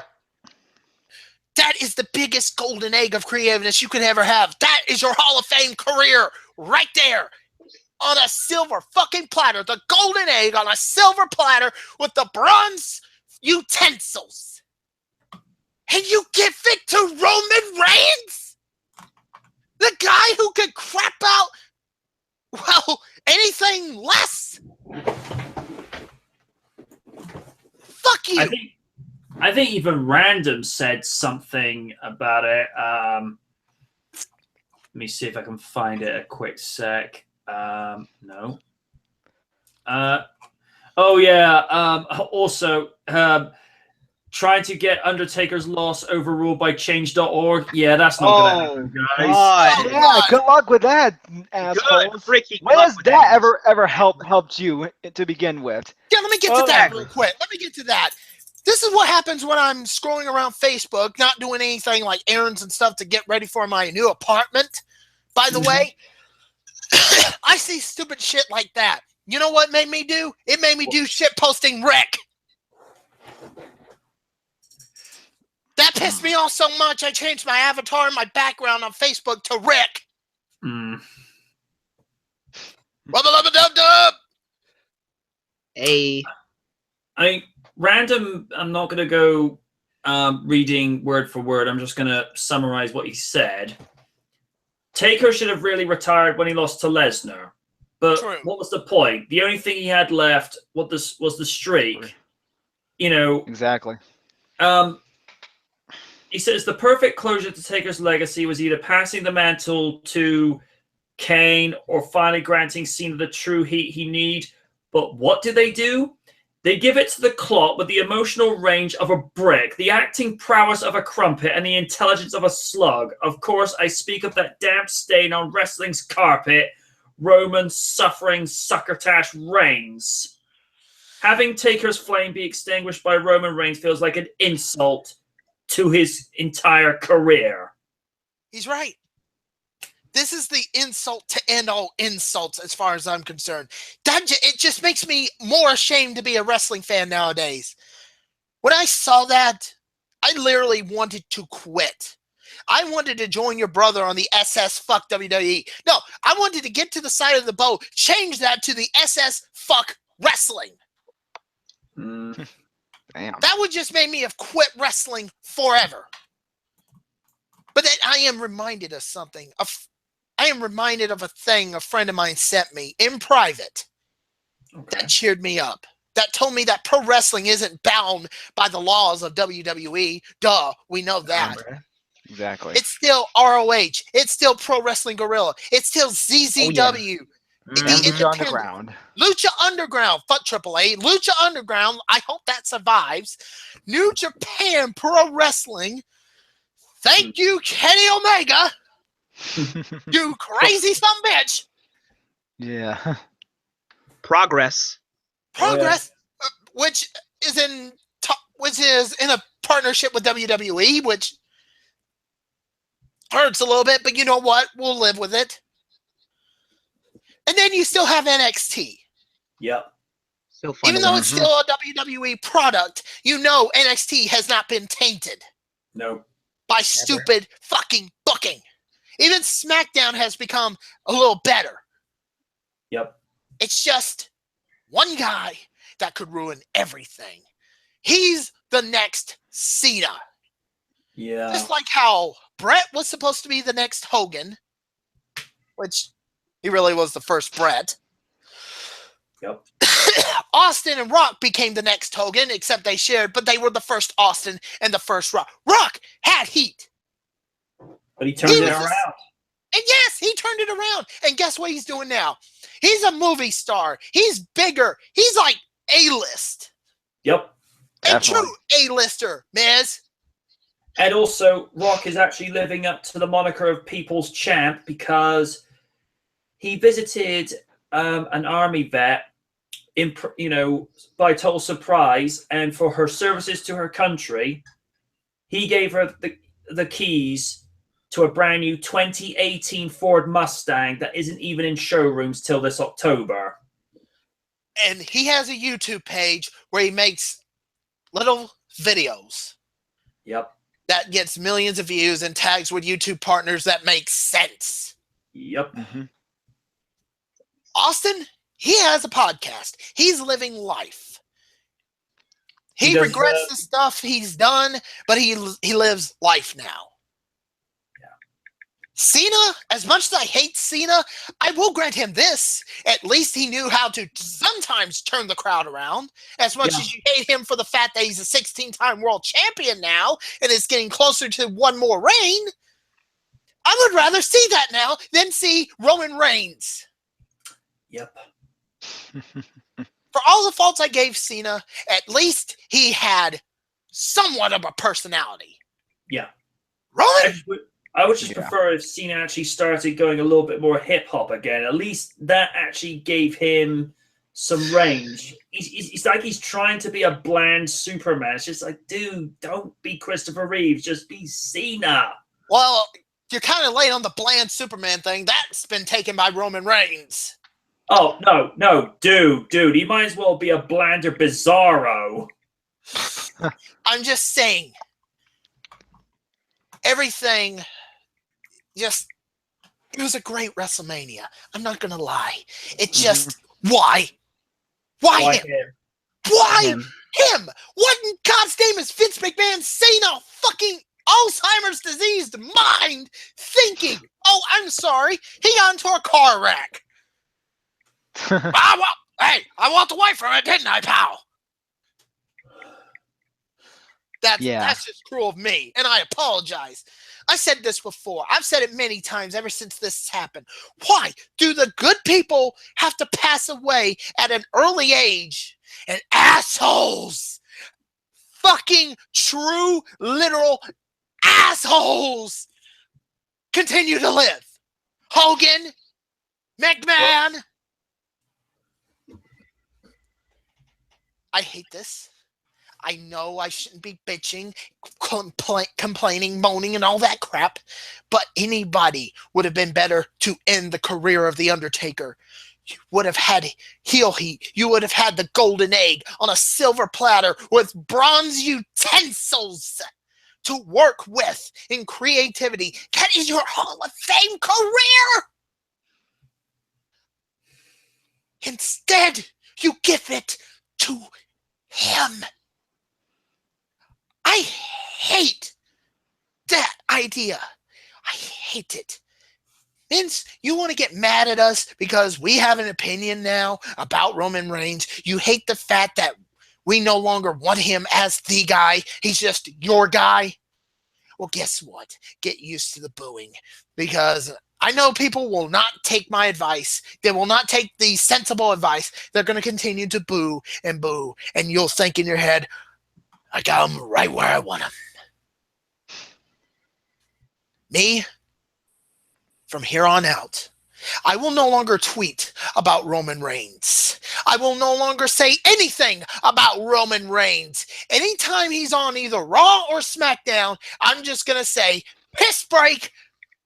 That is the biggest golden egg of creativeness you could ever have. That is your Hall of Fame career right there. On a silver fucking platter. The golden egg on a silver platter with the bronze utensils. And you give it to Roman Reigns? The guy who could crap out, well, anything less? Fuck you. I think even Random said something about it. Let me see if I can find it a quick sec. No. Also, trying to get Undertaker's loss overruled by Change.org. Yeah, that's not going to happen, guys. God. Yeah, good luck with that, assholes. When has that ever helped you to begin with? Yeah, let me get to that real quick. Let me get to that. This is what happens when I'm scrolling around Facebook, not doing anything like errands and stuff to get ready for my new apartment. By the way, I see stupid shit like that. You know what made me do? It made me do shit posting Rick. That pissed me off so much, I changed my avatar and my background on Facebook to Rick. Rubba-lubba-dub-dub! Hey, I'm not going to go reading word for word. I'm just going to summarize what he said. Taker should have really retired when he lost to Lesnar. But True. what was the point? The only thing he had left was the streak. You know. Exactly. He says the perfect closure to Taker's legacy was either passing the mantle to Kane or finally granting Cena the true heat he need. But what do? They give it to the clock with the emotional range of a brick, the acting prowess of a crumpet, and the intelligence of a slug. Of course, I speak of that damp stain on wrestling's carpet, Roman suffering succotash Reigns. Having Taker's flame be extinguished by Roman Reigns feels like an insult to his entire career. He's right. This is the insult to end all insults as far as I'm concerned. It just makes me more ashamed to be a wrestling fan nowadays. When I saw that, I literally wanted to quit. I wanted to join your brother on the SS fuck WWE. No, I wanted to get to the side of the boat, change that to the SS fuck wrestling. Damn. That would just make me have quit wrestling forever. But then I am reminded of something. I am reminded of a thing a friend of mine sent me in private that cheered me up. That told me that pro wrestling isn't bound by the laws of WWE. Duh, we know that. Exactly. It's still ROH. It's still Pro Wrestling Guerrilla. It's still ZZW. And Lucha Underground. Lucha Underground. Fuck AAA. Lucha Underground. I hope that survives. New Japan Pro Wrestling. Thank you, Kenny Omega. You crazy son of a bitch. Yeah. Progress. Which is in a partnership with WWE, which hurts a little bit, but you know what? We'll live with it. And then you still have NXT. Yep. Still fun Even though it's still a WWE product, you know NXT has not been tainted. No. By stupid fucking booking. Even SmackDown has become a little better. Yep. It's just one guy that could ruin everything. He's the next Cena. Yeah. Just like how Brett was supposed to be the next Hogan, which he really was the first Brett. Yep. Austin and Rock became the next Hogan, except they shared, but they were the first Austin and the first Rock. Rock had heat. But he turned it around. And yes, he turned it around. And guess what he's doing now? He's a movie star. He's bigger. He's like A-list. Yep. A true A-lister, Miz. And also, Rock is actually living up to the moniker of People's Champ because he visited an army vet by total surprise, and for her services to her country, he gave her the keys to a brand new 2018 Ford Mustang that isn't even in showrooms till this October. And he has a YouTube page where he makes little videos. Yep. That gets millions of views and tags with YouTube partners that make sense. Yep. Mm-hmm. Austin, he has a podcast. He's living life. He regrets the stuff he's done, but he lives life now. Cena, as much as I hate Cena, I will grant him this. At least he knew how to sometimes turn the crowd around. As much as you hate him for the fact that he's a 16-time world champion now and is getting closer to one more reign, I would rather see that now than see Roman Reigns. Yep. For all the faults I gave Cena, at least he had somewhat of a personality. Yeah. Roman? I would just prefer if Cena actually started going a little bit more hip-hop again. At least that actually gave him some range. It's like he's trying to be a bland Superman. It's just like, dude, don't be Christopher Reeves. Just be Cena. Well, you're kind of late on the bland Superman thing. That's been taken by Roman Reigns. Oh, no, dude. He might as well be a blander Bizarro. I'm just saying. Everything just It was a great WrestleMania. I'm not gonna lie. It just why? Why him? him? Why Him. him? What in God's name is Vince McMahon saying a fucking Alzheimer's diseased mind thinking? Oh, I'm sorry. He got into a car wreck. I walked away from it, didn't I, pal? That's just cruel of me, and I apologize. I said this before. I've said it many times ever since this happened. Why do the good people have to pass away at an early age and assholes, fucking true, literal assholes continue to live? Hogan, McMahon. I hate this. I know I shouldn't be bitching, complaining, moaning, and all that crap, but anybody would have been better to end the career of The Undertaker. You would have had heel heat. You would have had the golden egg on a silver platter with bronze utensils to work with in creativity. That is your Hall of Fame career. Instead, you give it to him. I hate that idea. I hate it. Vince, you want to get mad at us because we have an opinion now about Roman Reigns. You hate the fact that we no longer want him as the guy. He's just your guy. Well, guess what? Get used to the booing, because I know people will not take my advice. They will not take the sensible advice. They're going to continue to boo, and you'll think in your head, I got him right where I want him. Me, from here on out, I will no longer tweet about Roman Reigns. I will no longer say anything about Roman Reigns. Anytime he's on either Raw or SmackDown, I'm just going to say, piss break,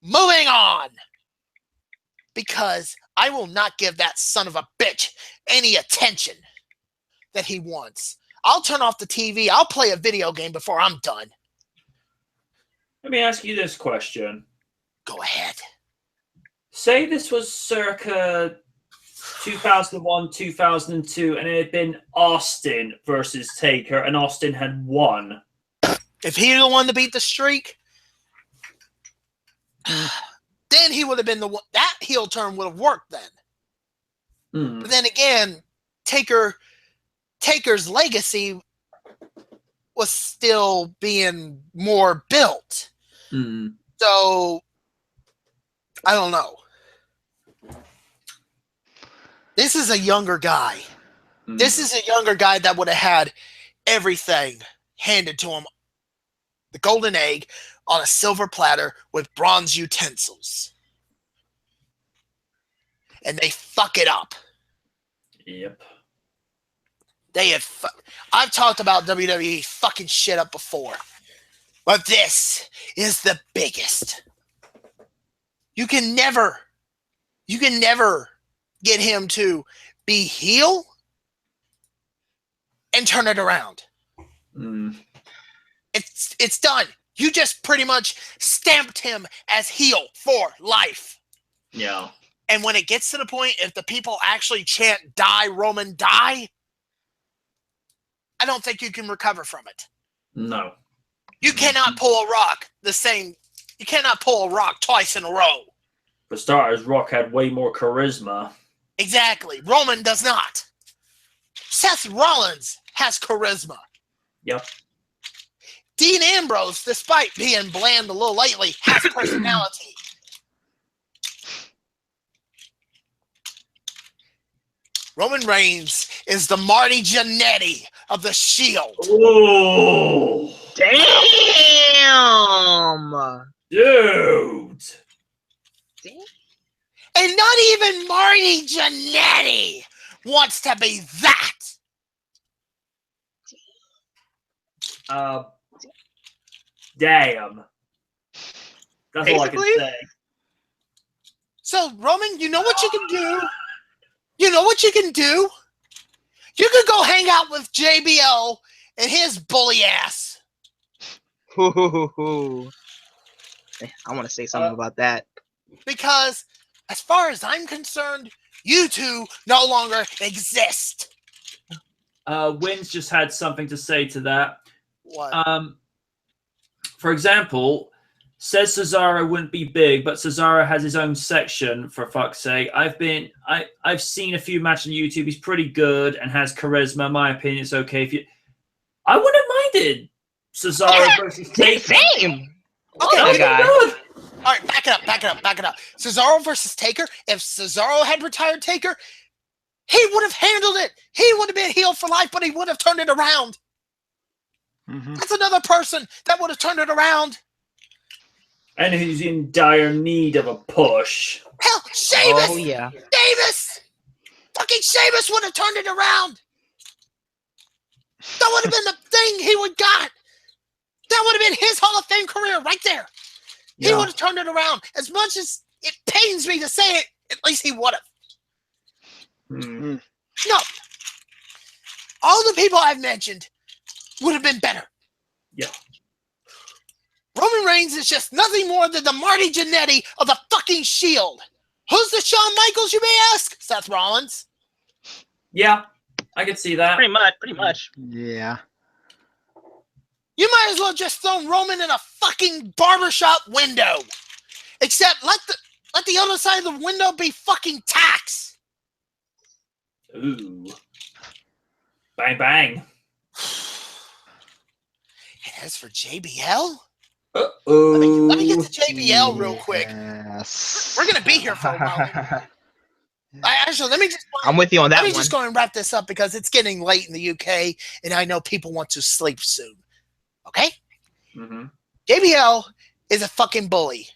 moving on. Because I will not give that son of a bitch any attention that he wants. I'll turn off the TV. I'll play a video game before I'm done. Let me ask you this question. Go ahead. Say this was circa 2001, 2002, and it had been Austin versus Taker, and Austin had won. If he the one to beat the streak, then he would have been the one. That heel turn would have worked then. But then again, Taker's legacy was still being more built. So, I don't know. This is a younger guy. This is a younger guy that would have had everything handed to him. The golden egg on a silver platter with bronze utensils. And they fuck it up. Yep. I've talked about WWE fucking shit up before. But this is the biggest. You can never get him to be heel and turn it around. It's done. You just pretty much stamped him as heel for life. Yeah. And when it gets to the point, if the people actually chant, die, Roman, die, I don't think you can recover from it. No. You cannot pull a rock you cannot pull a rock twice in a row. For starters, Rock had way more charisma. Exactly. Roman does not. Seth Rollins has charisma. Yep. Dean Ambrose, despite being bland a little lately, has personality. Roman Reigns is the Marty Jannetty of the Shield. Oh, Damn! dude. And not even Marty Jannetty wants to be that. Damn. That's all I can Basically. say. So, Roman, you know what you can do? You know what you can do? You could go hang out with JBL and his bully ass. I want to say something about that. Because as far as I'm concerned, you two no longer exist. Wynn's just had something to say to that. What? For example, says Cesaro wouldn't be big, but Cesaro has his own section, for fuck's sake. I've seen a few matches on YouTube. He's pretty good and has charisma. In my opinion, it's okay. I wouldn't have minded Cesaro versus Taker. Same. Okay, Oh, God. good. All right, back it up. Cesaro versus Taker. If Cesaro had retired Taker, he would have handled it. He would have been heel for life, but he would have turned it around. Mhm. That's another person that would have turned it around. And who's in dire need of a push. Hell, Sheamus! Oh, yeah. Sheamus! Fucking Sheamus would have turned it around. That would have been the thing he would got. That would have been his Hall of Fame career right there. He Yeah. would have turned it around. As much as it pains me to say it, at least he would have. Hmm. No. All the people I've mentioned would have been better. Yeah. Roman Reigns is just nothing more than the Marty Jannetty of the fucking Shield. Who's the Shawn Michaels, you may ask? Seth Rollins. Yeah, I could see that. Pretty much. Yeah. You might as well just throw Roman in a fucking barbershop window. Except let the other side of the window be fucking tax. Ooh. Bang, bang. And as for JBL, Uh-oh. let me get to JBL real quick. Yes. We're gonna be here for a while. Actually, let me just. I'm with you on that Let me one. just go and wrap this up because it's getting late in the UK, and I know people want to sleep soon. Okay? Mm-hmm. JBL is a fucking bully.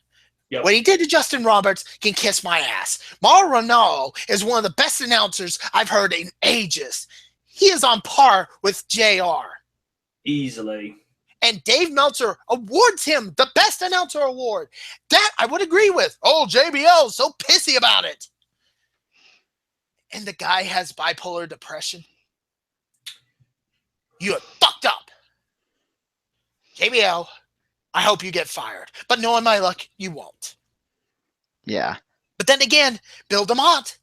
Yep. What he did to Justin Roberts can kiss my ass. Mauro Ranallo is one of the best announcers I've heard in ages. He is on par with JR. Easily. And Dave Meltzer awards him the Best Announcer Award. That I would agree with. Oh, JBL is so pissy about it. And the guy has bipolar depression. You have fucked up. JBL, I hope you get fired. But knowing my luck, you won't. Yeah. But then again, Bill DeMott.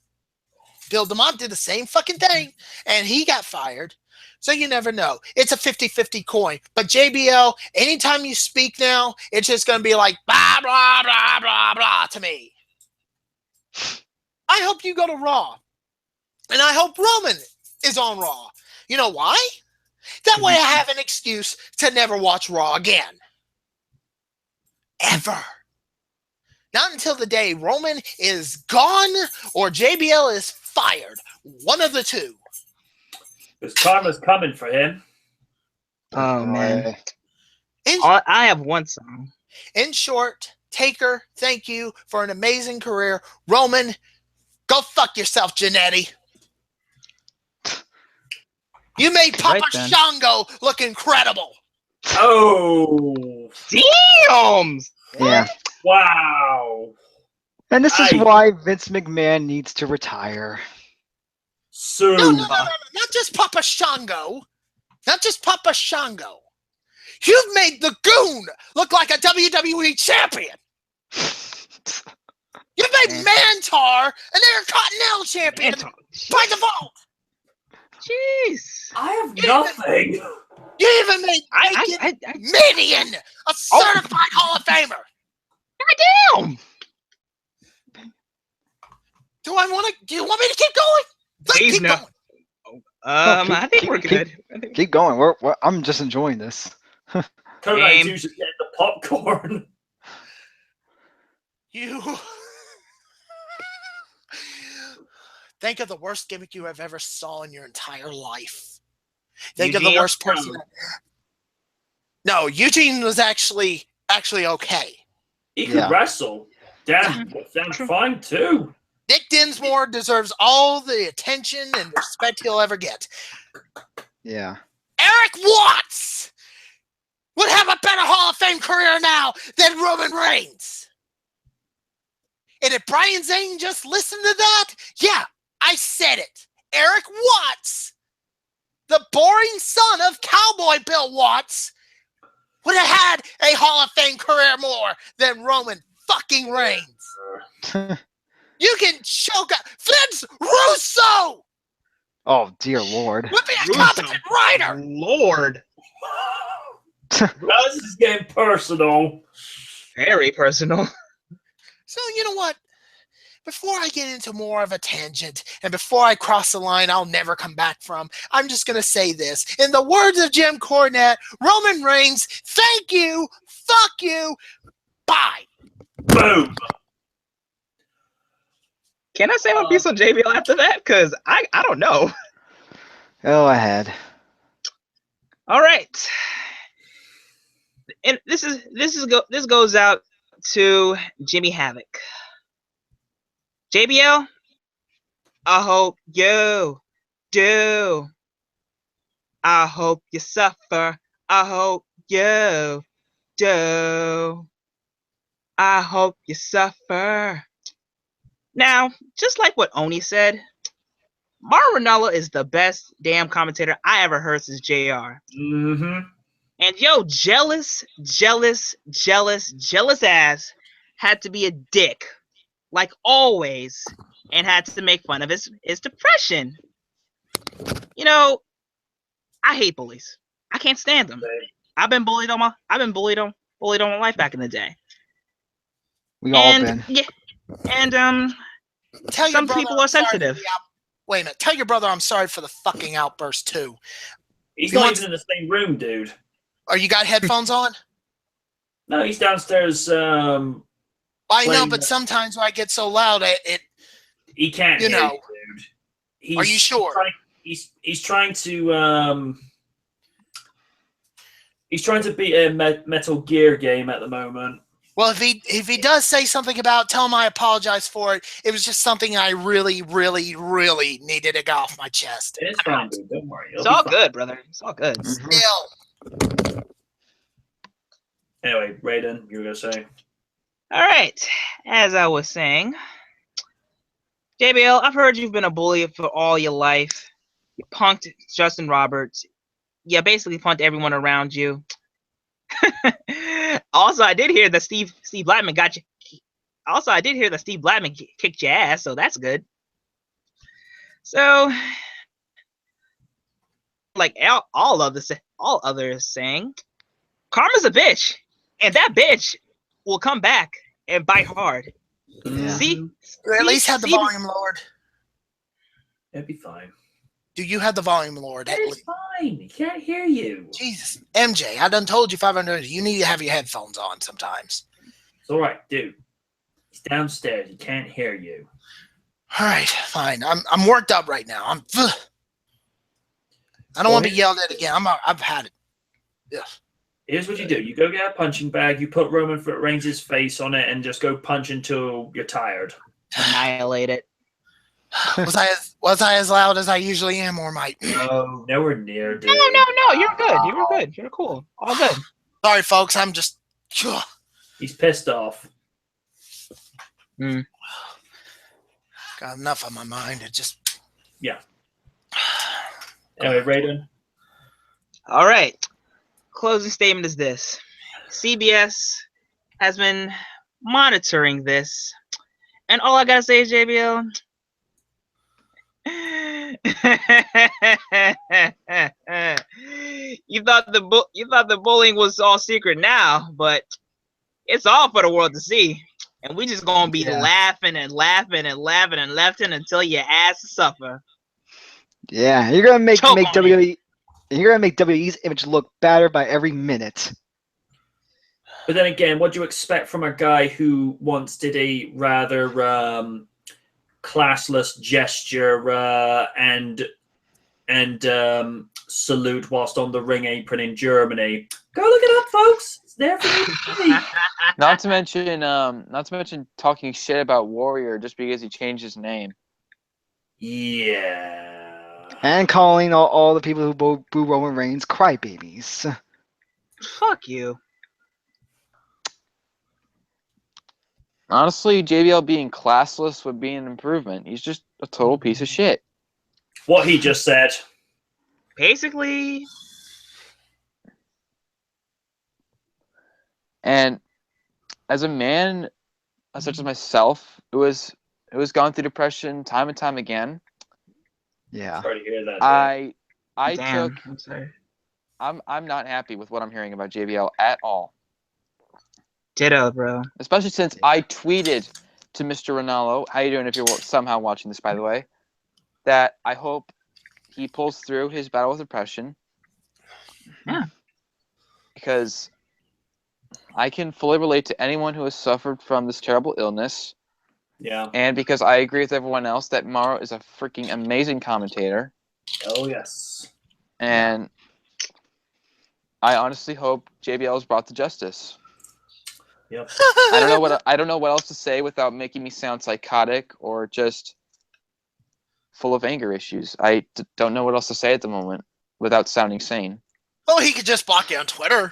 Bill DeMott did the same fucking thing, and he got fired. So you never know. It's a 50-50 coin. But JBL, anytime you speak now, it's just going to be like, blah, blah, blah, blah, blah to me. I hope you go to Raw. And I hope Roman is on Raw. You know why? That way I have an excuse to never watch Raw again. Ever. Not until the day Roman is gone or JBL is fired. One of the two. Because karma's coming for him. Oh, man. In, I have one song. in short, Taker, thank you for an amazing career. Roman, go fuck yourself, Jannetty. You made Papa Right then. Shango look incredible. Oh. Damn! Yeah. Wow. And this is Aye. why Vince McMahon needs to retire. So. No, not just Papa Shango. Not just Papa Shango. You've made the Goon look like a WWE champion. You've made Mantar an Intercontinental champion by default. Jeez. I have nothing. You even made I Midian a certified Hall of Famer. Damn! Do you want me to keep going? Let's Please keep no. going. I think we're good. Keep going. We're I'm just enjoying this. Kodak Game. dude's just getting the popcorn. You think of the worst gimmick you have ever saw in your entire life. Think of the Eugene? worst person. No, Eugene was actually okay. He could Yeah. wrestle. Damn, sounds fine too. Nick Dinsmore deserves all the attention and respect he'll ever get. Yeah. Eric Watts would have a better Hall of Fame career now than Roman Reigns. And if Brian Zane just listened to that, yeah, I said it. Eric Watts, the boring son of Cowboy Bill Watts, would have had a Hall of Fame career more than Roman fucking Reigns. You can choke out Vince Russo. Oh dear Lord. Would be a Russo. competent writer. Lord. This is getting personal. Very personal. So you know what? Before I get into more of a tangent, and before I cross the line I'll never come back from, I'm just going to say this. In the words of Jim Cornette, Roman Reigns, thank you, fuck you, bye. Boom. Can I say my piece on JBL after that? Because I don't know. Go ahead. All right. And this goes out to Jimmy Havoc. JBL, I hope you do. I hope you suffer. I hope you do. I hope you suffer. Now, just like what Oni said, Mauro Ranallo is the best damn commentator I ever heard since JR. Mm-hmm. And yo, jealous ass had to be a dick, like always, and had to make fun of his depression. You know, I hate bullies. I can't stand them. I've been bullied all my life back in the day. We all been. Yeah, and Tell your some brother people I'm are sorry for sensitive. the Wait a minute. Tell your brother I'm sorry for the fucking outburst too. He's He not wants- even in the same room, dude. Are you got headphones on? No, he's downstairs. I know, playing- but sometimes when I get so loud, He can't You hear know. you, dude. He's Are you sure? He's trying to he's trying to beat a Metal Gear game at the moment. well, if he does say something about, tell him I apologize for it. It was just something I really, really, really needed to get off my chest. It's fine, dude. Don't worry. It's all good, brother. It's all good. Mhm. Still, Anyway, Raiden, you were gonna say. All right. As I was saying, JBL, I've heard you've been a bully for all your life. You punked Justin Roberts. You basically punked everyone around you. Also, I did hear that Steve Blackman got you. Also, I did hear that Steve Blackman kicked your ass, so that's good. So, like all others saying, karma's a bitch, and that bitch will come back and bite hard. Yeah. See, at least have the see- volume lowered. It'll be fine. Do you have the volume lowered? At It's least? fine. He can't hear you. Jesus, MJ, I done told you 500. You need to have your headphones on sometimes. It's all right, dude. He's downstairs. He can't hear you. All right, fine. I'm worked up right now. I don't want to be yelled at again. I've had it. Yeah. Here's what you do. You go get a punching bag. You put Roman Reigns' face on it and just go punch until you're tired. annihilate it. Was I as loud as I usually am, or might? No, nowhere near, dude. No. You're good. You were good. You're cool. All good. Sorry, folks. I'm just. He's pissed off. Got enough on my mind. It just. Yeah. Anyway, Raiden. All right. Closing statement is this: CBS has been monitoring this, and all I gotta say is, JBL. You thought the bullying was all secret now, but it's all for the world to see, and we just gonna be laughing and laughing and laughing and laughing until your ass suffer. Yeah, you're gonna make Choke on WWE. You're gonna make WWE's image look better by every minute. But then again, what do you expect from a guy who once did a rather classless gesture and salute whilst on the ring apron in Germany? Go look it up, folks. It's there for you to see. Not to mention talking shit about Warrior just because he changed his name. Yeah. And calling all the people who boo Roman Reigns crybabies. Fuck you. Honestly, JBL being classless would be an improvement. He's just a total piece of shit. What he just said. Basically, And as a man such as myself, who has gone through depression time and time again, Yeah. Sorry to hear that. I Damn, took. I'm sorry. I'm not happy with what I'm hearing about JBL at all. Ditto, bro. Especially since I tweeted to Mr. Ronaldo, how you doing if you're somehow watching this, by the way, that I hope he pulls through his battle with depression. Yeah. Because I can fully relate to anyone who has suffered from this terrible illness. Yeah. And because I agree with everyone else that Mauro is a freaking amazing commentator. Oh, yes. And I honestly hope JBL is brought to justice. Yep. I don't know what else to say without making me sound psychotic or just full of anger issues. I don't know what else to say at the moment without sounding sane. Oh, he could just block you on Twitter.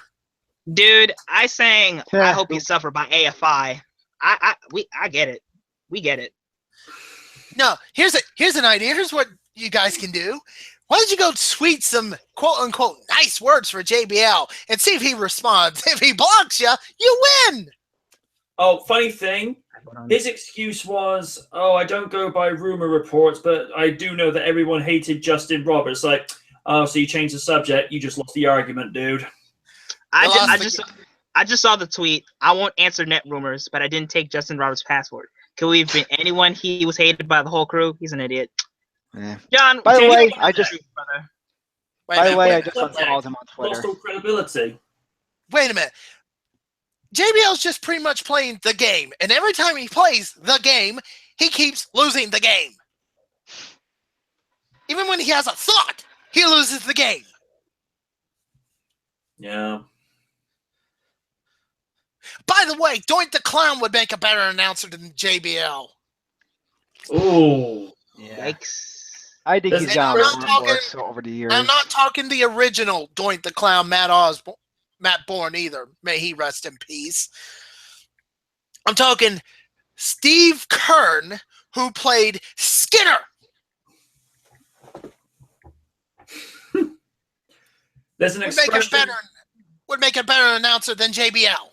Dude, I sang I hope you suffer by AFI. I get it. We get it. No, here's an idea. Here's what you guys can do. Why don't you go tweet some quote-unquote nice words for JBL and see if he responds. If he blocks you, you win! Oh, funny thing, his excuse was, I don't go by rumor reports, but I do know that everyone hated Justin Roberts. Like, oh, so you changed the subject, you just lost the argument, dude. I just saw the tweet. I won't answer net rumors, but I didn't take Justin Roberts' password. Could we have been anyone? He was hated by the whole crew. He's an idiot. Yeah. John, By the way, I just unfollowed him on Twitter. Lost all credibility. Wait a minute. JBL's just pretty much playing the game, and every time he plays the game, he keeps losing the game. Even when he has a thought, he loses the game. Yeah. By the way, Doink the Clown would make a better announcer than JBL. Ooh. Yeah. Yikes. I think he's gotten I'm not more so over the years. I'm not talking the original Doink the Clown, Matt Bourne either. May he rest in peace. I'm talking Steve Kern, who played Skinner. There's an expression. Would make a better announcer than JBL.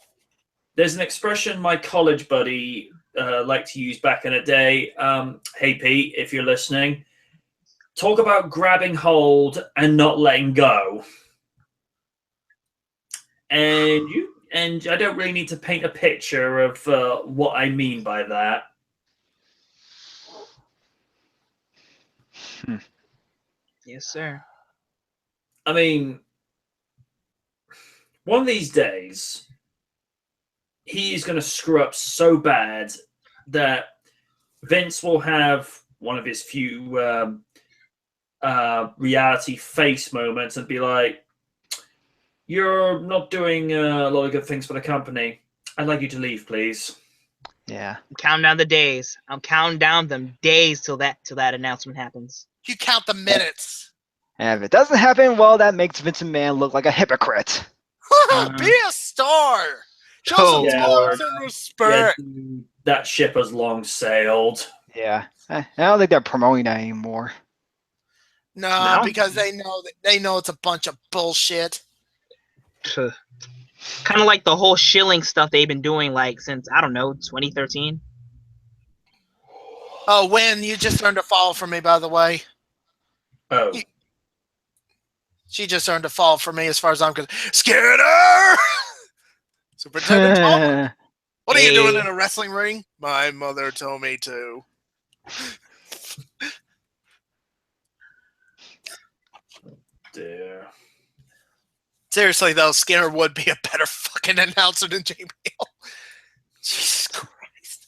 There's an expression my college buddy liked to use back in the day. Hey Pete, if you're listening, talk about grabbing hold and not letting go. And I don't really need to paint a picture of what I mean by that. Yes, sir. I mean, one of these days, he's going to screw up so bad that Vince will have one of his few reality face moments and be like, "You're not doing a lot of good things for the company. I'd like you to leave, please." Yeah. I'm counting down the days. I'm counting down them days till that announcement happens. You count the minutes. And if it doesn't happen, well, that makes Vince McMahon look like a hypocrite. Be a star. Show some yeah, tolerance and respect. Yeah, that ship has long sailed. Yeah. I don't think they're promoting that anymore. No, because they know it's a bunch of bullshit. Kind of like the whole shilling stuff they've been doing since, I don't know, 2013. Oh, Win, you just earned a follow from me, by the way. Oh. She just earned a follow from me as far as I'm concerned. Skinner! Superintendent Tom, what are you doing in a wrestling ring? My mother told me to. Dear. Seriously, though, Skinner would be a better fucking announcer than JBL. Jesus Christ.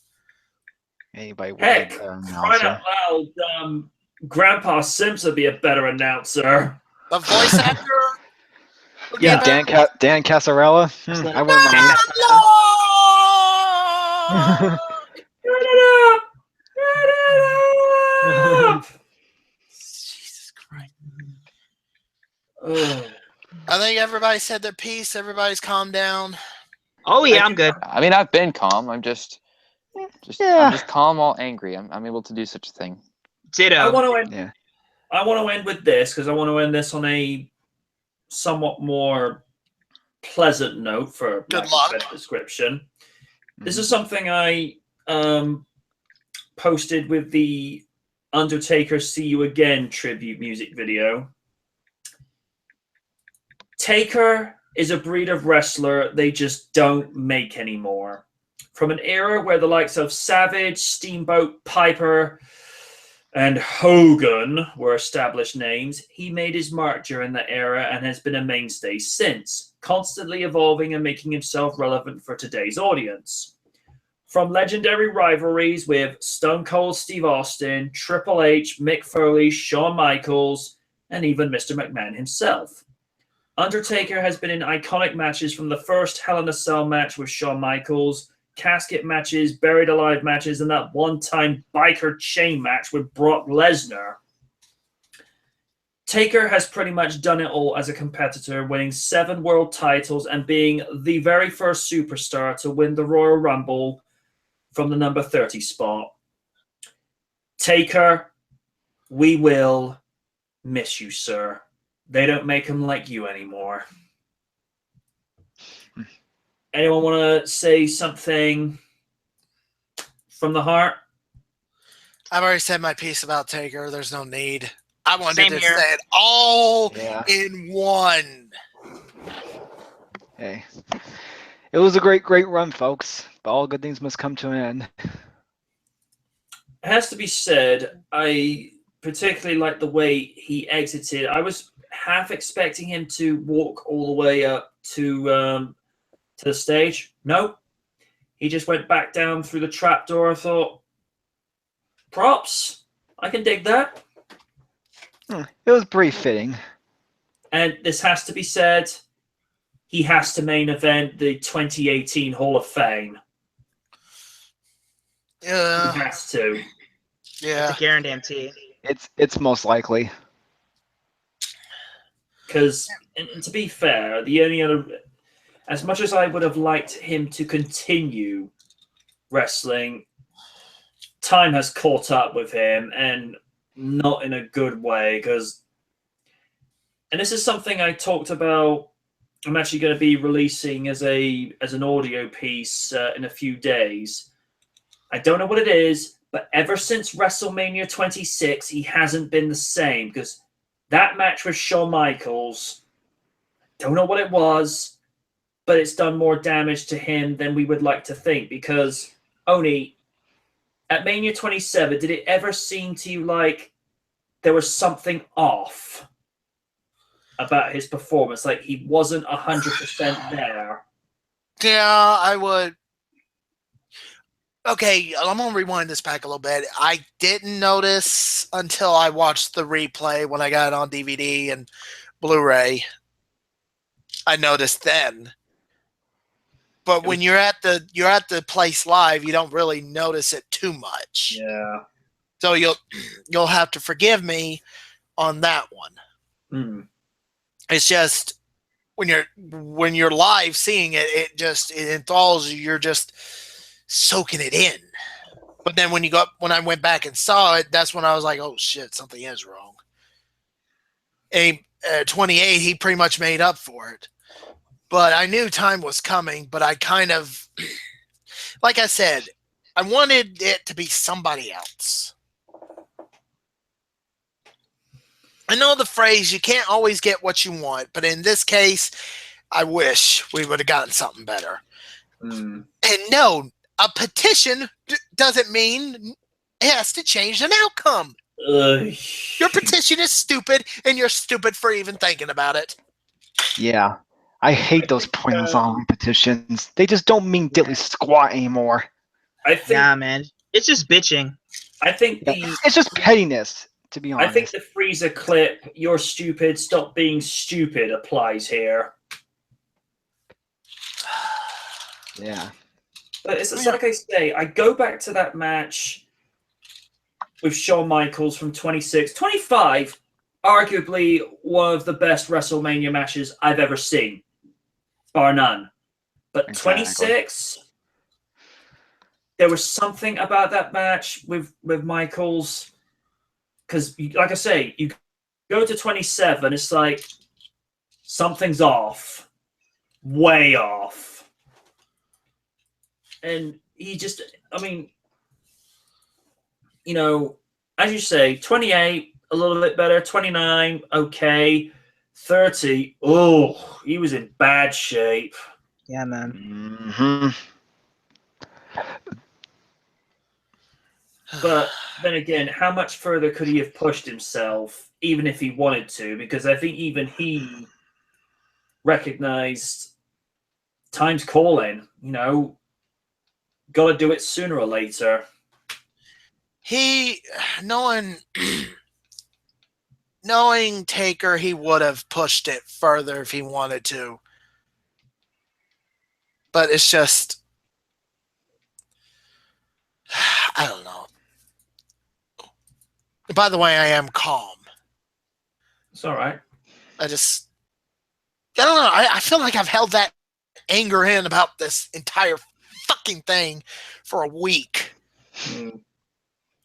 Anybody would Heck, be a better crying announcer. out loud, Grandpa Simpson would be a better announcer. The voice actor? Yeah. Dan Casarella? I wouldn't mind. Turn it up! Turn it up! Jesus Christ. Ugh. I think everybody said their piece. Everybody's calmed down. Oh yeah, I'm good. I mean, I've been calm. I'm just calm, all angry. I'm able to do such a thing. Ditto. I want to end. Yeah. I want to end with this because I want to end this on a somewhat more pleasant note for Good lack of luck. better description. This is something I posted with the Undertaker See You Again tribute music video. Taker is a breed of wrestler they just don't make anymore. From an era where the likes of Savage, Steamboat, Piper, and Hogan were established names, he made his mark during that era and has been a mainstay since, constantly evolving and making himself relevant for today's audience. From legendary rivalries with Stone Cold Steve Austin, Triple H, Mick Foley, Shawn Michaels, and even Mr. McMahon himself. Undertaker has been in iconic matches from the first Hell in a Cell match with Shawn Michaels, casket matches, buried alive matches, and that one-time biker chain match with Brock Lesnar. Taker has pretty much done it all as a competitor, winning 7 world titles and being the very first superstar to win the Royal Rumble from the number 30 spot. Taker, we will miss you, sir. They don't make them like you anymore. Anyone want to say something from the heart? I've already said my piece about Taker. There's no need. I wanted Same to here. say it all in one. Hey, it was a great run, folks. But all good things must come to an end. It has to be said, I particularly like the way he exited. I was half expecting him to walk all the way up to the stage. Nope. He just went back down through the trapdoor. I thought, props. I can dig that. It was pretty fitting. And this has to be said, he has to main event the 2018 Hall of Fame. Yeah. He has to. Yeah. It's a guarantee. It's most likely. Because, and to be fair, the only other, as much as I would have liked him to continue wrestling, time has caught up with him, and not in a good way. Because, and this is something I talked about. I'm actually going to be releasing as an audio piece in a few days. I don't know what it is, but ever since WrestleMania 26, he hasn't been the same. Because that match with Shawn Michaels, don't know what it was, but it's done more damage to him than we would like to think. Because, Oni, at Mania 27, did it ever seem to you like there was something off about his performance? Like he wasn't 100% there? Yeah, I would. Okay, I'm going to rewind this back a little bit. I didn't notice until I watched the replay when I got it on DVD and Blu-ray. I noticed then. But when you're at the place live, you don't really notice it too much. Yeah. So you'll have to forgive me on that one. Mm. It's just when you're live seeing it, it enthralls you. You're just soaking it in. But then when I went back and saw it, that's when I was like, oh shit, something is wrong. And 28, he pretty much made up for it. But I knew time was coming, but I kind of, like I said, I wanted it to be somebody else. I know the phrase, you can't always get what you want, but in this case, I wish we would have gotten something better. Mm. And no, a petition doesn't mean it has to change an outcome. Your petition is stupid, and you're stupid for even thinking about it. Yeah. I hate those pointless online petitions. They just don't mean diddly squat anymore. I think, Nah, man. It's just bitching. I think It's just pettiness, to be honest. I think the Freezer clip, "You're stupid, stop being stupid," applies here. Yeah. But it's like I say, I go back to that match with Shawn Michaels from 26. 25, arguably one of the best WrestleMania matches I've ever seen, bar none. But Exactly. 26, there was something about that match with Michaels. Because, like I say, you go to 27, it's like something's off. Way off. And he just, I mean, you know, as you say, 28, a little bit better, 29, okay, 30, oh, he was in bad shape. Yeah, man. Mm-hmm. But then again, how much further could he have pushed himself, even if he wanted to? Because I think even he recognized time's calling, you know, got to do it sooner or later. Knowing Taker, he would have pushed it further if he wanted to. But it's just, I don't know. By the way, I am calm. It's all right. I don't know. I feel like I've held that anger in about this entire fucking thing for a week.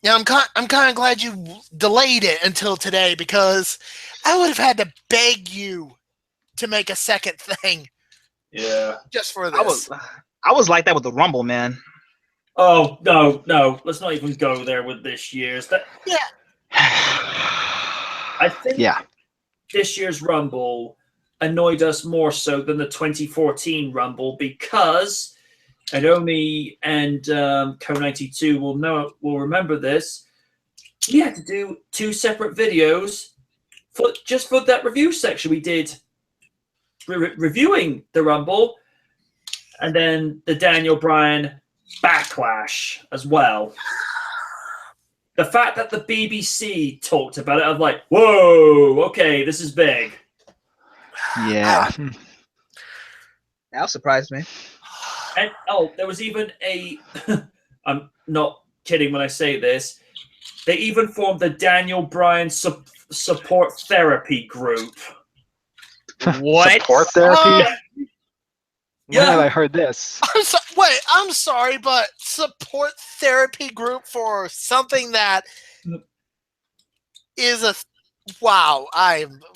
Yeah, I'm kind of glad you delayed it until today, because I would have had to beg you to make a second thing. Yeah. Just for this. I was like that with the Rumble, man. Oh, no. Let's not even go there with this year's. Yeah. I think this year's Rumble annoyed us more so than the 2014 Rumble, because Naomi and Co92 will remember this. We had to do 2 separate videos for that review section we did, reviewing the Rumble, and then the Daniel Bryan backlash as well. The fact that the BBC talked about it, I'm like, whoa, okay, this is big. Yeah. That surprised me. And there was even a I'm not kidding when I say this, they even formed the Daniel Bryan support therapy group. What? Support therapy? Yeah. When have I heard this? I'm sorry, but support therapy group for something that is a wow.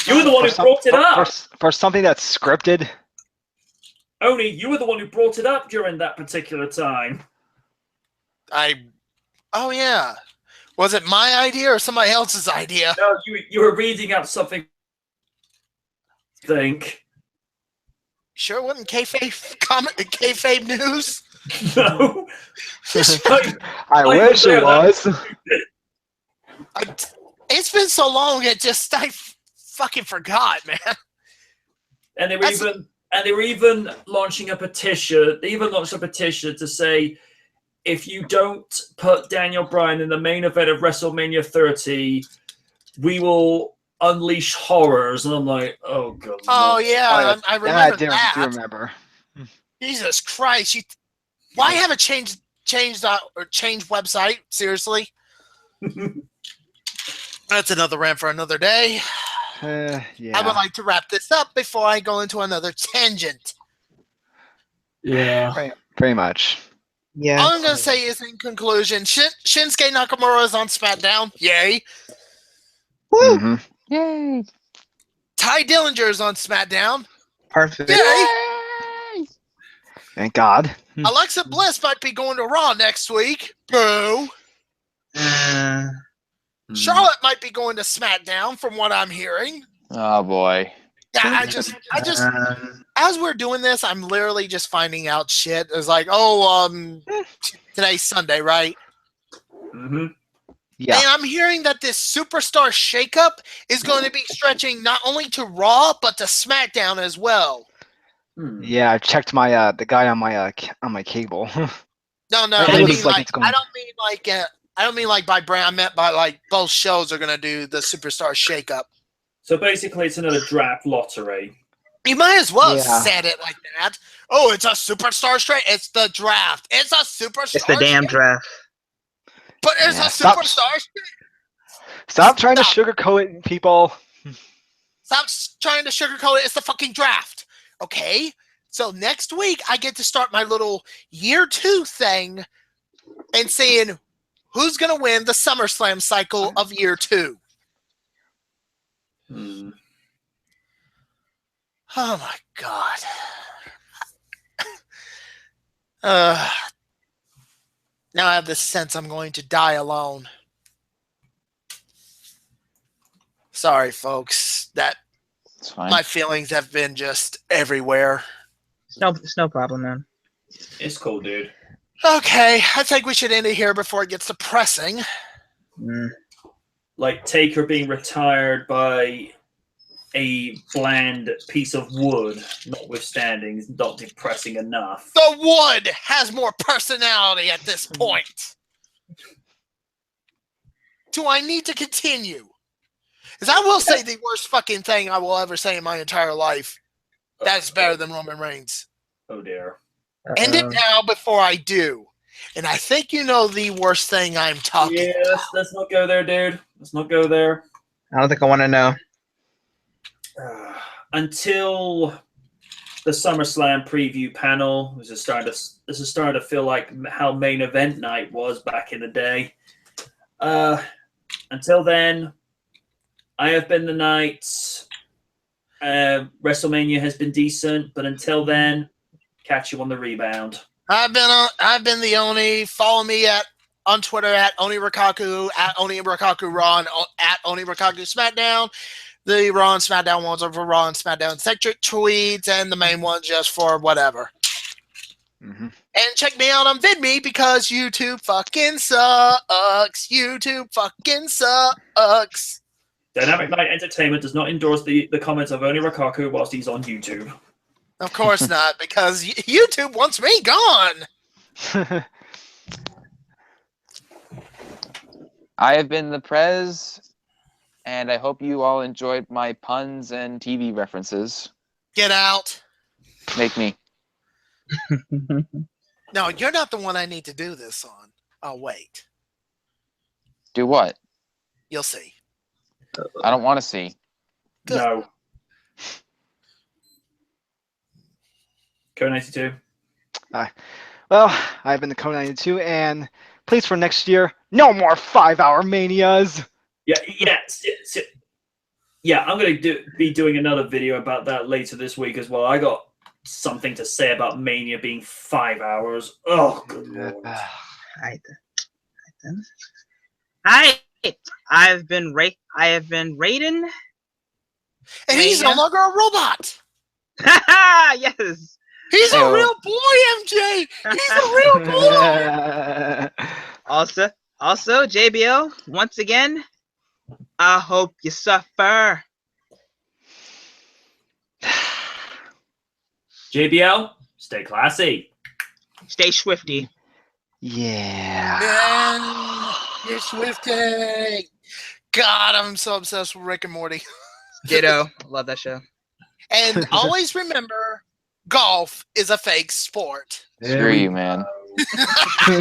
You were the one who brought it up. For something that's scripted? Only you were the one who brought it up during that particular time. Oh yeah. Was it my idea or somebody else's idea? No, you were reading out something. I think. Sure wasn't kayfabe news? No. I wish it was. It's been so long, I fucking forgot, man. And they were even launching a petition. They even launched a petition to say, if you don't put Daniel Bryan in the main event of WrestleMania 30, we will unleash horrors. And I'm like, oh god. Oh yeah, I remember that. I do remember. Jesus Christ! Why haven't changed website? Seriously. That's another rant for another day. Yeah. I would like to wrap this up before I go into another tangent. Yeah. Pretty much. Yeah. All I'm going to say is, in conclusion, Shinsuke Nakamura is on SmackDown. Yay. Woo! Mm-hmm. Yay! Ty Dillinger is on SmackDown. Perfect. Yay! Thank God. Alexa Bliss might be going to Raw next week. Boo. Charlotte might be going to SmackDown, from what I'm hearing. Oh boy. Yeah, I just, as we're doing this, I'm literally just finding out shit. It's like, today's Sunday, right? Mm-hmm. Yeah. And I'm hearing that this superstar shakeup is going to be stretching not only to Raw but to SmackDown as well. Yeah, I checked my the guy on my cable. No, It I looks mean like like it's going- I don't mean like by brand. I meant by like both shows are going to do the superstar shakeup. So basically, it's another draft lottery. You might as well have Yeah. said it like that. Oh, it's a superstar straight. It's the draft. It's a superstar. It's the damn draft. But it's Yeah, a stop. superstar. Stop trying to Stop. sugarcoat it, people. Stop trying to sugarcoat it. It's the fucking draft. Okay? So next week, I get to start my little year 2 thing and seeing who's going to win the SummerSlam cycle of year 2. Oh my God. Now I have this sense I'm going to die alone. Sorry, folks. That It's fine. my feelings have been just everywhere. It's no problem, man. It's cool, dude. Okay, I think we should end it here before it gets depressing. Like Taker being retired by a bland piece of wood, notwithstanding, is not depressing enough. The wood has more personality at this point. Do I need to continue? Because I will say the worst fucking thing I will ever say in my entire life. That's better than Roman Reigns. Oh dear. End it now before I do. And I think you know the worst thing I'm talking about. Let's not go there, dude. Let's not go there. I don't think I want to know. Until the SummerSlam preview panel, this is starting to feel like how main event night was back in the day. Until then, I have been the Knight. WrestleMania has been decent, but until then, catch you on the rebound. I've been the Oni. Follow me on Twitter at Oni Rikaku, at Oni Rikaku Raw, and at Oni Rikaku SmackDown. The Raw and SmackDown ones are for Raw and SmackDown centric tweets, and the main one just for whatever. Mm-hmm. And check me out on VidMe because YouTube fucking sucks. YouTube fucking sucks. Dynamic Night Entertainment does not endorse the comments of Oni Rikaku whilst he's on YouTube. Of course not, because YouTube wants me gone. I have been the Prez, and I hope you all enjoyed my puns and TV references. Get out. Make me. No, you're not the one I need to do this on. Oh, wait. Do what? You'll see. I don't want to see. Good. No. Co92. Well, I've been the Co92, and please for next year, no more 5-hour manias. Yeah. I'm going to be doing another video about that later this week as well. I got something to say about Mania being 5 hours. Oh, good lord. I've been Raiden. And he's no longer a robot. Yes. He's a real boy, MJ. He's a real boy. Also, JBL, once again, I hope you suffer. JBL, stay classy. Stay swifty. Yeah. Man, you're Swifty. God, I'm so obsessed with Rick and Morty. Ditto. Love that show. And always remember, golf is a fake sport. Screw you, man. See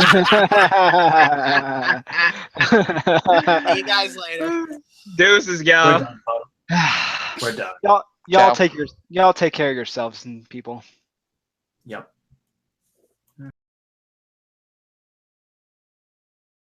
you guys later. Deuces, We're y'all. done, Paul. We're done. Y'all Ciao. take care of yourselves and people. Yep.